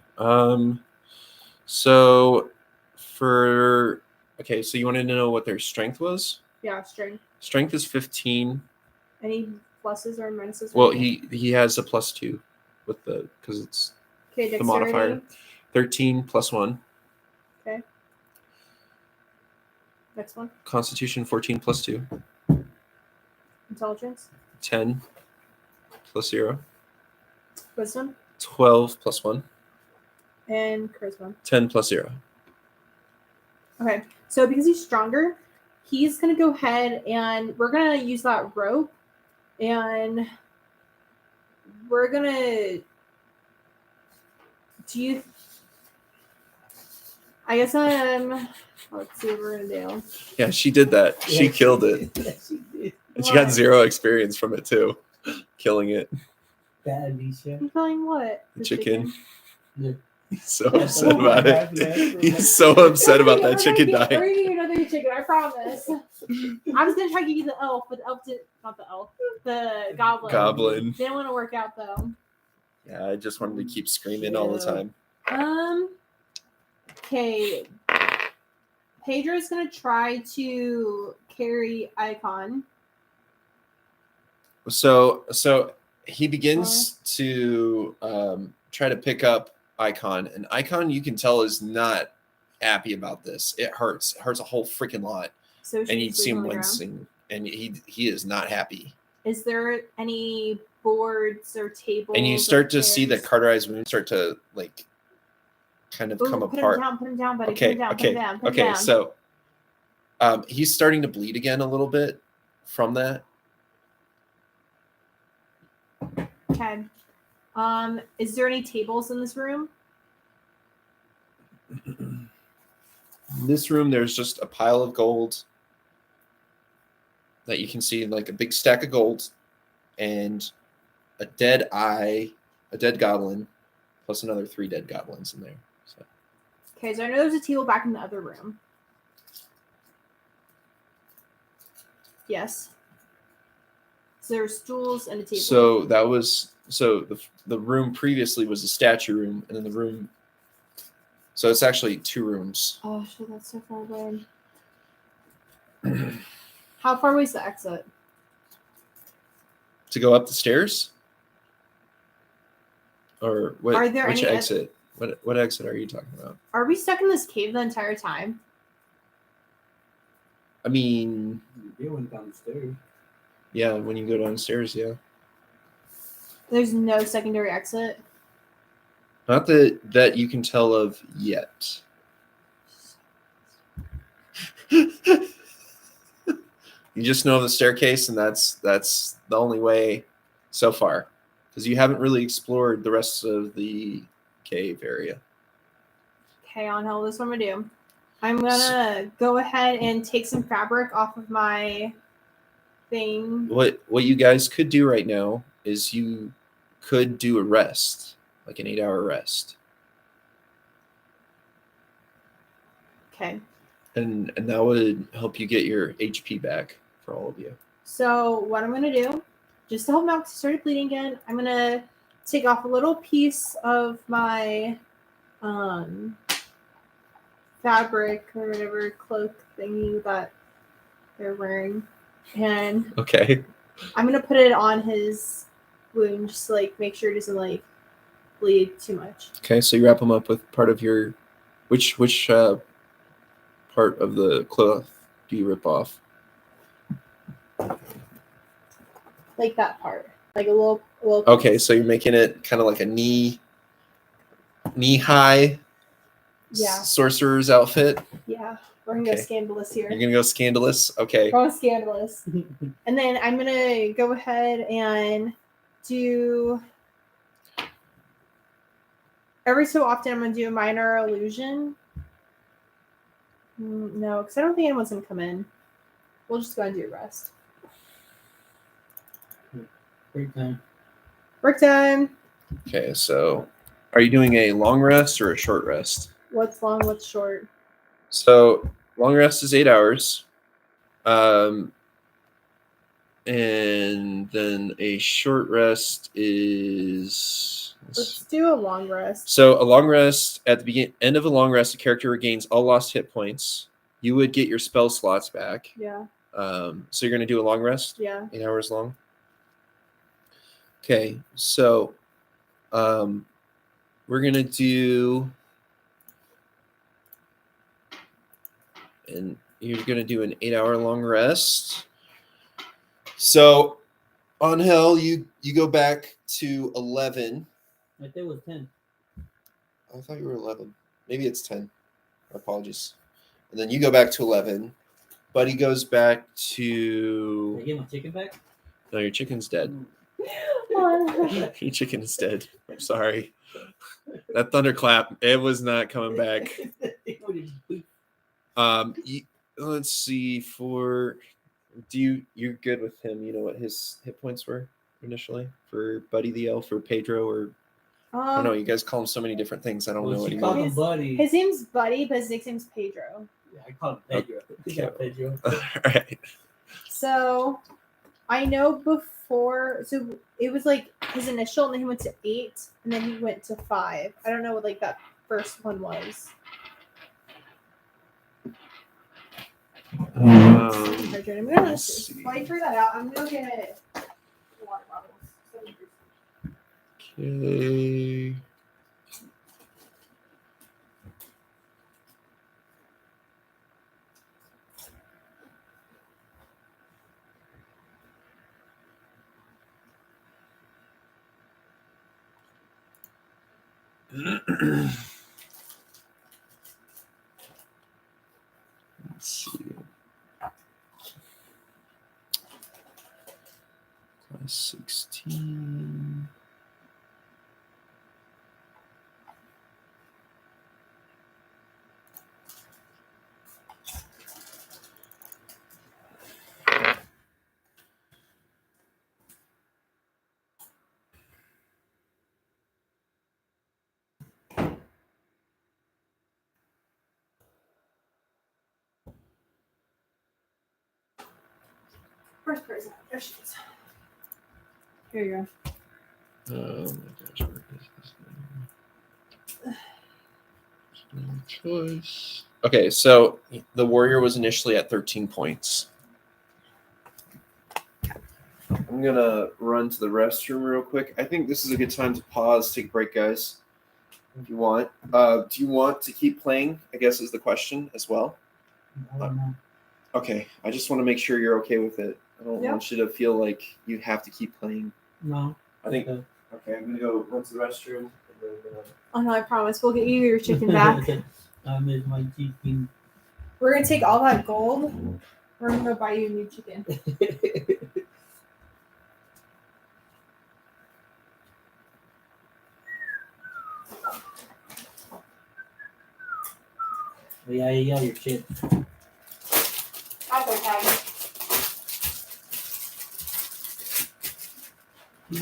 So for okay, so you wanted to know what their strength was? Yeah, strength. Strength is 15. Any pluses or minuses? Well, he has a +2 with the because it's okay, the modifier. 13 + 1. Okay. Next one. Constitution 14 + 2. Intelligence. 10 + 0. Wisdom. 12 + 1. And charisma. 10 + 0. Okay, so because he's stronger, he's gonna go ahead and we're gonna use that rope, and we're gonna. Do you? I guess let's see what we're gonna do. Yeah, she did that. Yeah, she killed it. Yes, she did. And she got 0 experience from it too. Killing it. Bad, Alicia. I'm telling what? The chicken. Yeah. He's so That's upset all about I it. have left. He's so upset about that We're chicken gonna dying. We're gonna get another chicken, I promise. I was gonna try to get you the elf, but the elf did not the elf. The goblin. Goblin. Didn't want to work out though. Yeah, I just wanted to keep screaming all the time. Okay. Pedro's gonna try to carry Icon. So he begins to try to pick up Icon, and Icon you can tell is not happy about this. It hurts. It hurts a whole freaking lot. So And you see him on the ground. wincing, and he is not happy. Is there any boards or tables? And you start to see that Carterized wounds start to like kind of come apart. Put him down, buddy. Okay, Put him down. so he's starting to bleed again a little bit from that. Okay. Is there any tables in this room? In this room, there's just a pile of gold that you can see, like a big stack of gold, and a dead goblin, plus another 3 dead goblins in there. So. Okay, so I know there's a table back in the other room. Yes. So there's stools and a table. So that was the room previously was the statue room, and then the room So it's actually 2 rooms. Oh shit, that's so far away. How far away is the exit? To go up the stairs? Or what? Are there which any exit? What exit are you talking about? Are we stuck in this cave the entire time? I mean, You went downstairs. yeah, when you go downstairs, yeah. There's no secondary exit. Not that you can tell of yet. You just know the staircase, and that's the only way so far, because you haven't really explored the rest of the cave area. Okay, on hell, this is what I'm gonna do. I'm gonna go ahead and take some fabric off of my thing. What you guys could do right now is you could do a rest, like an 8-hour rest, Okay. and that would help you get your HP back for all of you. So what I'm gonna do, just to help Max started bleeding again, I'm gonna take off a little piece of my fabric or whatever cloak thingy that they're wearing, and Okay. I'm gonna put it on his wound just to like make sure it doesn't like bleed too much. Okay, so you wrap them up with part of your which part of the cloth do you rip off? Like that part, like a little. Okay, so you're making it kind of like a knee high Yeah. sorcerer's outfit. Yeah, we're gonna go Okay. scandalous here. You're gonna go scandalous. Okay. Going scandalous. And then I'm gonna go ahead and do every so often I'm gonna do a minor illusion. No, because I don't think anyone's gonna come in. We'll just go and do a rest. Break time. Work time. Okay, so are you doing a long rest or a short rest? What's long, what's short? So long rest is 8 hours. And then a short rest is. Let's do a long rest. So a long rest, at the end of a long rest, the character regains all lost hit points. You would get your spell slots back. Yeah. So you're going to do a long rest? Yeah. 8 hours long? Okay, so we're going to do. And you're going to do an 8-hour long rest. So on hell, you go back to 11. I think it was 10. I thought you were 11. Maybe it's 10. Apologies. And then you go back to 11. Buddy goes back to. Did I get my chicken back? No, your chicken's dead. Oh. Your chicken is dead. I'm sorry. That thunderclap, it was not coming back. Let's see. You're good with him? You know what his hit points were initially for Buddy the Elf or Pedro or I don't know. You guys call him so many different things. I don't know what She he called means. him Buddy. His name's Buddy, but his nickname's Pedro. Yeah, I call him Pedro. Okay. Pedro. All right. So I know before, so it was like his initial, and then he went to 8, and then he went to 5. I don't know what like that first one was. I'm gonna Let's see. while you figure that out, I'm gonna get water bottles. Okay. Let's see. Class 16. First person. There she is. Here you go. Oh my gosh, where is this thing? Choice. Okay, so the warrior was initially at 13 points. I'm gonna run to the restroom real quick. I think this is a good time to pause, take a break, guys. If you want. Do you want to keep playing? I guess is the question as well. I don't know. Okay, I just want to make sure you're okay with it. I don't want you to feel like you have to keep playing. No. I think. Okay, I'm gonna go run to the restroom. And then, Oh no, I promise. We'll get you your chicken back. I miss my chicken. We're gonna take all that gold. We're gonna go buy you a new chicken. Yeah, your shit. I'll go tag. I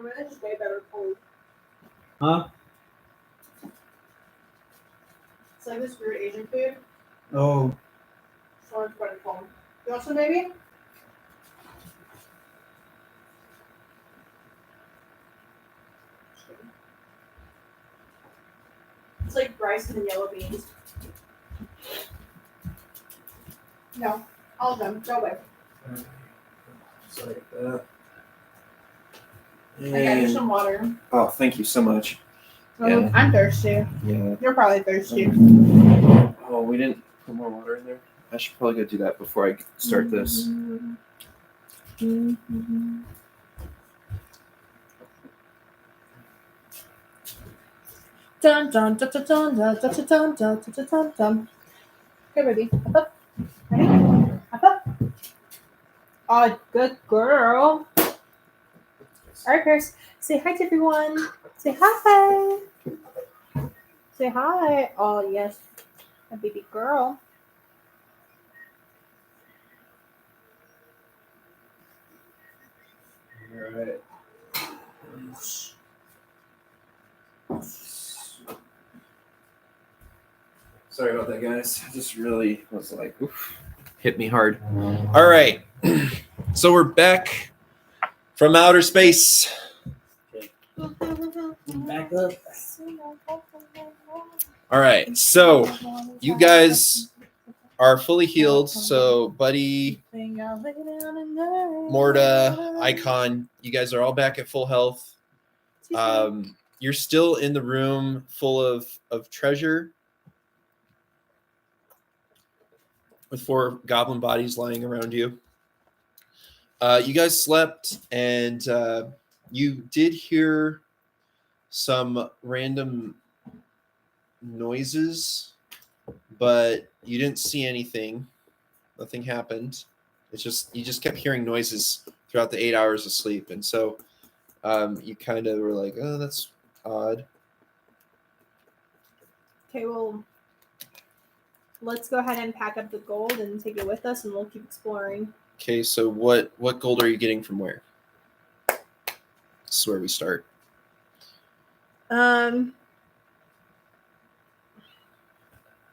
mean, that's just way better cold. Huh? It's like this weird Asian food. Oh. So it's better cold. You want some, baby? It's like rice and yellow beans. No, all of them. Go away. just like that. I got you some water. Oh, thank you so much. Oh, Yeah. I'm thirsty. Yeah. You're probably thirsty. Oh, we didn't put more water in there. I should probably go do that before I start this. Dun dun dun dun dun dun dun dun dun dun dun dun. Okay, baby. Up up. Ready? Up up. Oh, good girl. All right, Paris. Say hi to everyone. Say hi. Say hi. Oh yes, a baby girl. All right. Sorry about that, guys. I just really was like, oof, hit me hard. All right. So we're back from outer space. Back up. All right. So you guys are fully healed. So Buddy, Morta, Icon, you guys are all back at full health. You're still in the room full of treasure with 4 goblin bodies lying around you. You guys slept, and you did hear some random noises, but you didn't see anything. Nothing happened. It's just you just kept hearing noises throughout the 8 hours of sleep, and so you kind of were like, "Oh, that's odd." Okay, well, let's go ahead and pack up the gold and take it with us, and we'll keep exploring. Okay, so what gold are you getting from where? This is where we start. I'm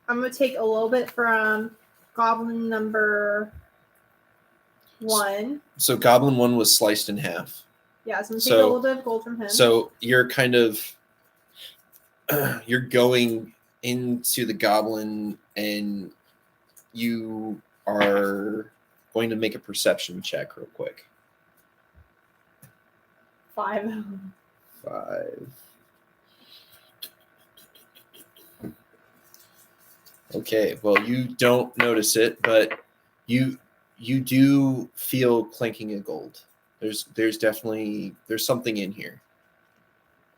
gonna take a little bit from goblin number 1. So Goblin 1 was sliced in half. Yeah, so I'm gonna take a little bit of gold from him. So you're kind of you're going into the goblin, and you are going to make a perception check real quick. 5. 5. Okay, well, you don't notice it, but you do feel clanking of gold. There's definitely something in here,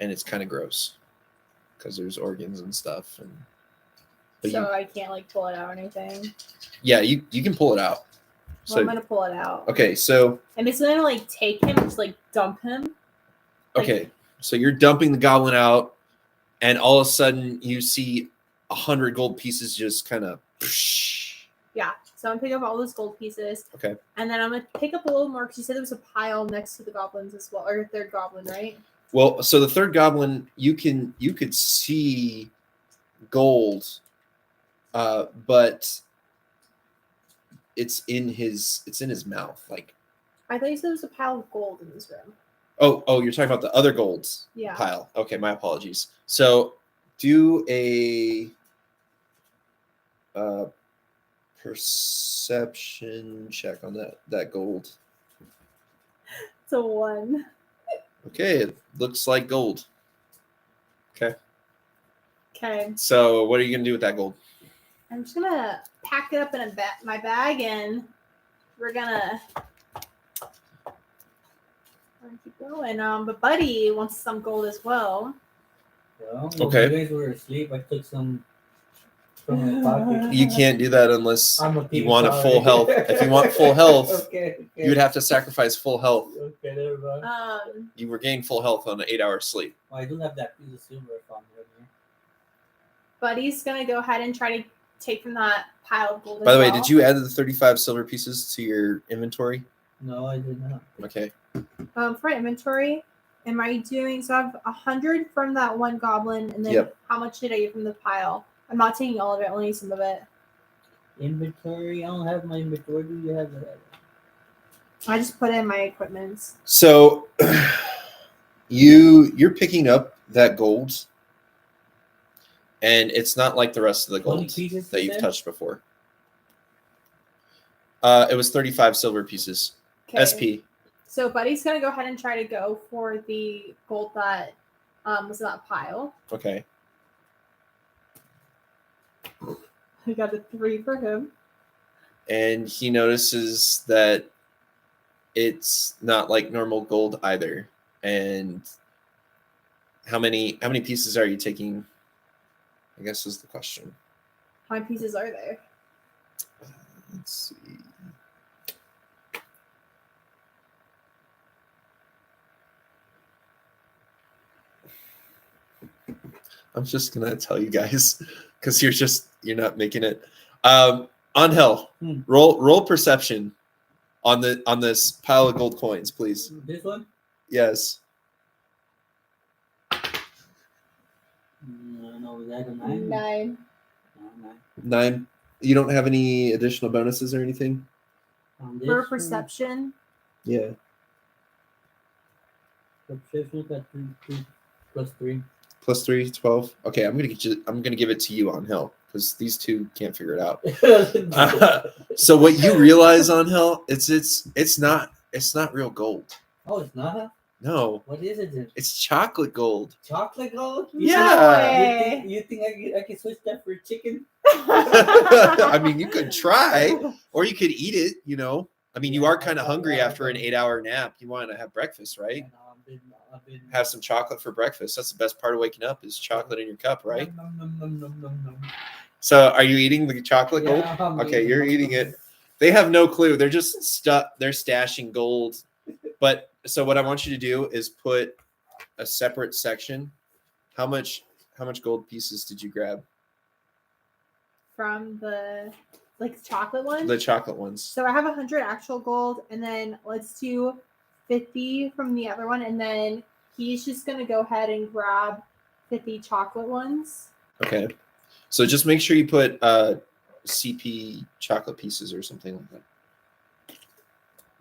and it's kind of gross because there's organs and stuff. So I can't like pull it out or anything. Yeah, you can pull it out. Well, I'm gonna pull it out. Okay, so I'm just gonna like take him and just like dump him. Okay, so you're dumping the goblin out, and all of a sudden you see 100 gold pieces just kind of. Yeah, so I'm gonna pick up all those gold pieces. Okay. And then I'm gonna pick up a little more because you said there was a pile next to the goblins as well, or third goblin, right? Well, so the third goblin, you could see gold but it's in his mouth. Like, I thought you said there was a pile of gold in this room. oh, you're talking about the other golds Yeah. pile. Okay, my apologies. So do a perception check on that gold. It's a 1. Okay, it looks like gold. Okay. Okay. So what are you gonna do with that gold? I'm just gonna pack it up in my bag, and we're gonna keep going. But Buddy wants some gold as well. Well, Okay. when you guys were asleep, I took some from my pocket. You can't do that unless I'm a you want a full health. If you want full health, okay. you would have to sacrifice full health. Okay, never mind. You regain full health on an 8-hour sleep. Well, I do have that piece of silver from here. Buddy's gonna go ahead and try to take from that pile of gold. By the way, did you add the 35 silver pieces to your inventory? No, I did not. Okay. For inventory, am I doing? So I have 100 from that one goblin, and then how much did I get from the pile? I'm not taking all of it, only some of it. Inventory? I don't have my inventory. Do you have that? I just put in my equipments. So you're picking up that gold, and it's not like the rest of the gold that you've touched before. It was 35 silver pieces. Okay. SP. So Buddy's gonna go ahead and try to go for the gold that was in that pile. Okay. I got a 3 for him. And he notices that it's not like normal gold either. And how many pieces are you taking? I guess is the question. How many pieces are there? Let's see. I'm just gonna tell you guys because you're not making it. Angel, roll perception on this pile of gold coins, please. This one? Yes. No, was that a 9? 9. No, 9. You don't have any additional bonuses or anything? For perception? Yeah. Perception got 3 plus 3. Plus 3, 12. Okay, I'm gonna give it to you, Angel, because these two can't figure it out. So what you realize, Angel, it's not real gold. Oh, it's not? No. What is it then? It's chocolate gold. Chocolate gold? Yeah. You think I can switch that for chicken? I mean, you could try, or you could eat it. I mean, you are kind of hungry after an 8-hour nap. You want to have breakfast, right? I've been Have some chocolate for breakfast. That's the best part of waking up is chocolate in your cup, right? Nom. So are you eating the chocolate gold? Okay, you're eating it. They have no clue. They're just stuck. They're stashing gold. But so what I want you to do is put a separate section. How much gold pieces did you grab? From the chocolate ones? The chocolate ones. So I have 100 actual gold, and then let's do 50 from the other one, and then he's just gonna go ahead and grab 50 chocolate ones. Okay. So just make sure you put CP chocolate pieces or something like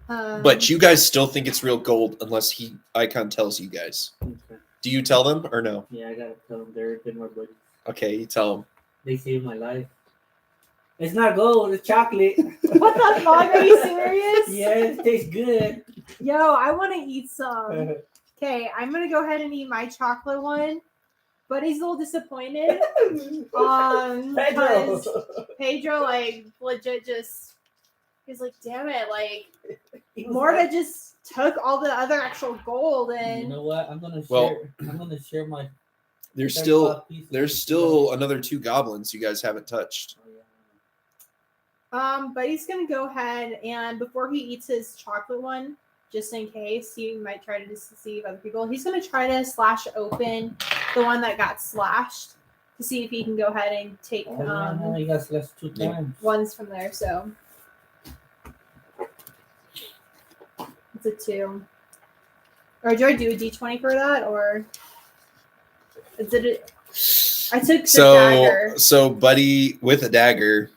that. But you guys still think it's real gold unless Icon tells you guys. Okay. Do you tell them or no? Yeah, I gotta tell them they're my buddies. Okay, you tell them. They saved my life. It's not gold, it's chocolate. What the fuck? Are you serious? Yes, it tastes good. Yo, I want to eat some. Okay, I'm gonna go ahead and eat my chocolate one. But he's a little disappointed. Pedro, legit just he's like, damn it, Morta just took all the other actual gold and you know what? I'm gonna share my There's still another 2 goblins you guys haven't touched. But he's gonna go ahead and before he eats his chocolate one, just in case he might try to deceive other people, he's gonna try to slash open the one that got slashed to see if he can go ahead and take he got slashed 2 times. Ones from there. So it's a 2. Or do I do a D20 for that, or is it? I took the dagger. So Buddy with a dagger,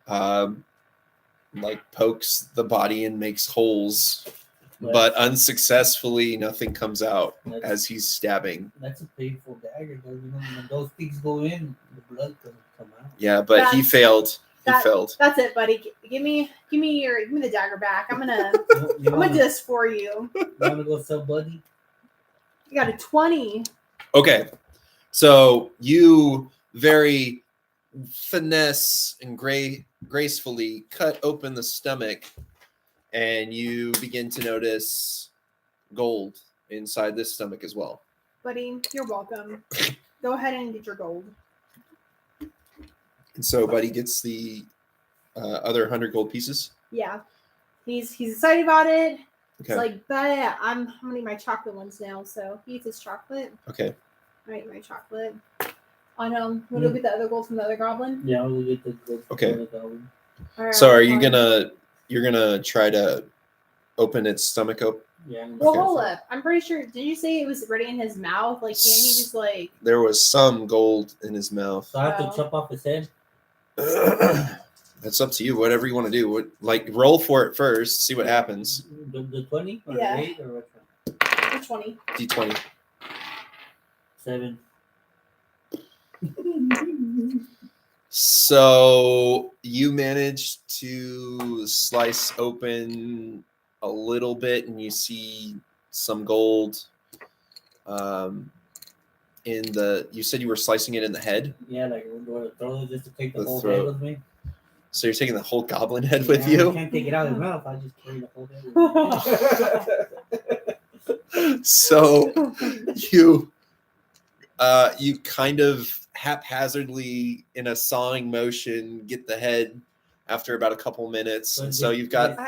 like pokes the body and makes holes, but unsuccessfully nothing comes out as he's stabbing. That's a painful dagger, though. You know, when those things go in, the blood doesn't come out. Yeah, but he failed. He failed. That's it, buddy. Give me the dagger back. I'm gonna do this for you. You wanna go sell Buddy? You got a 20. Okay, so you very finesse and gracefully cut open the stomach, and you begin to notice gold inside this stomach as well. Buddy, you're welcome. Go ahead and get your gold. And so Buddy gets the other 100 gold pieces. Yeah, he's excited about it. Okay. It's like, but I'm gonna eat my chocolate ones now. So he eats his chocolate. Okay. I eat my chocolate. We'll go get the other gold from the other goblin. Yeah, we'll get the gold from the other goblin. Right, so are you gonna try to open its stomach up? Yeah. Well, hold up. I'm pretty sure. Did you say it was ready in his mouth? Like, can't he just like? There was some gold in his mouth. So I have to chop off his head. That's up to you. Whatever you want to do. Roll for it first. See what happens. The 20 or Yeah. the 8 or what? The 20. D20. 7. So you managed to slice open a little bit, and you see some gold. You said you were slicing it in the head. Yeah, like we're going to throw it just to take the whole throat. head with me. So you're taking the whole goblin head with I you. can't take it out of his mouth. I just carry the whole head with me. So you kind of haphazardly, in a sawing motion, get the head after about a couple minutes. And so you've got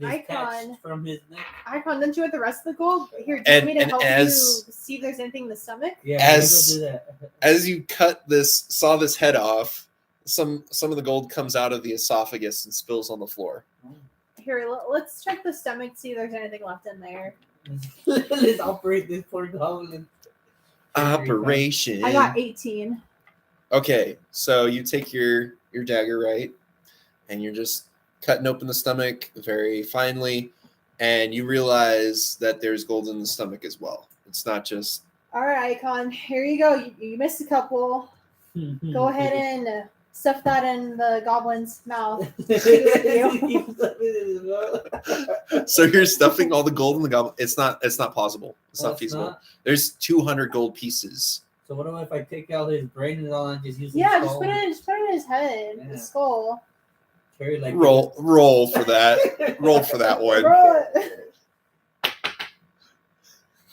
Icon from his neck. Icon, don't you want the rest of the gold? Here, do you want me to help you see if there's anything in the stomach? Yeah, as you saw this head off, some of the gold comes out of the esophagus and spills on the floor. Here, let's check the stomach, see if there's anything left in there. Let's operate this poor goblin. Operation. I got 18. Okay, so you take your dagger, right? And you're just cutting open the stomach very finely, and you realize that there's gold in the stomach as well. It's not just... All right, Icon, here you go. You missed a couple. Go ahead and stuff that in the goblin's mouth. So you're stuffing all the gold in the goblin. It's not possible. It's not feasible. Not? There's 200 gold pieces. So what if I take out his brain and all and just use just put it in his head, his skull. Like roll for that. Roll for that one. Roll it.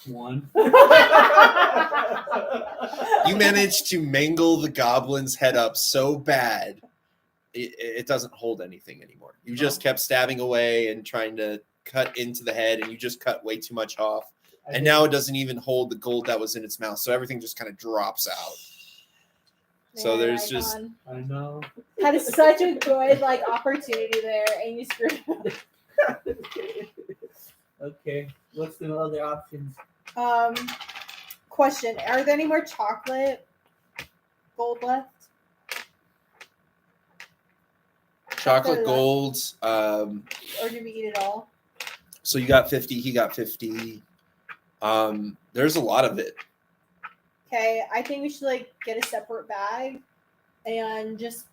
1. You managed to mangle the goblin's head up so bad it doesn't hold anything anymore. You just kept stabbing away and trying to cut into the head, and you just cut way too much off. And now it doesn't even hold the gold that was in its mouth, so everything just kind of drops out. So there's just... I know. Had such a good opportunity there, and you screwed it. Okay. What's the other options? Question: are there any more chocolate gold left? Chocolate gold. Or did we eat it all? So you got 50. He got 50. There's a lot of it. Okay, I think we should get a separate bag and just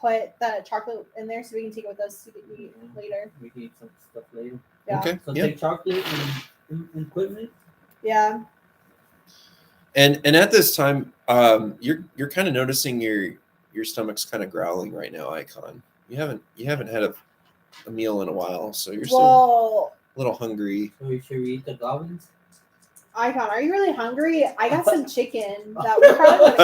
put the chocolate in there so we can take it with us to eat later. We can eat some stuff later. Yeah. Okay. So take chocolate and equipment. Yeah. And at this time, you're kind of noticing your stomach's kind of growling right now, Icon. You haven't had a meal in a while, so you're still a little hungry. So should we eat the goblins? Icon, are you really hungry? I got some chicken that we probably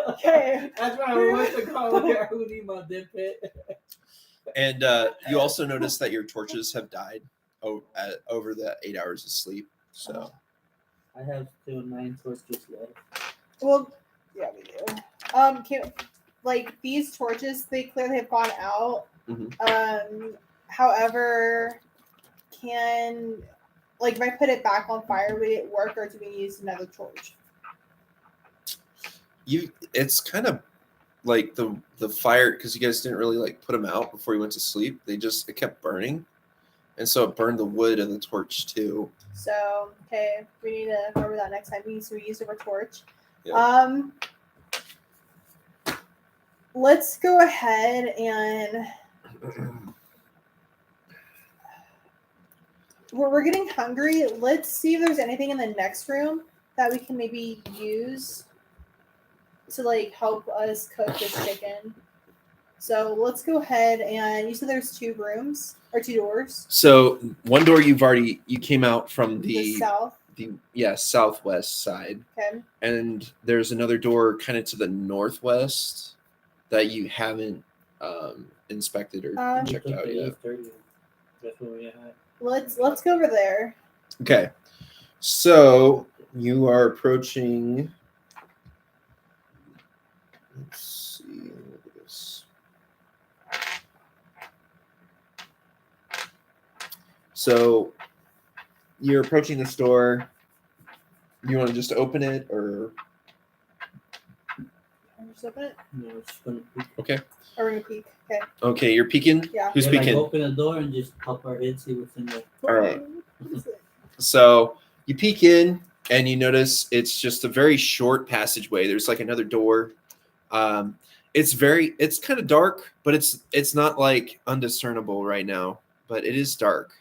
Okay. That's why I want to call it. I would eat my dead pet. And you also notice that your torches have died over the 8 hours of sleep. So I have still 9 torches left. Well, yeah, we do. These torches, they clearly have gone out. Mm-hmm. However, can like if I put it back on fire, would it work, or do we use another torch? It's kind of like the fire, because you guys didn't really like put them out before you went to sleep. It kept burning, and so it burned the wood and the torch too. So okay, we need to remember that next time. We use our torch. Yeah. Let's go ahead and we're getting hungry. Let's see if there's anything in the next room that we can maybe use to like help us cook this chicken. So let's go ahead and you said there's 2 rooms or 2 doors. So one door you came out from The south. Southwest side, Okay. and there's another door kind of to the northwest that you haven't inspected or checked out yet. That's where we at. Let's go over there. Okay, so you are approaching. Let's see. Look at this. So you're approaching the store. You want to just open it, or Just open it. No, it's just gonna peek. okay? Or we're gonna peek. Okay. Okay, you're peeking. Yeah. Who's Yeah, like peeking? open the door and just pop our head, see what's in there. All right. What is it? So you peek in, and you notice it's just a very short passageway. There's like another door. It's kind of dark, but it's not like undiscernible right now. But it is dark.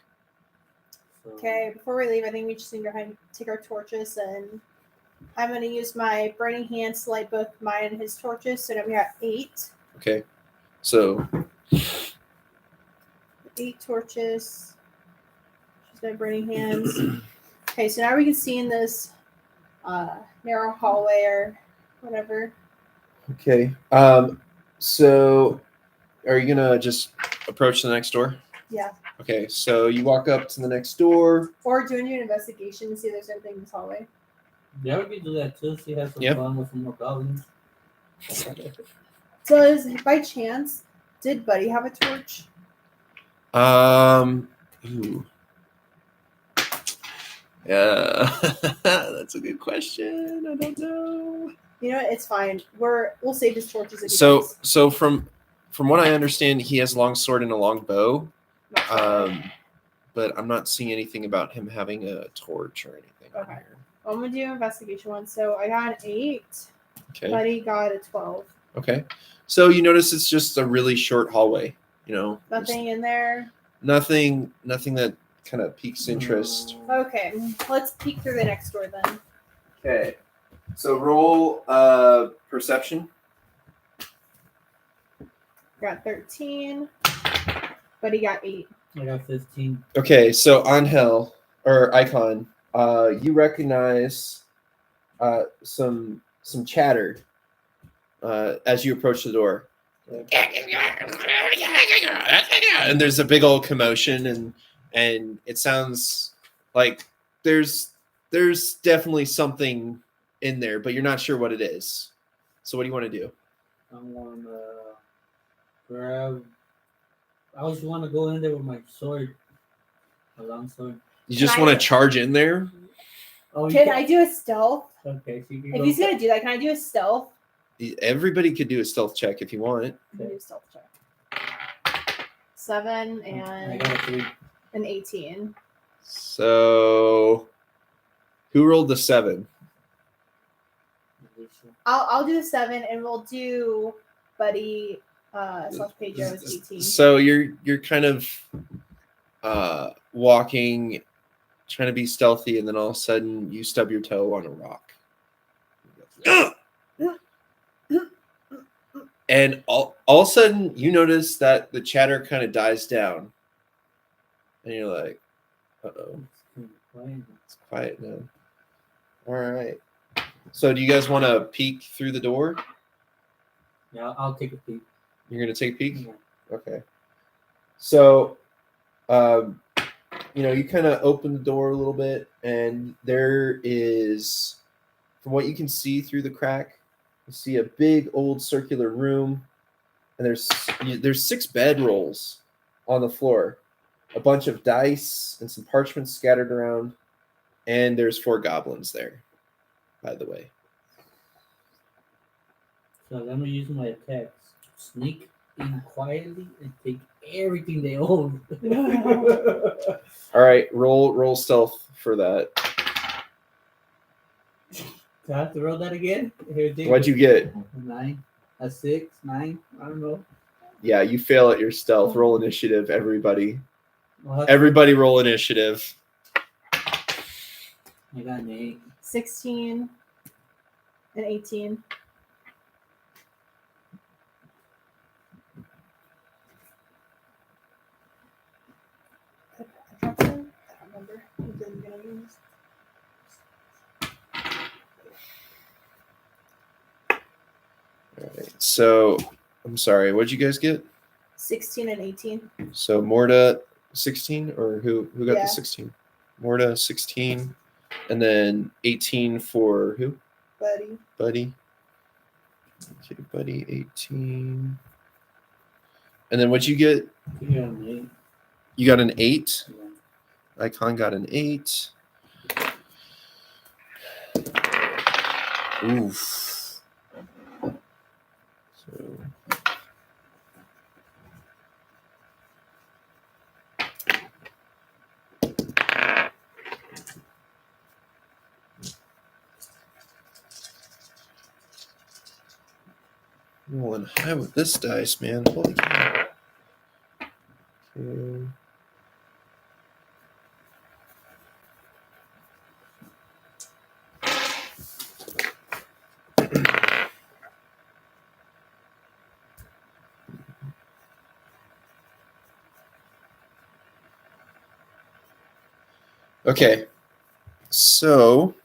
So, Okay, before we leave, I think we just need to take our torches, and I'm going to use my burning hands to light both mine and his torches. So now we got 8. Okay, so 8 torches. She's my burning hands. Okay, so now we can see in this narrow hallway or whatever. okay. So are you gonna just approach the next door? Yeah. Okay, so you walk up to the next door. Or do you want to do an investigation to see if there's anything in this hallway? yeah, we can do that too. See, have some Yep. fun with some more goblins. Does, by chance, did Buddy have a torch? Ooh. Yeah, that's a good question. I don't know. You know, it's fine. We'll save his torches. If he So does. so from what I understand, he has a long sword and a long bow. Not sure. But I'm not seeing anything about him having a torch or anything on Okay. here. I'm gonna do investigation one. So I got an 8. Okay. Buddy got a 12. Okay. So you notice it's just a really short hallway. You know, there's Nothing in there. nothing that kind of piques interest. Okay, let's peek through the next door then. Okay. So roll perception. Got 13. Buddy got 8. I got 15. Okay, so Angel or Icon, you recognize some chatter as you approach the door. And there's a big old commotion, and it sounds like there's definitely something in there, but you're not sure what it is. So what do you want to do? I want to grab. I just want to go in there with my sword, a long sword. You just Can I- want to charge in there? Oh, you Can I do a stealth? Okay, so you can If go he's for- gonna do that, can I do a stealth? Everybody could do a stealth check if you want. I can do a stealth check. 7 I and got a 3. an 18. So who rolled the 7? I'll do the 7, and we'll do Buddy slash Pedro's 18. So you're kind of walking, trying to be stealthy, and then all of a sudden you stub your toe on a rock. And all of a sudden you notice that the chatter kind of dies down. And you're like, uh-oh, it's quiet now. All right. So do you guys want to peek through the door? Yeah, I'll take a peek. You're going to take a peek? Yeah. Okay. So, you kind of open the door a little bit, and there is, from what you can see through the crack, you see a big old circular room, and there's 6 bedrolls on the floor. a bunch of dice and some parchments scattered around, and there's 4 goblins there, by the way. So I'm gonna use my attacks. Sneak in quietly and take everything they own. All right, roll stealth for that. Do I have to roll that again? Here, What'd you get? A 9, a 6, 9. I don't know. Yeah, you fail at your stealth. Roll initiative, everybody. I'll have Everybody roll initiative. I got an 8. 16 and 18. I dropped them? I don't remember. What they're gonna use. All right, so I'm sorry, what'd you guys get? 16 and 18. So Morta 16, or who got Yeah. the 16? Morta 16, and then 18 for who? Buddy. Okay, Buddy 18. And then what'd you get? I got an You got an 8. 8. Icon got an 8. Oof. So rolling high with this dice, man. Holy cow. Okay. Okay, so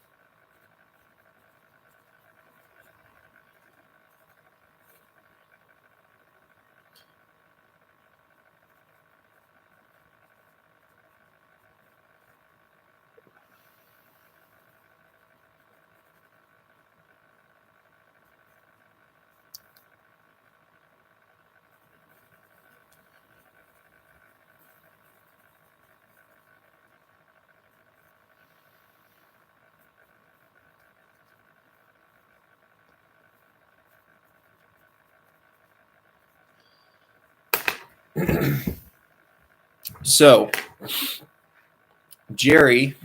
so Jerry,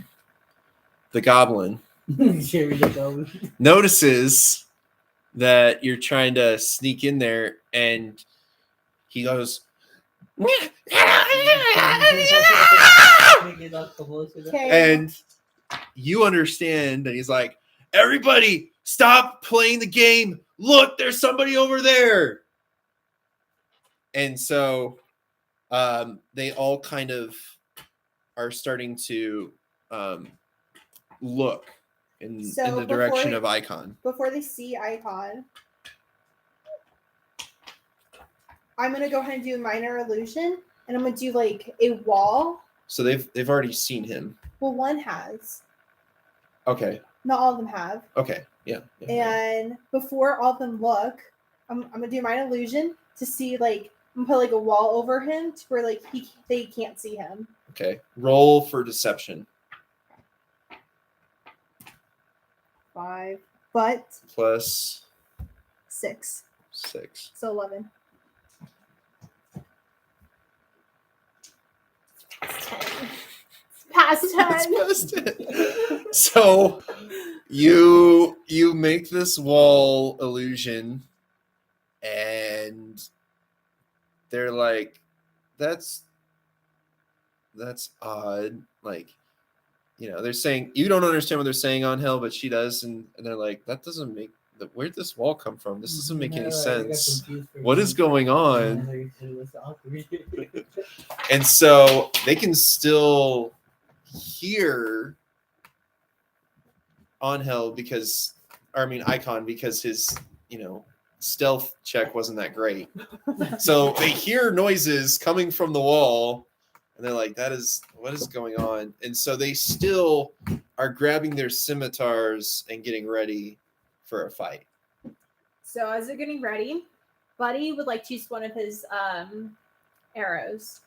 the goblin, Jerry the Goblin. notices that you're trying to sneak in there, and he goes, Okay. and you understand that he's like, everybody stop playing the game. Look, there's somebody over there. And so they all kind of are starting to look in So the direction before- of Icon. Before they see Icon, I'm gonna go ahead and do a minor illusion, and I'm gonna do like a wall. So they've already seen him. Well, one has. Okay. Not all of them have. Okay. Yeah. And before all of them look, I'm gonna do my illusion to see like I'm gonna put like a wall over him to where like they can't see him. Okay. Roll for deception. 5, but Plus 6, 6. so 11. Past 10. It's past 10. So you make this wall illusion, and they're like, that's odd. Like, you know, they're saying you don't understand what they're saying on hell, but she does, and they're like, that doesn't make where'd this wall come from? This doesn't make any sense. What is going on? And so they can still hear Icon because his, stealth check wasn't that great. So they hear noises coming from the wall, and they're like, what is going on? And so they still are grabbing their scimitars and getting ready for a fight. So as they're getting ready, Buddy would like to use one of his arrows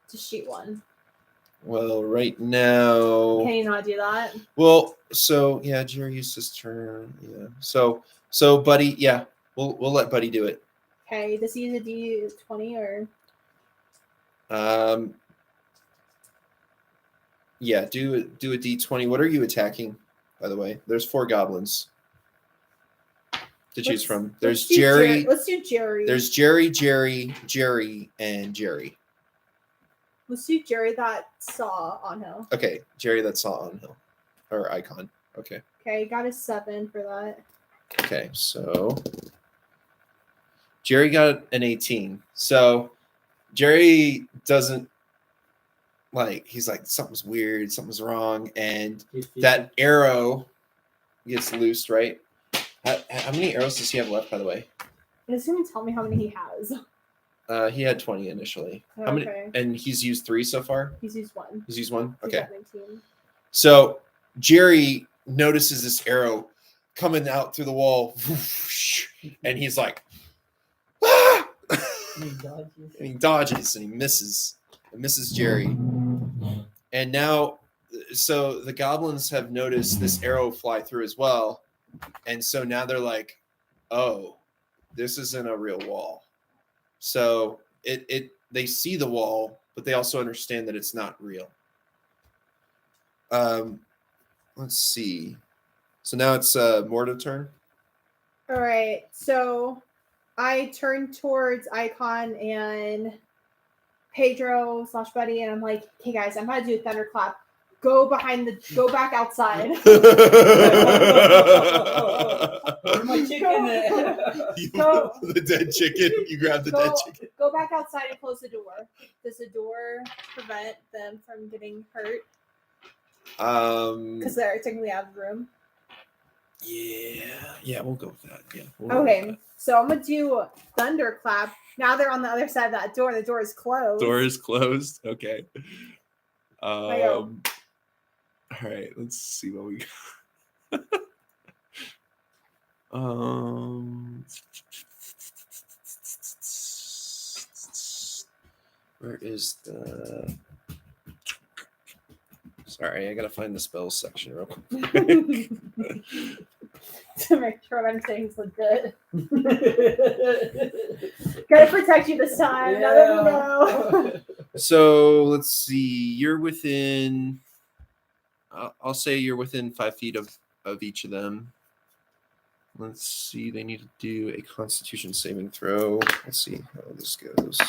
to shoot one. Well, right now. Can you not do that? Well, so yeah, Jerry used his turn. Yeah. So Buddy, yeah, we'll let Buddy do it. Okay, does he use a D20 or? Yeah, do a D20. What are you attacking, by the way? There's 4 goblins to choose from. There's Jerry. Let's do Jerry. There's Jerry, and Jerry. Let's do Jerry that saw on hill. Okay, Jerry that saw on hill. Or icon. Okay. Okay, got a 7 for that. Okay, so Jerry got an 18. So Jerry doesn't he's like, something's weird, something's wrong, and that arrow gets loosed, right? How many arrows does he have left, by the way? It doesn't even tell me how many he has. He had 20 initially. Okay. How many? And he's used 3 so far? He's used 1. He's used 1? He's Okay. got 19. So Jerry notices this arrow coming out through the wall, and he's like, ah! And he dodges and he misses. It misses Jerry. And now, so the goblins have noticed this arrow fly through as well. And so now they're like, oh, this isn't a real wall. So they see the wall, but they also understand that it's not real. Let's see. So now it's Morta's turn. All right. So I turn towards Icon and Pedro / Buddy, and I'm like, "Okay, guys, I'm about to do a thunderclap. Go back outside." Where's my chicken? The dead chicken. You grab the dead chicken. Go back outside and close the door. Does the door prevent them from getting hurt? Because they're technically out of the room. Yeah, we'll go with that. Yeah. Okay, so I'm gonna do thunderclap. Now they're on the other side of that door. The door is closed. Door is closed. Okay. go. All right. Let's see what we got. Where is the? Sorry, I gotta find the spells section real quick. To make sure everything's legit. Gotta protect you this time. Yeah. Now that we know. So let's see. You're within. I'll say you're within 5 feet of each of them. Let's see. They need to do a Constitution saving throw. Let's see how this goes.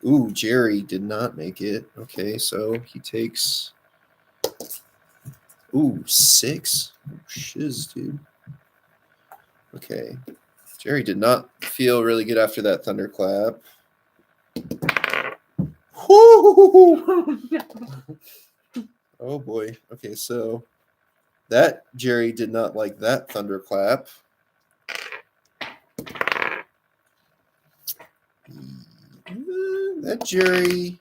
Ooh, Jerry did not make it. Okay, so he takes. Ooh, 6. Oh, shiz, dude. Okay. Jerry did not feel really good after that thunderclap. Woo! Oh boy. Okay, so that Jerry did not like that thunderclap. That Jerry's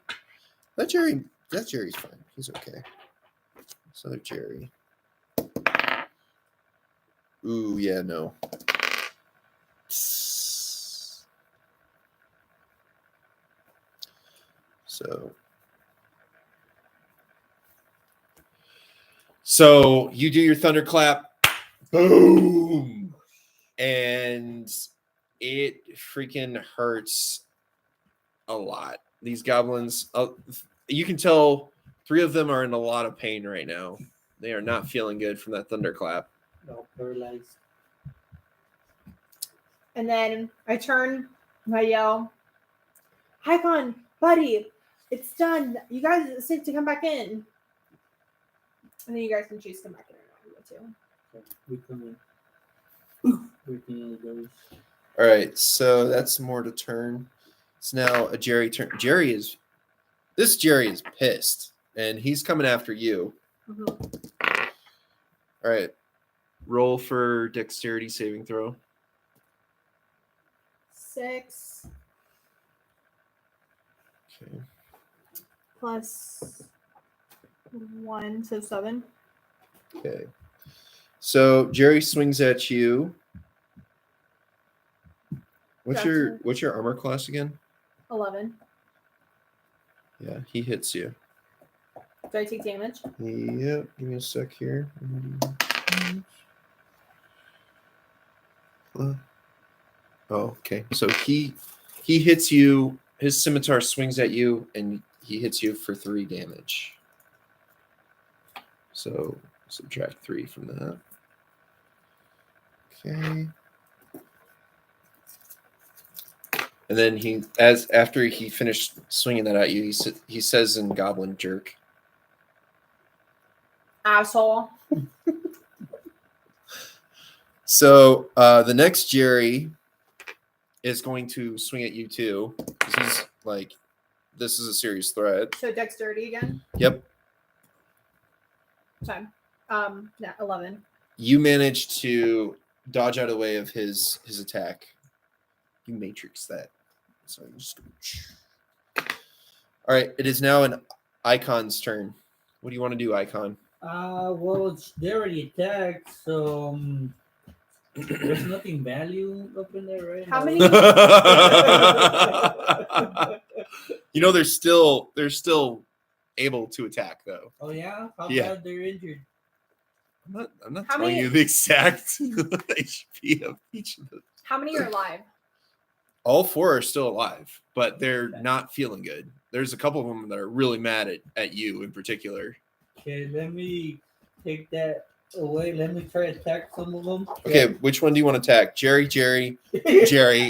fine. He's okay. This other Jerry. Ooh, yeah, no. So you do your thunderclap, boom, and it freaking hurts a lot. These goblins, you can tell 3 of them are in a lot of pain right now. They are not feeling good from that thunderclap. No, paralyzed. And then I turn and I yell, "Icon, Buddy, it's done. You guys it's safe to come back in." And then you guys can choose to come back in or not. Okay, we come in. Everything else goes. All right, so that's more to turn. It's now a Jerry turn. Jerry is pissed, and he's coming after you. Mm-hmm. All right, roll for dexterity saving throw. 6 Okay. plus 1, so 7. Okay. So Jerry swings at you. What's your armor class again? 11. Yeah, he hits you. Do I take damage? Yep. Give me a sec here. Oh, okay. So he hits you. His scimitar swings at you, and he hits you for 3 damage. So subtract 3 from that. Okay. And then after he finished swinging that at you, he says in Goblin Jerk. Asshole. So the next Jerry is going to swing at you too, because he's like, this is a serious threat. So dexterity again. Yep. Sorry. 11. You managed to dodge out of the way of his attack. You matrix that. So I'm just all right. It is now an Icon's turn. What do you want to do, Icon? Well, they already attacked, so there's nothing value up in there, right? How many? You know, they're still able to attack though. Oh yeah, how Yeah. bad they're injured? I'm not How telling many- you the exact HP of each of them. How many are alive? All 4 are still alive, but they're Okay. not feeling good. There's a couple of them that are really mad at you in particular. Okay, let me take that away. Let me try to attack some of them. Okay, which one do you want to attack? Jerry, Jerry,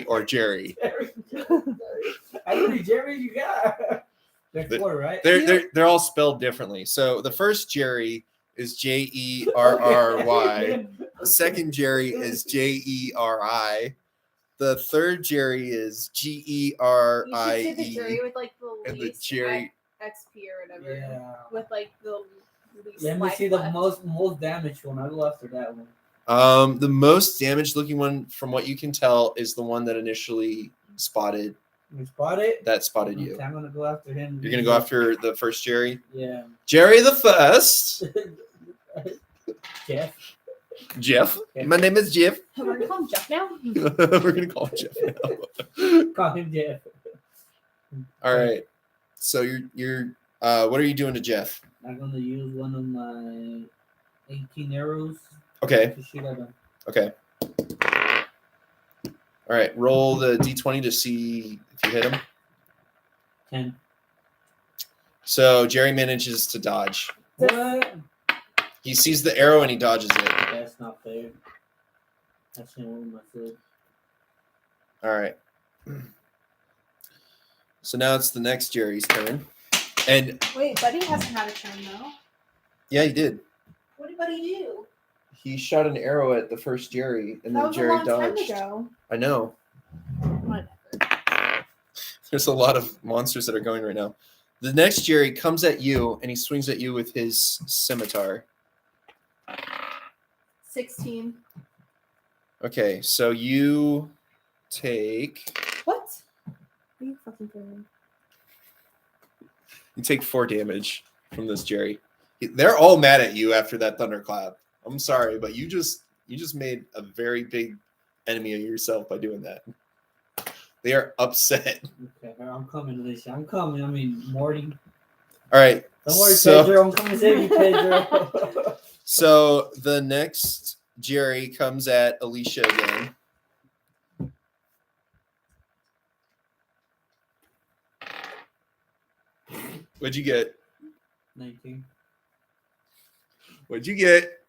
or Jerry? How many Jerry's you got? There's 4, right? They're all spelled differently. So the first Jerry is Jerry. The second Jerry is Jeri. The third Jerry is You should say the Gerie. jury with like the And the least Jerry. XP or whatever. Yeah. With like the least Let me life see the left. most damaged one. I'll go after that one. The most damaged looking one, from what you can tell, is the one that initially spotted You spot it? you. Okay, I'm gonna go after him. You're gonna go after the first Jerry. Yeah. Jerry the first. Jeff. Jeff. My name is Jeff. We're gonna call him Jeff now. We're gonna call him Jeff now. Call him Jeff. All right. So you're what are you doing to Jeff? I'm gonna use one of my 18 arrows Okay. to shoot at him. Okay. All right. Roll the d20 to see if you hit him. 10. So Jerry manages to dodge. What? He sees the arrow and he dodges it. That's not fair. I shouldn't move my foot. All right. So now it's the next Jerry's turn. And Wait, Buddy hasn't had a turn though. yeah, he did. What did Buddy do? He shot an arrow at the first Jerry and That then was Jerry a long dodged. time ago. I know. Whatever. There's a lot of monsters that are going right now. The next Jerry comes at you and he swings at you with his scimitar. 16. Okay, so you take What? Are you fucking kidding me? 4 damage from this Jerry. They're all mad at you after that thunderclap. I'm sorry, but you just made a very big enemy of yourself by doing that. They are upset. Okay, I'm coming, Alicia. I'm coming. I mean, Morty. All right. Don't worry, so, Pedro. I'm coming to save you, Pedro. So the next Jerry comes at Alicia again. What'd you get? 19. What'd you get?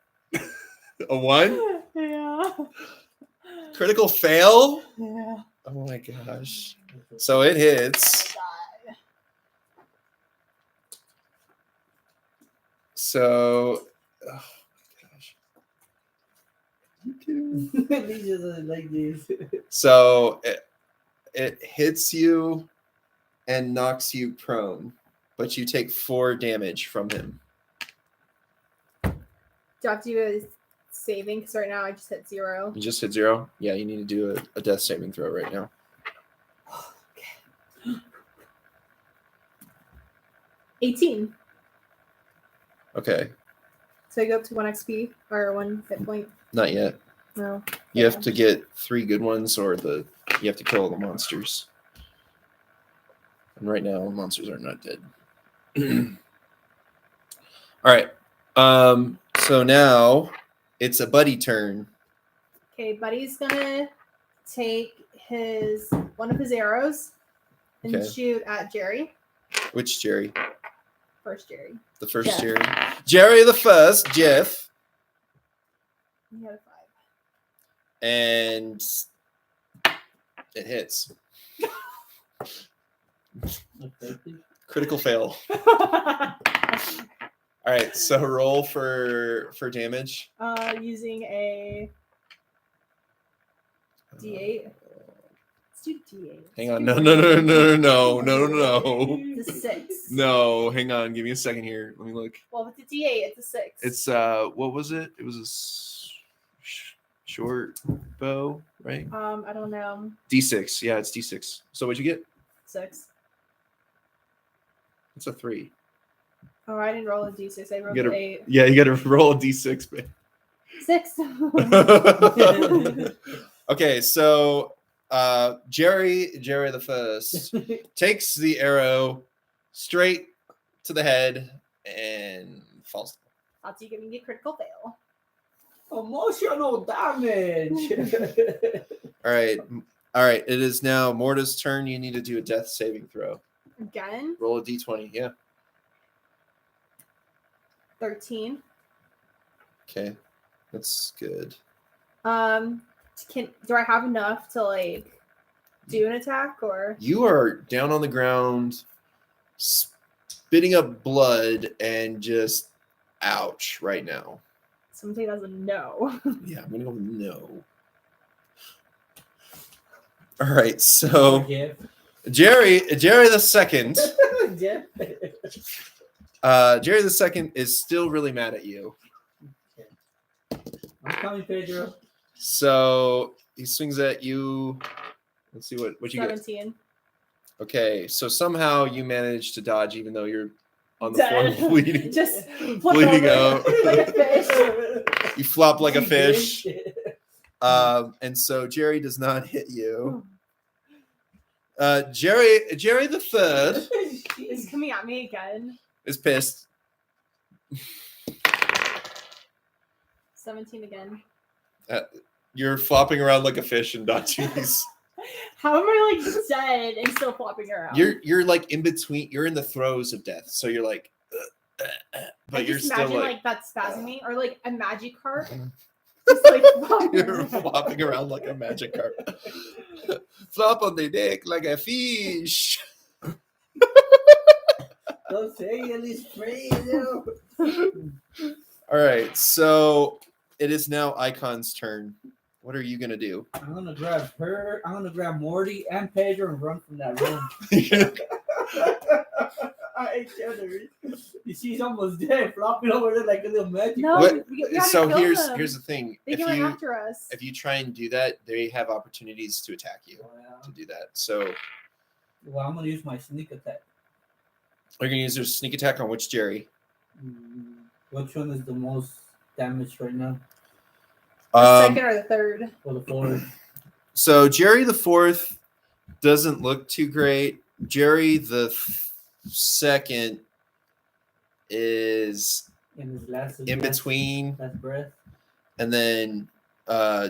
A 1? Yeah. Critical fail? Yeah. Oh my gosh. So it hits. So, oh my gosh. You kidding me? These just like this. So it hits you and knocks you prone, but you take 4 damage from him. Do I have to do a saving? Because right now I just hit 0. You just hit 0? Yeah, you need to do a death saving throw right now. Okay. 18. Okay, So I go up to 1 XP or 1 hit point. not yet. No. You have to get 3 good ones, or you have to kill all the monsters. And right now, monsters are not dead. All right. So now it's a buddy turn. Okay, Buddy's gonna take one of his arrows and Okay. shoot at Jerry. Which Jerry? First Jerry. The first Jeff. Jerry. Jerry the first, Jeff. He had a 5. And it hits. Critical fail. All right, so roll for damage. Using a D8. Let's do D8. Hang on. No. It's a 6. No, hang on. Give me a second here. Let me look. Well, with the D8, it's a 6. It's what was it? It was a short bow, right? I don't know. D6. Yeah, it's D6. So what'd you get? 6. It's a 3. Oh, I didn't roll a D6. I rolled You an gotta- 8. Yeah, you got to roll a D6, man. 6. Okay, so Jerry the first takes the arrow straight to the head and falls. That's you giving me a critical fail. Emotional damage. All right. It is now Morta's turn. You need to do a death saving throw. Again, Roll a d20. Yeah. 13. Okay, that's good. Do I have enough to like do an attack or? You are down on the ground, spitting up blood, and just ouch right now. Somebody doesn't know. Yeah, I'm gonna go with no. All right, so Jeff. Jerry the second. Jeff. Jerry the second is still really mad at you. I'm coming, Pedro. So he swings at you. Let's see what you get. 17. Okay, so somehow you manage to dodge, even though you're on the floor Dead. bleeding. Just Bleeding out. like a fish. You flop like a fish. And so Jerry does not hit you. Jerry the third Is coming at me again. is pissed. 17 again. You're flopping around like a fish and dodging these. How am I like dead and still flopping around? You're like in between. You're in the throes of death. So you're like, but you're just still imagine like that spasming me or like a Magikarp. Just like flopping you're around. flopping around like a magic carp. Flop on the deck like a fish. Don't say it is free, you. All right, so it is now Icon's turn. What are you gonna do? I'm gonna grab her. I'm gonna grab Morty and Pedro and run from that room. She's almost dead, flopping over there like a little magic. No, What- we gotta So kill here's them. the thing. They came after us. If you try and do that, they have opportunities to attack you to do that. So Well, I'm gonna use my sneak attack. you're gonna use your sneak attack on which Jerry? Which one is the most damaged right now? The second or the third? For the floor. So Jerry the fourth doesn't look too great. Jerry the second is In his last in between, last breath. and then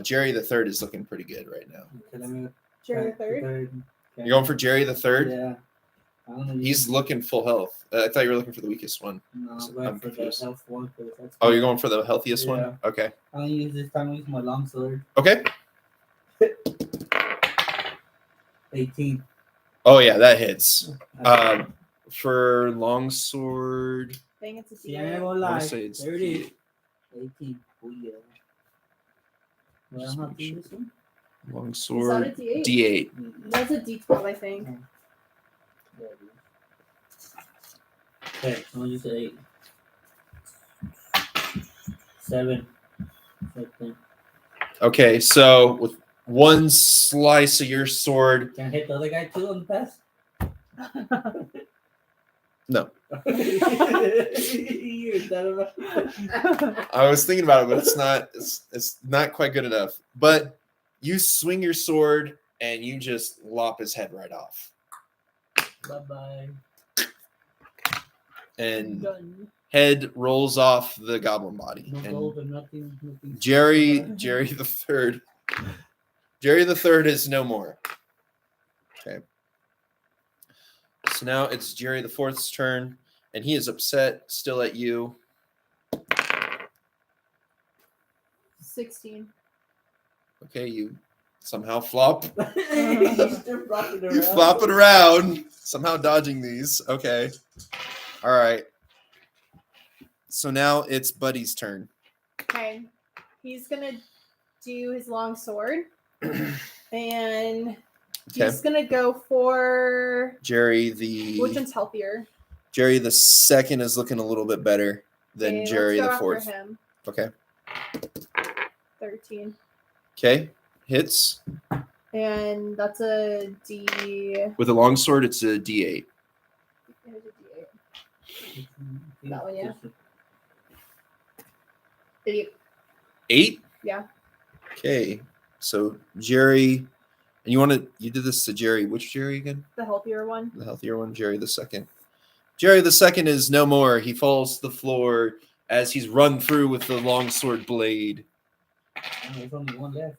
Jerry the third is looking pretty good right now. Okay, let me Jerry the third? Okay. You're going for Jerry the third? Yeah. I'm gonna He's use, looking full health. I thought you were looking for the weakest one. no, I'm I'm going for the confused. health one. 'Cause that's Oh, you're going for the healthiest Yeah. one? Okay. I'm gonna use this time. I'll use my long sword. Okay. 18. Oh yeah, that hits. For longsword, I think it's a See, I ain't D8. gonna I lie. wanna say it's There it is. 18. Oh yeah. Well, Just I'm make not doing sure. this one. Is that a longsword D8? D8. That's a D12, I think. There it is. Okay, I'm gonna use an 8. 7. Okay. Okay, so with one slice of your sword, Can I hit the other guy too on the pass? no. You son of a- I was thinking about it, but it's not quite good enough. But you swing your sword and you just lop his head right off. Bye-bye. and Done. head rolls off the goblin body. No And gold or nothing. Jerry the Third is no more. Okay. So now it's Jerry the Fourth's turn, and he is upset still at you. 16. Okay, you somehow flop. They're flopping You flop it around, somehow dodging these. Okay. All right. So now it's Buddy's turn. Okay. He's gonna do his long sword. And he's gonna go for Jerry which one's healthier? Jerry the Second is looking a little bit better than Okay, Jerry let's go the after Fourth. him. Okay. 13. Okay. Hits. And that's a D. With a longsword, it's a D8. There's a D8. That one, yeah. Idiot. 8? Yeah. Okay. So Jerry, and you did this to Jerry. Which Jerry again? The healthier one. The healthier one, Jerry the Second. Jerry the Second is no more. He falls to the floor as he's run through with the longsword blade. Oh, there's only one left.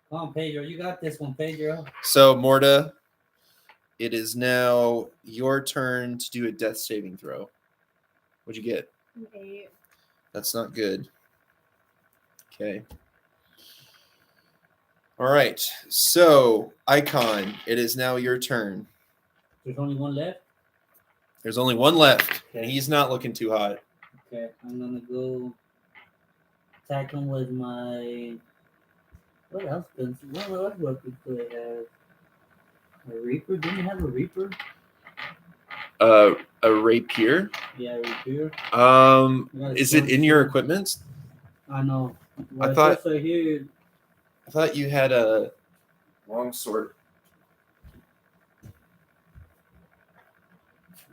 Come on, Pedro. You got this one, Pedro. So Morta, it is now your turn to do a death saving throw. What'd you get? An 8. That's not good. Okay. All right. So, Icon, it is now your turn. There's only one left. There's only one left, and Okay. he's not looking too hot. Okay, I'm gonna go attack him with my. What else? What weapons do I have? A Reaper? Didn't you have a Reaper? A rapier. Yeah, Reaper. Is it in your equipment? I know. I thought- so here. I thought you had a longsword.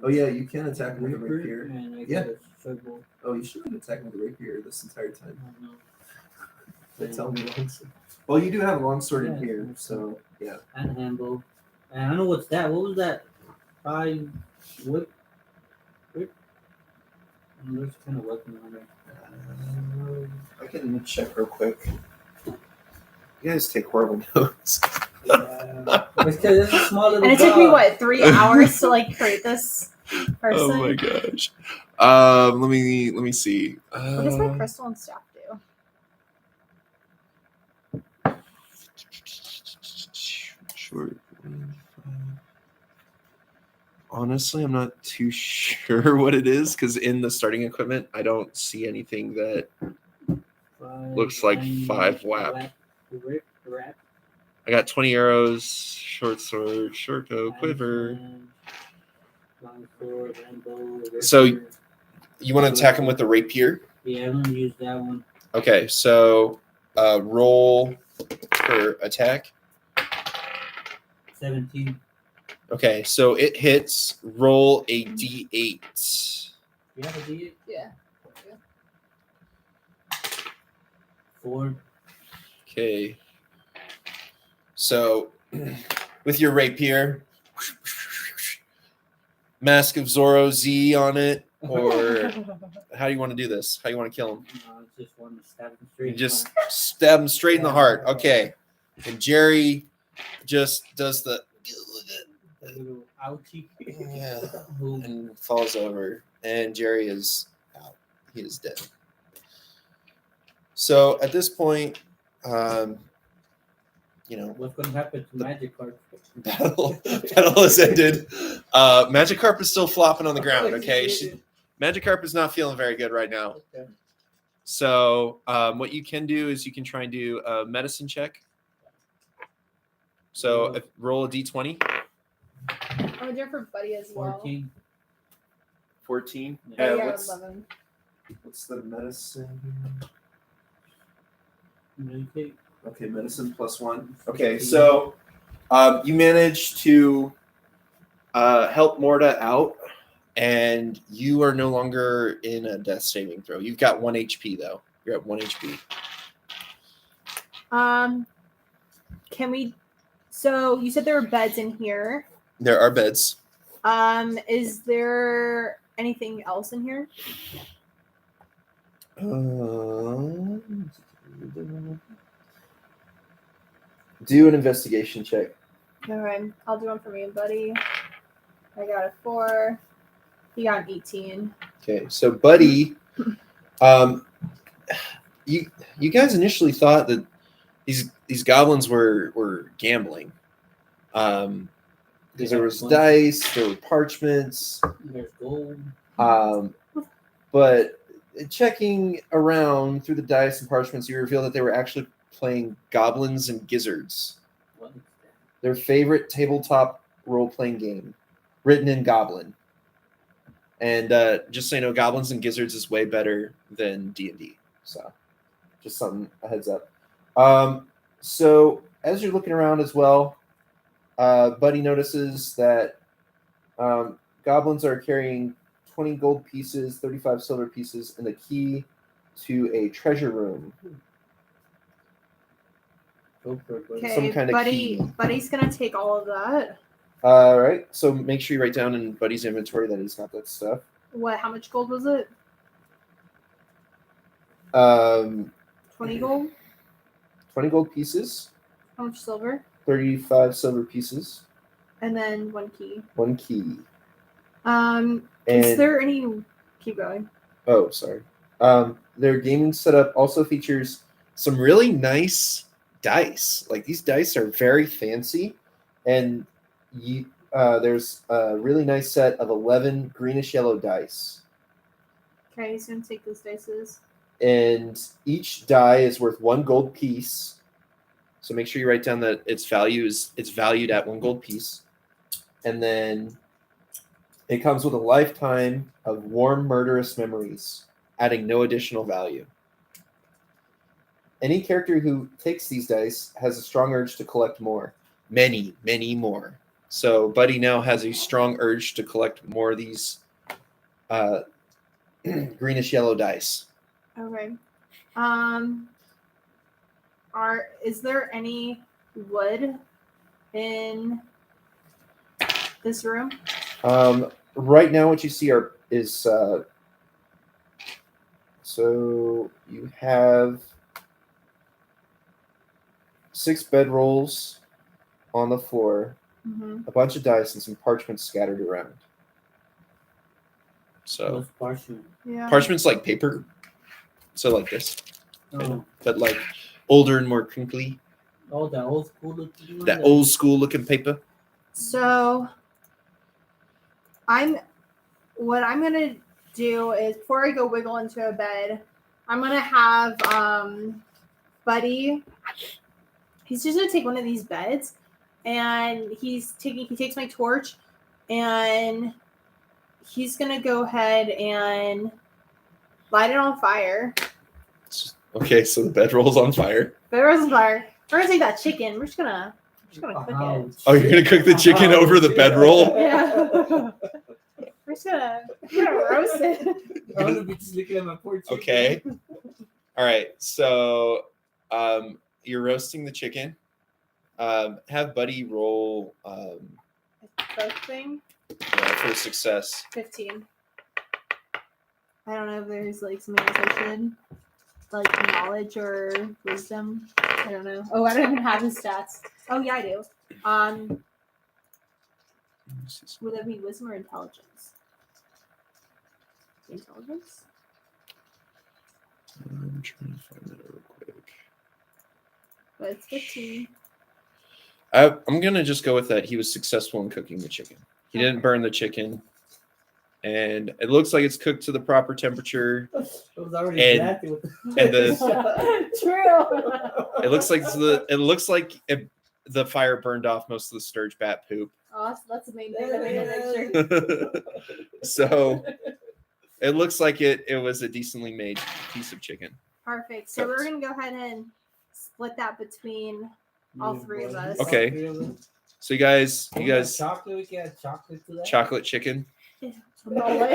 Oh yeah, you can attack with a Reaper, rapier. and I Yeah. got a short bow. Oh, you should have been attacking with a rapier this entire time. I don't know. They tell me. Well, you do have a longsword in Yeah. here, so yeah. And a handbow. And I don't know what's that. What was that? Whip? There's kind of weapon on there. I can check real quick. You guys take horrible notes. Yeah. It's 'cause it's a small little And it took me, dog. what, 3 hours to, like, create this person? Oh my gosh. Let me see. What does my crystal and staff do? Short. Honestly, I'm not too sure what it is because in the starting equipment, I don't see anything that looks like 5 WAP. Wrap. I got 20 arrows, short sword, short bow, quiver. Long sword, and bow, So- rapier. You want to attack him with the rapier? Yeah, I'm gonna use that one. Okay, so roll for attack. 17. Okay, so it hits. Roll a d8. You have a D8? Yeah. 4. Okay. So with your rapier, Mask of Zorro Z on it, or how do you want to do this? How do you want to kill him? I just want to stab him straight. You in just the heart. stab him straight in the heart. Okay. And Jerry just does the A little ouchie. Yeah. Boom. and falls over, and Jerry is out. He is dead. So at this point, What's gonna happen to Magic Card? battle has ended. Magikarp is still flopping on the ground. Okay, Magikarp is not feeling very good right now. Okay. So what you can do is you can try and do a medicine check. So roll a d20. I'm gonna do it for Buddy as well. 14. 14. Yeah. Oh, yeah, what's 11. the medicine? Meditate. Okay, medicine +1. Okay, so you manage to help Morta out, and you are no longer in a death saving throw. You've got 1 HP though. You're at 1 HP. Can we? So you said there were beds in here. There are beds. Is there anything else in here? Do an investigation check. Alright, I'll do one for me and Buddy. I got a 4. He got an 18. Okay, so Buddy, you guys initially thought that these goblins were gambling. Because there was dice, there were parchments, There's gold. but checking around through the dice and parchments, you reveal that they were actually playing goblins and gizzards. What is that? Their favorite tabletop role-playing game, written in Goblin. And just so you know, Goblins and Gizzards is way better than D&D. So, just something, a heads up. So, as you're looking around as well, Buddy notices that goblins are carrying 20 gold pieces, 35 silver pieces, and the key to a treasure room. Go for it, buddy. Okay, Some kind of key. Buddy's gonna take all of that. All right. So make sure you write down in Buddy's inventory that he's got that stuff. What? How much gold was it? 20 gold. 20 gold pieces, How much silver? 35 silver pieces, And then 1 key. 1 key. Is And there any? Keep going. oh, sorry. Their gaming setup also features some really nice dice. Like these dice are very fancy, and there's a really nice set of 11 greenish yellow dice, Okay, he's gonna take those dices. and each die is worth 1 gold piece. So make sure you write down that it's valued at 1 gold piece, and then it comes with a lifetime of warm, murderous memories, adding no additional value. Any character who takes these dice has a strong urge to collect more. Many, many more. So Buddy now has a strong urge to collect more of these greenish yellow dice. Okay. Is there any wood in this room? Right now what you see is so you have 6 bedrolls on the floor, Mm-hmm. a bunch of dice, and some parchment scattered around. So What's parchment? Yeah. parchment's like paper, so like this, Oh, but like older and more crinkly. oh, that old school looking one. That old school looking paper. So what I'm gonna do is before I go wiggle into a bed, I'm gonna have Buddy. He's just gonna take one of these beds, and he takes my torch, and he's gonna go ahead and light it on fire. Okay, so the bedroll's on fire. Bedroll's on fire. We're gonna take that chicken. We're just gonna cook it. Oh, you're gonna cook the chicken over the bedroll? Yeah. We're just gonna roast it. I'm gonna be just looking at my poor chicken. Okay. All right. So you're roasting the chicken. Have Buddy roll Both thing. for the success. 15. I don't know if there's like something else I should, like knowledge or wisdom. I don't know. Oh, I don't even have his stats. Oh yeah, I do. Would that be wisdom or intelligence? Intelligence. I'm trying to find that real quick. But it's 15. I'm gonna just go with that. He was successful in cooking the chicken. He didn't burn the chicken, and it looks like it's cooked to the proper temperature. It was already And- blasted with and the- True. It looks like the fire burned off most of the sturge bat poop. Oh, that's the main thing that we need to make sure. So it looks like it was a decently made piece of chicken. Perfect. So we're gonna go ahead and split that between all 3 of us. Okay. So you guys Chocolate, we can add chocolate to that. chocolate chicken. Some mole.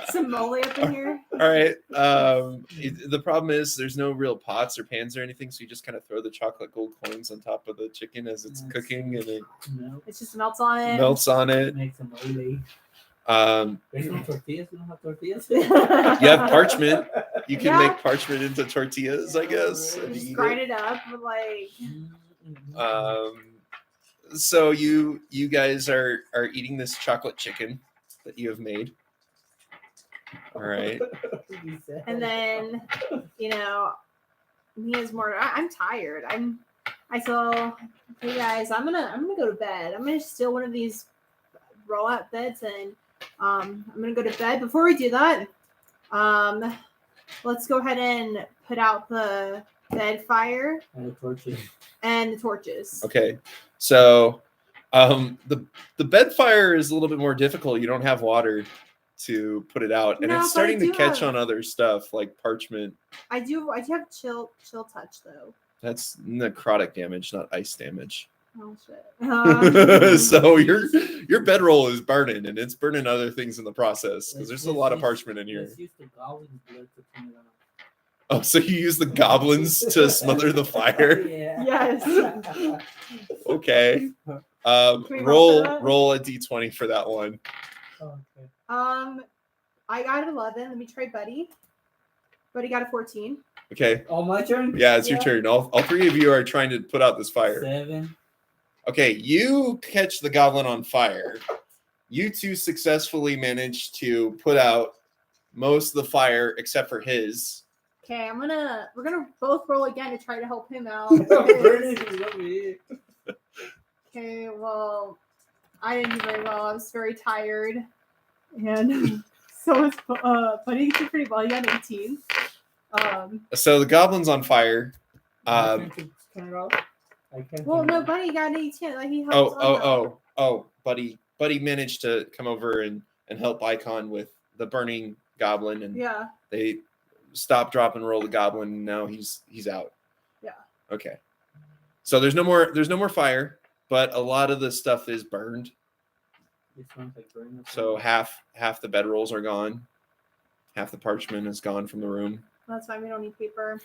Some mole up in here. All right. The problem is there's no real pots or pans or anything, so you just kind of throw the chocolate gold coins on top of the chicken as it's Nice. cooking, and it No, It just melts on it. melts on it. make some mole. There's no tortillas. We don't have tortillas. You have parchment. You can Yeah. make parchment into tortillas, I guess. and Just eat grind it. it up with like. So you guys are eating this chocolate chicken that you have made. All right. And then, you know, me as Morty. I'm tired. I tell hey guys, I'm gonna go to bed. I'm gonna steal one of these roll out beds and I'm gonna go to bed. Before we do that, let's go ahead and put out the bed fire And the torches. and the torches. Okay. So the bed fire is a little bit more difficult. You don't have water to put it out, and No, it's but I starting to do catch have- on other stuff like parchment. I do have chill touch though. That's necrotic damage, not ice damage. Oh shit. So your bedroll is burning, and it's burning other things in the process because there's a lot of parchment in here. Let's use the goblin's blood to turn it on. Oh, so you use the goblins to smother the fire? Yeah. Yes. Okay. we roll for Roll that? roll a d20 for that one. Okay. I got 11. Let me try Buddy. Buddy got a 14. Okay. Oh, my turn? Yeah, it's your Yeah. turn. All three of you are trying to put out this fire. 7. Okay, you catch the goblin on fire. You two successfully managed to put out most of the fire except for his. Okay, we're gonna both roll again to try to help him out. Burning is over here. Okay, well, I didn't do very well. I was very tired, and so was Buddy did pretty well. He got an 18. So the goblin's on fire. My turn to turn it off? I can't Well, turn it no, off. Buddy got an 18. Like he helped. Buddy managed to come over and help Icon with the burning goblin, and Yeah. they stop, drop, and roll the goblin. And now he's out. Yeah. Okay. So there's no more fire, but a lot of the stuff is burned. It smells like burning. So half the bedrolls are gone. Half the parchment is gone from the room. That's fine. We don't need paper.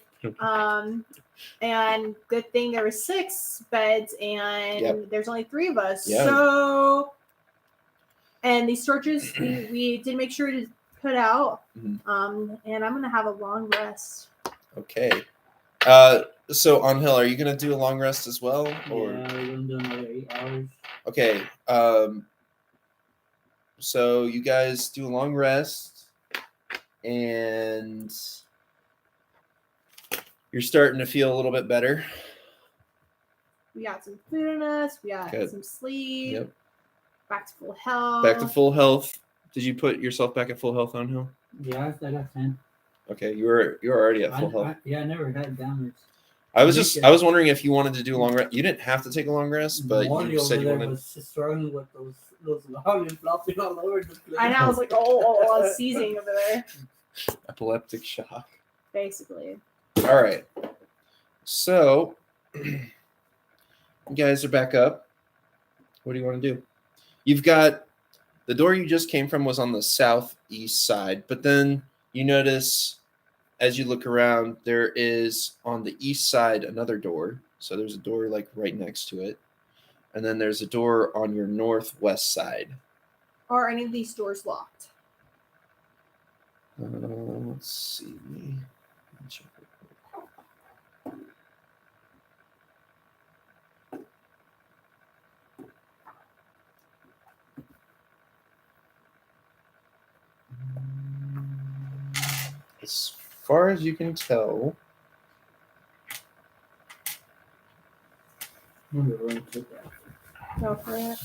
And good thing there were 6 beds, and Yep. there's only 3 of us. Yeah. So, and these torches we did make sure to put out. Mhm. And I'm gonna have a long rest. Okay. So Angel, are you gonna do a long rest as well? Or Yeah, we're going to do another 8 hours. okay. So you guys do a long rest, and you're starting to feel a little bit better. We got some food in us. We got Good. some sleep. Yep. Back to full health. Back to full health. Did you put yourself back at full health, Angel? Yeah, I got 10. Okay, you're already at full health. I never had damage. I was wondering if you wanted to do a long rest. You didn't have to take a long rest, but Morty you said over you there wanted. was just struggling with those goblins flopping all over the place. And I was like, I was seizing over there, Epileptic shock. basically. All right. So, you guys are back up. What do you want to do? You've got the door you just came from was on the southeast side, but then you notice as you look around, there is on the east side another door. So there's a door like right next to it. And then there's a door on your northwest side. Are any of these doors locked? Let's see. Let me check real quick. As far as you can tell, I'm gonna run to that. Go for it.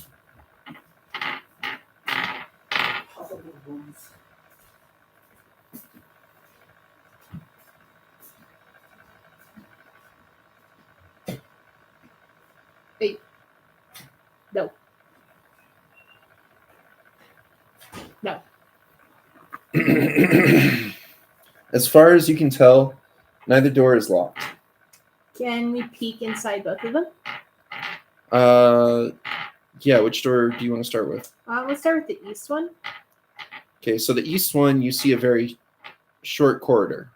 Hey. No. No. as far as you can tell, neither door is locked. Can we peek inside both of them? Yeah, which door do you want to start with? Let's start with the east one. Okay, so the east one, you see a very short corridor,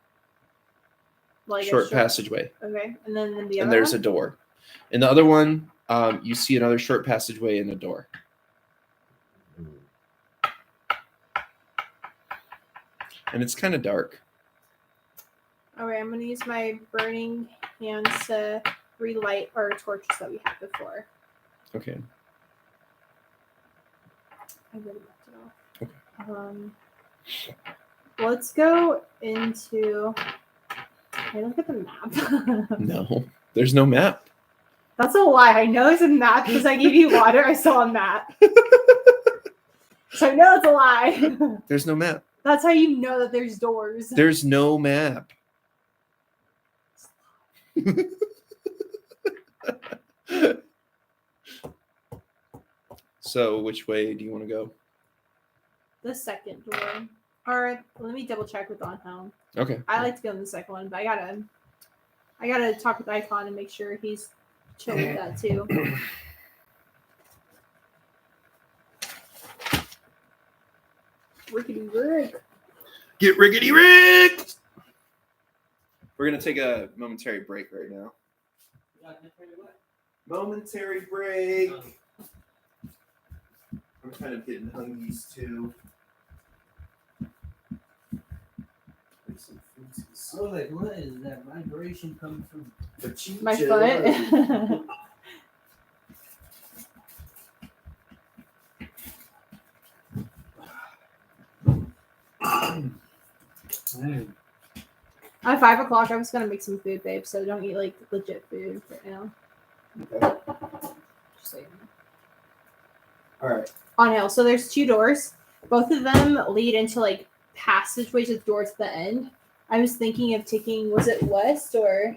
Like a short passageway, Okay, and then the other and there's one? a door. In the other one, you see another short passageway and a door. and it's kind of dark. Alright, I'm gonna use my burning hands to relight our torches that we had before. Okay. I really left it off. Let's go into. Can I look at the map? No, there's no map. That's a lie. I know there's a map because I gave you water. I saw a map. So I know it's a lie. There's no map. That's how you know that there's doors. There's no map. So, which way do you want to go? The second door. Or let me double check with Helm. Okay. I like to go in the second one, but I gotta talk with Icon and make sure he's chill with that too. Rickety Rick. Get rickety ricked! We're going to take a momentary break right now. Momentary break. I'm kind of getting hungies too. Oh, like, what is that vibration coming from? My foot. At 5 o'clock, I was gonna make some food, babe. So don't eat like legit food right now. Okay. Just so you know. All right. On hill. So there's 2 doors. Both of them lead into like passageways with doors at the end. I was thinking of taking. Was it west or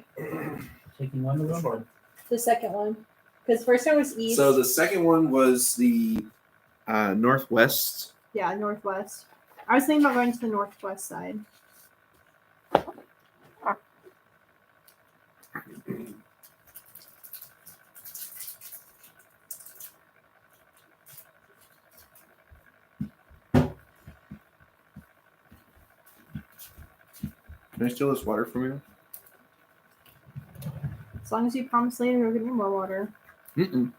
Taking one of them? the second one? Because first one was east. So the second one was the northwest. Yeah, northwest. I was thinking about going to the northwest side. Can I steal this water from you? As long as you promise later you'll give me more water. Mm-mm.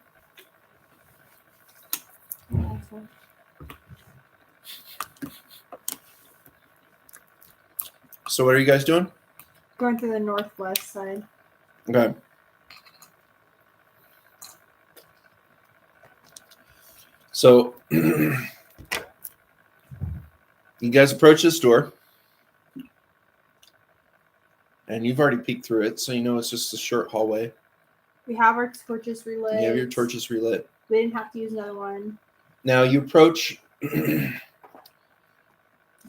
So what are you guys doing? Going to the northwest side. Okay. So you guys approach this door. And you've already peeked through it, so you know it's just a short hallway. We have our torches relit. You have your torches relit. We didn't have to use another one. Now you approach the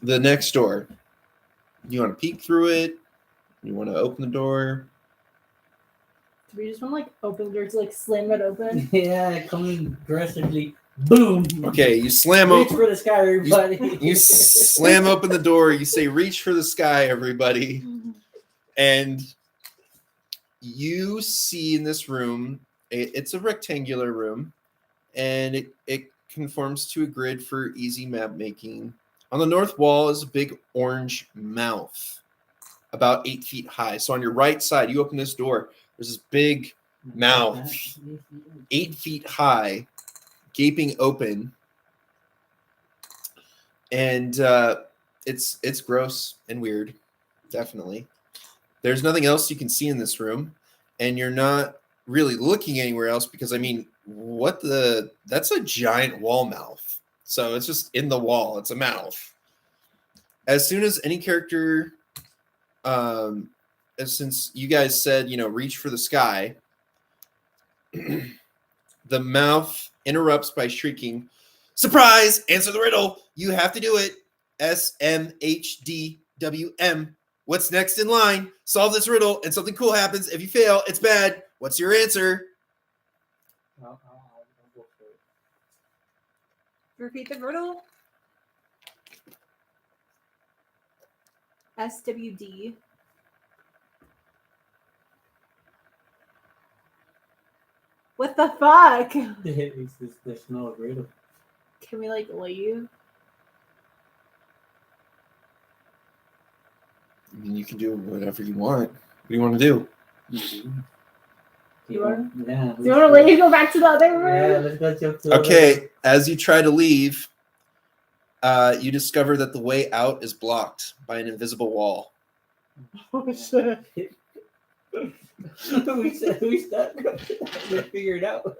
next door. You want to peek through it? You want to open the door? Do we just want to like open the door to like slam it open? Yeah, coming aggressively. Boom. Okay, you slam Reach open. for the sky, everybody. You slam open the door. You say, "Reach for the sky, everybody!" And you see in this room, it's a rectangular room, and it conforms to a grid for easy map making. On the north wall is a big orange mouth, about 8 feet high. So on your right side, you open this door, there's this big mouth, 8 feet high, gaping open. And it's gross and weird, definitely. There's nothing else you can see in this room, and you're not really looking anywhere else because, I mean, that's a giant wall mouth. So it's just in the wall. It's a mouth. As soon as any character, since you guys said, reach for the sky, the mouth interrupts by shrieking, "Surprise! Answer the riddle! You have to do it! SMHDWM. What's next in line? Solve this riddle and something cool happens. If you fail, it's bad. What's your answer?" I'll go for it. Repeat the riddle. SWD. What the fuck? There's no riddle. Can we like leave? I mean, you can do whatever you want. What do you want to do? You want? Yeah. Do you want to leave? Go back to the other room? Yeah, let's go to the Okay, as you try to leave, You discover that the way out is blocked by an invisible wall. Oh shit. we stuck. We figured it out.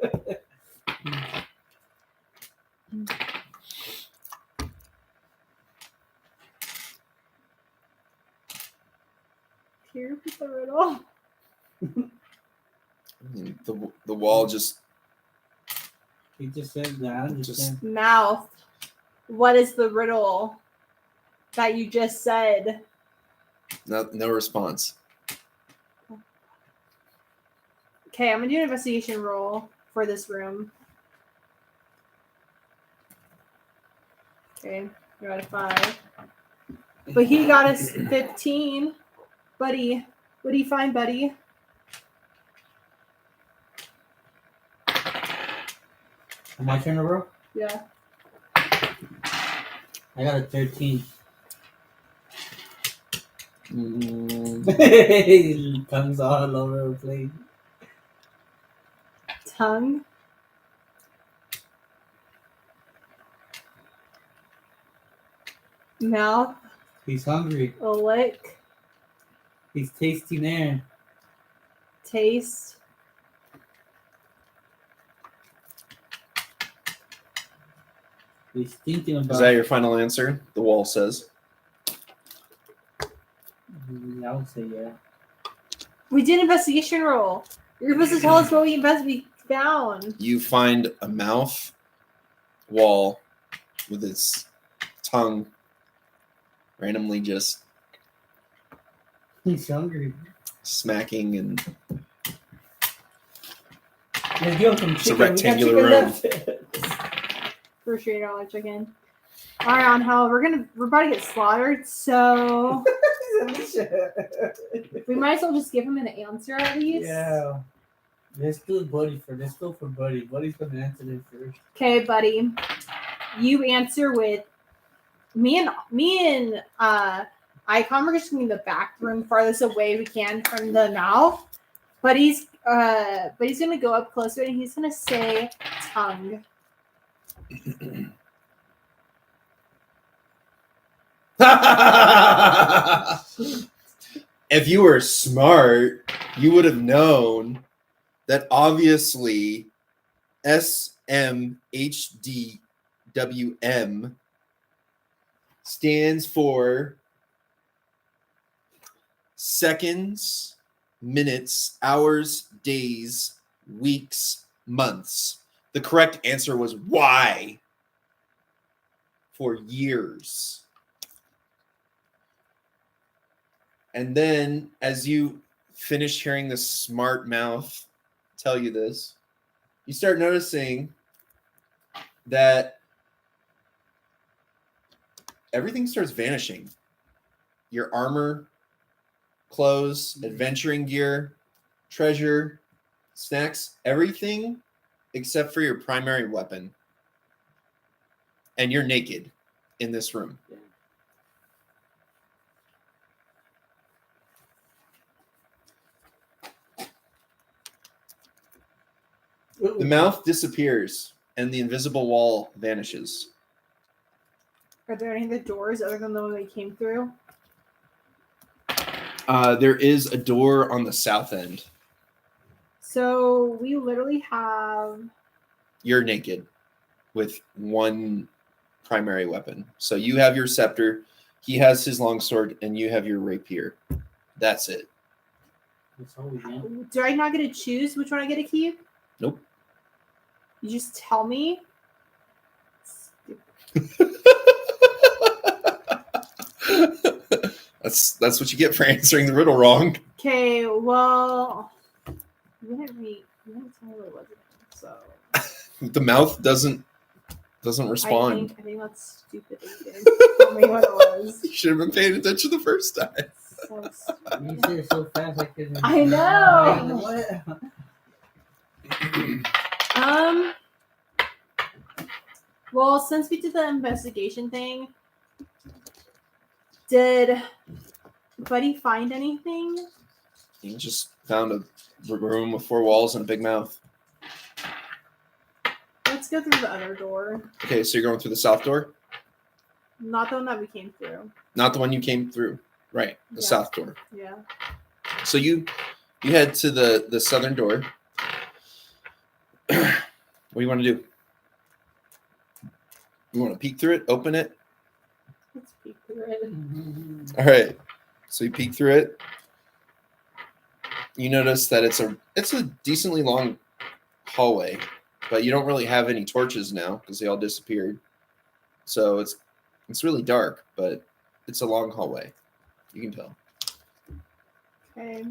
Can you repeat the riddle? And the wall just He just said that. Just- Mouth. What is the riddle that you just said? no response. Okay, I'm gonna do an investigation roll for this room. Okay, you're at a 5. But he got us 15. Buddy, what do you find, buddy? My turn to roll? Yeah. I got a 13. Tongues all over the place. Tongue. Mouth. He's hungry. A lick. He's tasting air. Taste. He's thinking about. Is that your final answer? The wall says. I would say yeah. We did investigation roll. You're supposed to tell us what we found. You find a mouth wall with its tongue randomly just He's hungry. smacking, and Let's give him some It's a chicken. We got rectangular chicken room. For left. sure, $8 chicken. All right, on hell, we're about to get slaughtered, so we might as well just give him an answer at least. Yeah. Let's do Buddy first. Let's go for Buddy. Buddy's gonna answer this first. Okay, buddy. You answer with me and Icon. We're just gonna be the back room farthest away we can from the mouth. But he's gonna go up closer and he's gonna say tongue. if you were smart, you would have known that obviously SMHDWM stands for seconds, minutes, hours, days, weeks, months. The correct answer was Y for years. And then as you finish hearing the smart mouth tell you this, you start noticing that everything starts vanishing. Your armor, clothes, adventuring gear, treasure, snacks, everything except for your primary weapon. And you're naked in this room. The mouth disappears and the invisible wall vanishes. Are there any other doors other than the one we came through? There is a door on the south end. So we literally have. You're naked with one primary weapon. So you have your scepter, he has his longsword, and you have your rapier. That's it. That's all we got. Do I not get to choose which one I get to keep? Nope. You just tell me. That's what you get for answering the riddle wrong. Okay, well, you didn't tell me what it was. So The mouth doesn't respond. I think that's stupid. That you didn't tell me what it was. You should have been paying attention the first time. So stupid. You said it so fast I couldn't. I know. What? Well, since we did the investigation thing, did Buddy find anything? You just found a room with 4 walls and a big mouth. Let's go through the other door. Okay, so you're going through the south door? Not the one that we came through. Not the one you came through. Right. The Yeah. south door. Yeah. So you head to the southern door. What do you want to do? You want to peek through it? Open it? Let's peek through it. All right. So you peek through it. You notice that it's a decently long hallway, but you don't really have any torches now because they all disappeared. So it's really dark, but it's a long hallway. You can tell. Okay.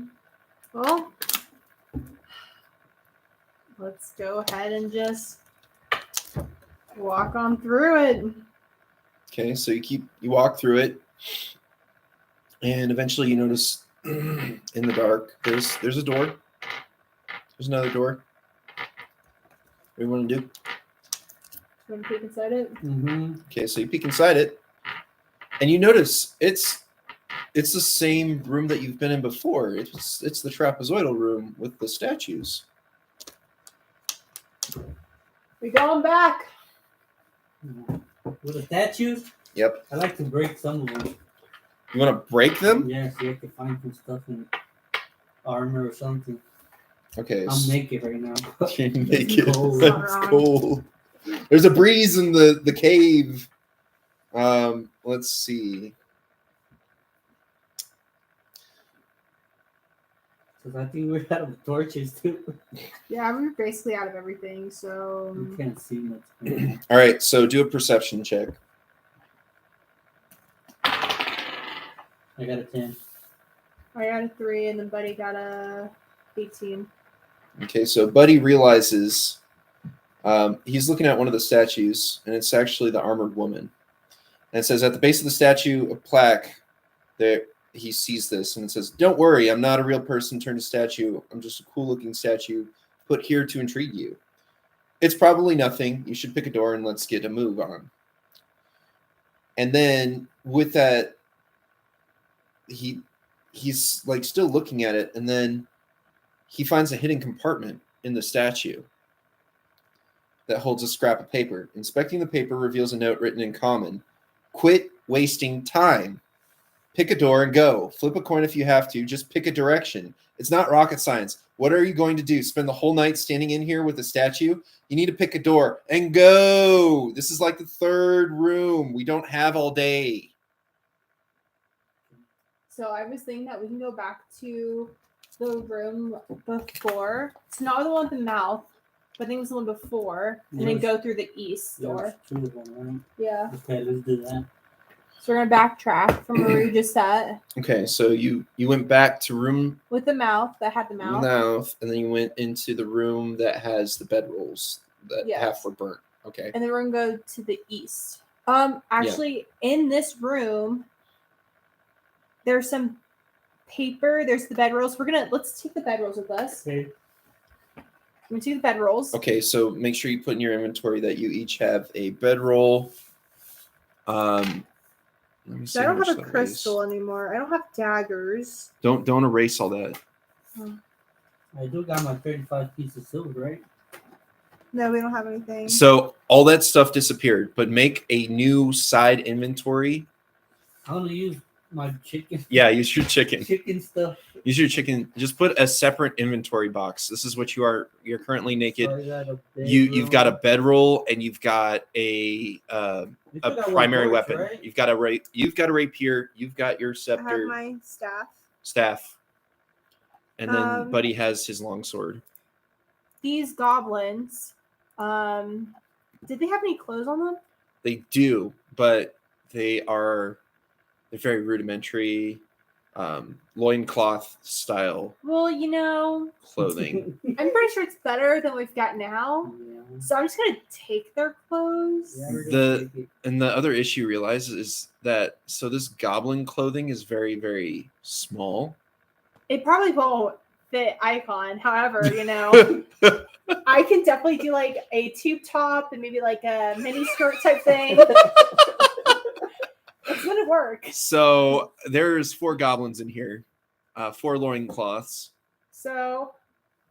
Well, let's go ahead and just walk on through it. Okay, so you walk through it, and eventually you notice in the dark there's a door. There's another door. What do you want to do? You want to peek inside it? Mm-hmm. Okay, so you peek inside it, and you notice it's the same room that you've been in before. It's the trapezoidal room with the statues. We going back. With the statues, Yep. I like to break some of them. You want to break them? Yeah, so I can find some stuff in armor or something. Okay. I'm naked right now. You're naked. cold. That's cold. There's a breeze in the cave. Let's see. Because I think we're out of torches too. Yeah, we're basically out of everything, so You can't see much. All right, so do a perception check. I got a 10. I got a 3, and then Buddy got a 18. Okay, so Buddy realizes he's looking at one of the statues, and it's actually the armored woman. And it says at the base of the statue, a plaque. There, he sees this, and it says, "Don't worry, I'm not a real person turned to statue. I'm just a cool-looking statue put here to intrigue you. It's probably nothing. You should pick a door, and let's get a move on." And then with that, he's like still looking at it, and then he finds a hidden compartment in the statue that holds a scrap of paper. Inspecting the paper reveals a note written in common. "Quit wasting time. Pick a door and go. Flip a coin if you have to. Just pick a direction. It's not rocket science. What are you going to do? Spend the whole night standing in here with a statue? You need to pick a door and go. This is like the third room. We don't have all day." So I was thinking that we can go back to the room before. It's not the one with the mouth, but I think it was the one before. And then Yes. go through the east door. There's 2 of them, Yeah. right? Okay, let's do that. So we're going to backtrack from where we just sat Okay, so you went back to room with the mouth that had the mouth. and then you went into the room that has the bedrolls that Yes. half were burnt. Okay. And then we're going to go to the east. Actually, in this room, there's some paper. There's the bedrolls. Let's take the bedrolls with us. Okay. I'm going to take the bedrolls. Okay, so make sure you put in your inventory that you each have a bedroll. Let me see. So I how don't much have a that crystal weighs. anymore. I don't have daggers. Don't erase all that. I do got my 35 pieces of silver, right? No, we don't have anything. So all that stuff disappeared, but make a new side inventory. I'm going to use my chicken. Yeah, use your chicken. Chicken stuff. Use your chicken. Just put a separate inventory box. This is what you're currently naked. So I got a You've got a bedroll. bedroll and you've got a We still got one primary torch, weapon. right? You've got a rapier. You've got your I have scepter, my staff, and then Um, Buddy has his longsword. These goblins, did they have any clothes on them? They do, but they're very rudimentary, loincloth style Well, clothing. I'm pretty sure it's better than we've got now. Yeah. So I'm just going to take their clothes. Yeah, we're The- gonna take it. And the other issue you realize is that this goblin clothing is very, very small. It probably won't fit Icon. However, I can definitely do like a tube top and maybe like a mini skirt type thing. It's going to work. So there's 4 goblins in here, 4 loincloths. So,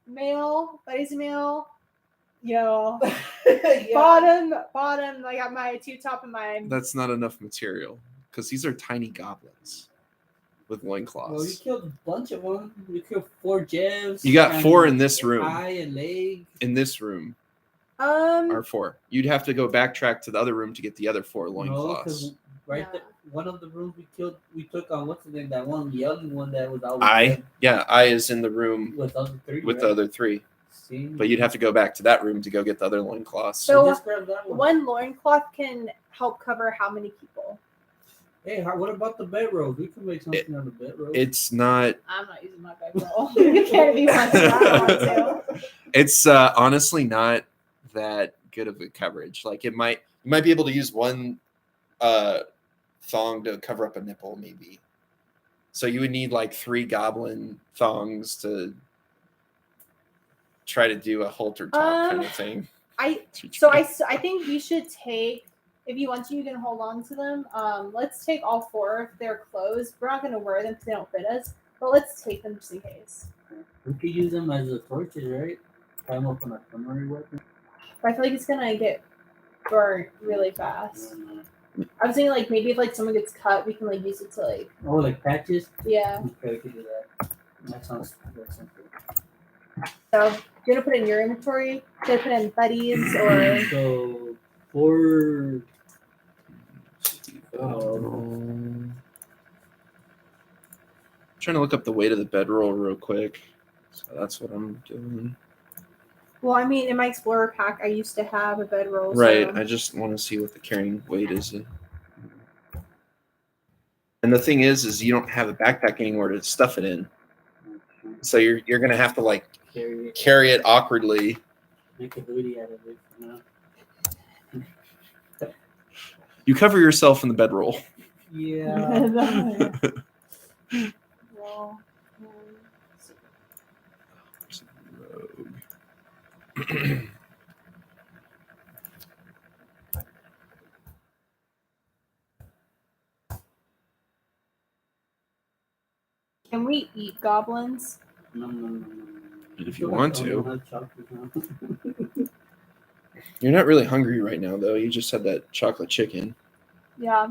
male, Buddy's a male. Yo, Yeah. bottom. I got my two top and my. That's not enough material because these are tiny goblins with Well, you loincloths. killed a bunch of them. You killed 4 Jevs. You got and 4 in this room. Eye and leg. In this room are 4. You'd have to go backtrack to the other room to get the other 4 No, loincloths. because right No. there, one of the rooms we took on, what's the name? That one yelling one that was always I is in the room with other 3. with right? the other 3. See? But you'd have to go back to that room to go get the other loincloths. So- just grab that one. One loincloth can help cover how many people? Hey, what about the bedrolls? We can make something out of bedrolls. It's not. I'm not using my bedroll. You can't be one. So I don't want to. It's honestly not that good of a coverage. Like you might be able to use one thong to cover up a nipple, maybe. So you would need like 3 goblin thongs to try to do a halter top kind of thing. I think we should take. If you want to, you can hold on to them. Let's take all 4 of their clothes. We're not going to wear them because they don't fit us, but let's take them just in case. We could use them as a torches, right? Tie them up on a primary weapon. But I feel like it's going to get burnt really fast. I was thinking like maybe if like someone gets cut, we can like use it to like. Oh, like patches? Yeah. Okay, we could do that. That sounds very simple. So you're gonna put it in your inventory. Should I put it in buddies or? So, for Trying to look up the weight of the bedroll real quick. So that's what I'm doing. Well, I mean, in my Explorer pack, I used to have a bedroll. Right. So. I just want to see what the carrying weight is. And the thing is you don't have a backpack anymore to stuff it in. So you're gonna have to like carry it awkwardly. Make a booty out of it for now. You cover yourself in the bedroll. Yeah. Well, Rogue. can we eat goblins? No. If you want to. to. You're not really hungry right now, though. You just had that chocolate chicken. Yeah.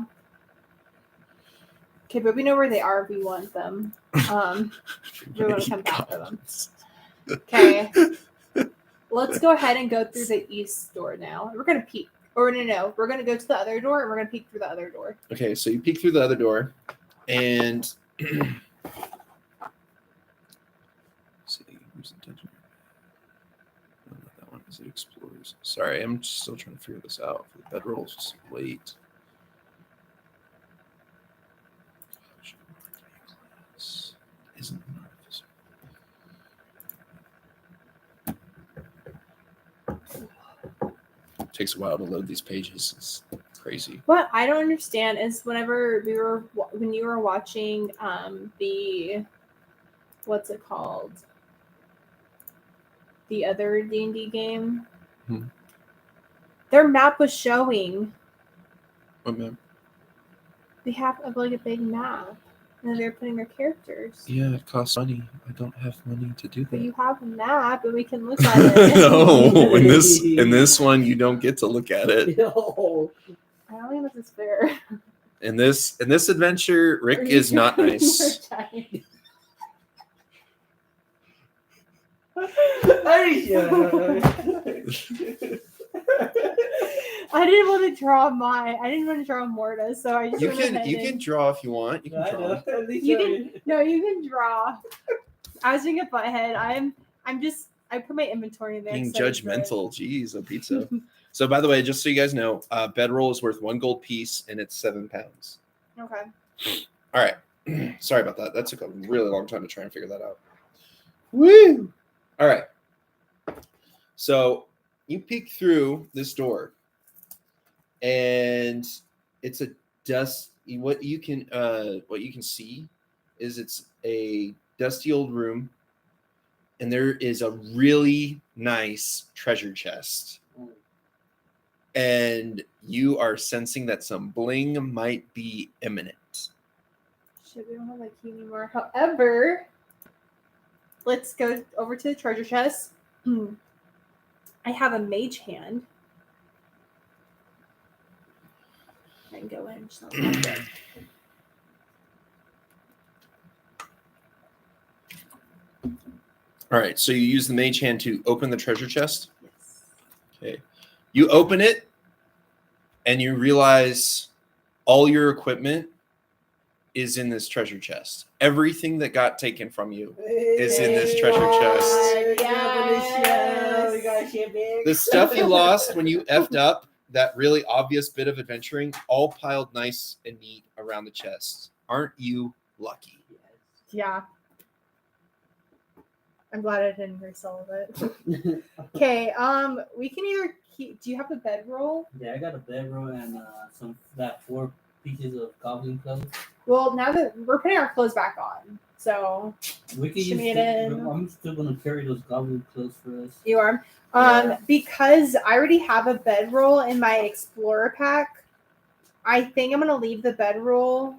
Okay, but we know where they are if we want them. We want to come back for them. Okay. Let's go ahead and go through the east door now. We're gonna peek. Or no. We're gonna go to the other door and we're gonna peek through the other door. Okay, so you peek through the other door, and see who's the dungeon. No, not that one. Is it Explorers? Sorry, I'm still trying to figure this out. The bedroll's just late. Isn't an artificer. It takes a while to load these pages. It's crazy. What I don't understand is when you were watching the what's it called, the other D&D game, their map was showing. What map? They have like a big map, and they're putting their characters. Yeah, it costs money. I don't have money to do But that. you have a map, and we can look at it. No, in this one, you don't get to look at it. Yo. I don't think this is fair. In this adventure, Rick Are you is not trying- nice. you're trying- I didn't want to draw I didn't want to draw Morta, so I just You went ahead can and- draw if you want. You can draw. You can draw. I was doing a butthead. I put my inventory in there. Being so it's judgmental. Jeez, a pizza. So, by the way, just so you guys know, bedroll is worth 1 gold piece, and it's 7 pounds. good. Okay. All right. Sorry about that. That took a really long time to try and figure that out. Woo! All right. So you peek through this door, and it's a dust. What you can see is it's a dusty old room, and there is a really nice treasure chest. And you are sensing that some bling might be imminent. Shit, we don't have that key anymore. However, let's go over to the treasure chest. I have a mage hand. I can go in. Just not like it. All right, so you use the mage hand to open the treasure chest. Yes. Okay. You open it, and you realize all your equipment is in this treasure chest. Everything that got taken from you is in this treasure chest. Yes. We got shit big. The stuff you lost when you effed up, that really obvious bit of adventuring, all piled nice and neat around the chest. Aren't you lucky? Yeah. I'm glad I didn't resell it. Okay, we can either keep. Do you have a bedroll? Yeah, I got a bedroll and that 4 pieces of goblin clothes. Well, now that we're putting our clothes back on, so We can Shimmy use. it in. I'm still gonna carry those goblin clothes for us. you are. Yeah. Because I already have a bedroll in my explorer pack. I think I'm gonna leave the bedroll.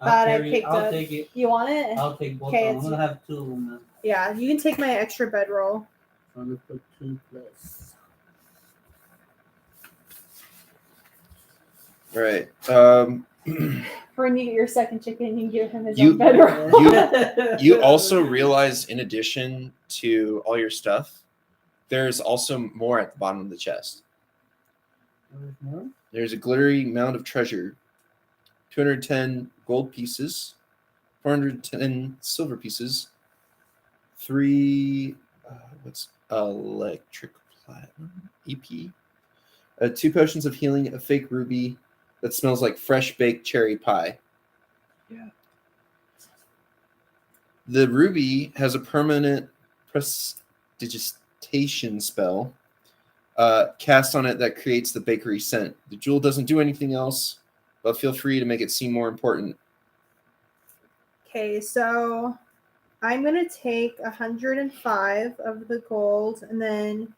That I picked I'll up. take it. You want it? I'll take both. Okay, I'm gonna have 2 of them now. Yeah, you can take my extra bedroll. So I'm gonna put 2 plus. All right. For when you get your second chicken, you can give him his You- own bedroll. You also realize, in addition to all your stuff, there's also more at the bottom of the chest. There's more? There's a glittery mound of treasure, 210 gold pieces, 410 silver pieces, 3 what's electric platinum EP, 2 potions of healing, a fake ruby that smells like fresh baked cherry pie. Yeah. The ruby has a permanent prestidigitation spell cast on it that creates the bakery scent. The jewel doesn't do anything else, but feel free to make it seem more important. Okay, so I'm gonna take 105 of the gold, and then,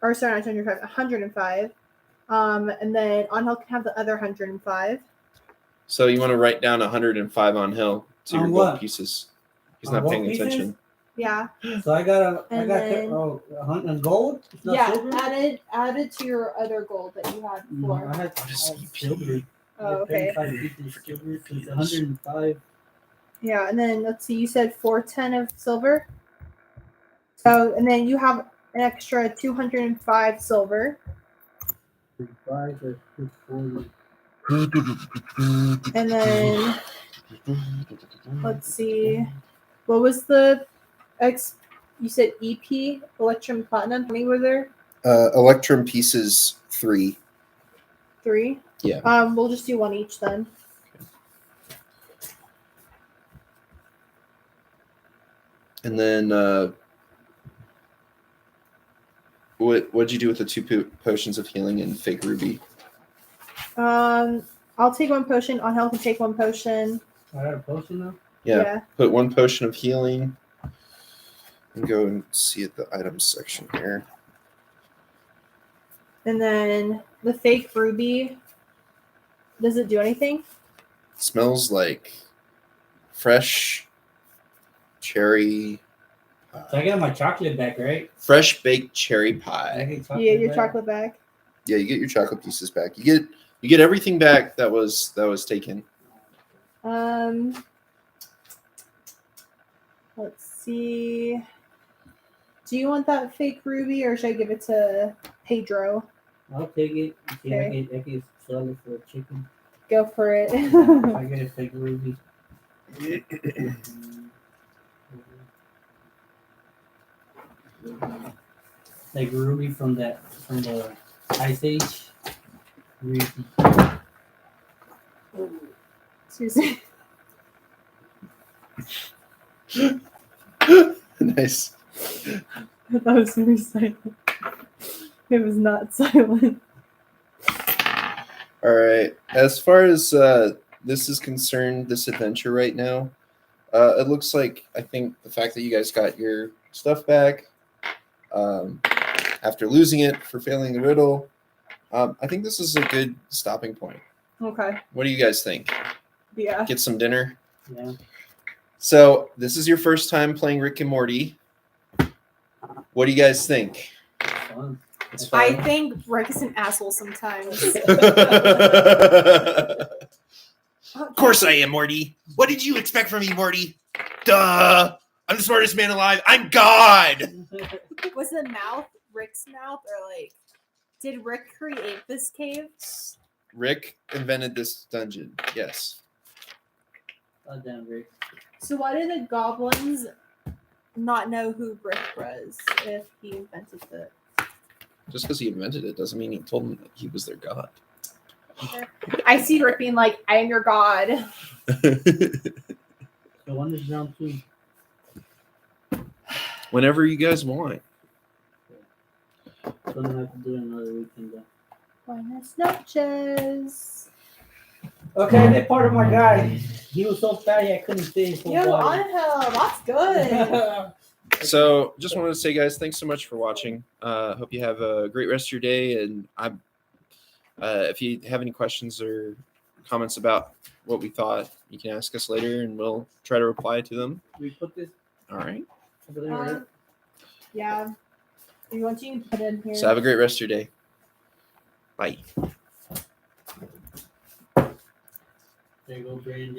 or sorry, not 105, 105. And then Angel can have the other 105. So you want to write down 105 on Hill to your On gold what? pieces. He's On not what paying pieces? attention. Yeah. So I got And then- 100 gold. It's not Yeah, silver? added to your other gold that you had No, before. I had Just silver. Oh, okay. 35 pieces of silver, so it's 105. Yeah, and then let's see, you said 410 of silver. So, and then you have an extra 205 silver. 35 or 240. And then let's see, what was the you said EP, Electrum Platinum? How many were there? Electrum pieces 3. 3? Yeah. We'll just do 1 each then. And then what'd you do with the 2 potions of healing and fake ruby? I'll take 1 potion. Angel can take 1 potion. I got a potion now? Yeah. Put 1 potion of healing and go and see at the items section here. And then the fake ruby, does it do anything? Smells like fresh cherry So I got my chocolate back, right? fresh baked cherry I pie. get chocolate Yeah, your back. chocolate bag. Yeah, you get your chocolate pieces back. You get everything back that was taken. Let's see. Do you want that fake ruby, or should I give it to Pedro? I'll take it. See, Okay. I can sell it for a chicken. Go for it. I get a fake ruby. Like ruby from the Ice Age. Ruby. Excuse me. Nice. That was very silent. It was not silent. All right. As far as this is concerned, this adventure right now, it looks like, I think the fact that you guys got your stuff back after losing it for failing the riddle, I think this is a good stopping point. Okay. What do you guys think? Yeah. Get some dinner? Yeah. So this is your first time playing Rick and Morty. What do you guys think? Fun. It's I fun. think Rick is an asshole sometimes. Of course I am, Morty. What did you expect from me, Morty? Duh! I'm the smartest man alive. I'm God! Was the mouth Rick's mouth, or like, did Rick create this cave? Rick invented this dungeon. Yes. Goddamn, Rick. So why did the goblins not know who Rick was if he invented it? Just because he invented it doesn't mean he told them that he was their god. I see Rick being like, I am your god. So when is round 2? Whenever you guys want. So I'm gonna have to do it another weekend then. Buenas noches. Okay, that part of my guy. He was so fatty I couldn't fit his whole Yo, body. Angel, that's good. So, just wanted to say, guys, thanks so much for watching. Hope you have a great rest of your day. And if you have any questions or comments about what we thought, you can ask us later, and we'll try to reply to them. We put this All right. over there, right? Yeah. If you want, you can put it in here. So, have a great rest of your day. Bye. There you go, Brandon.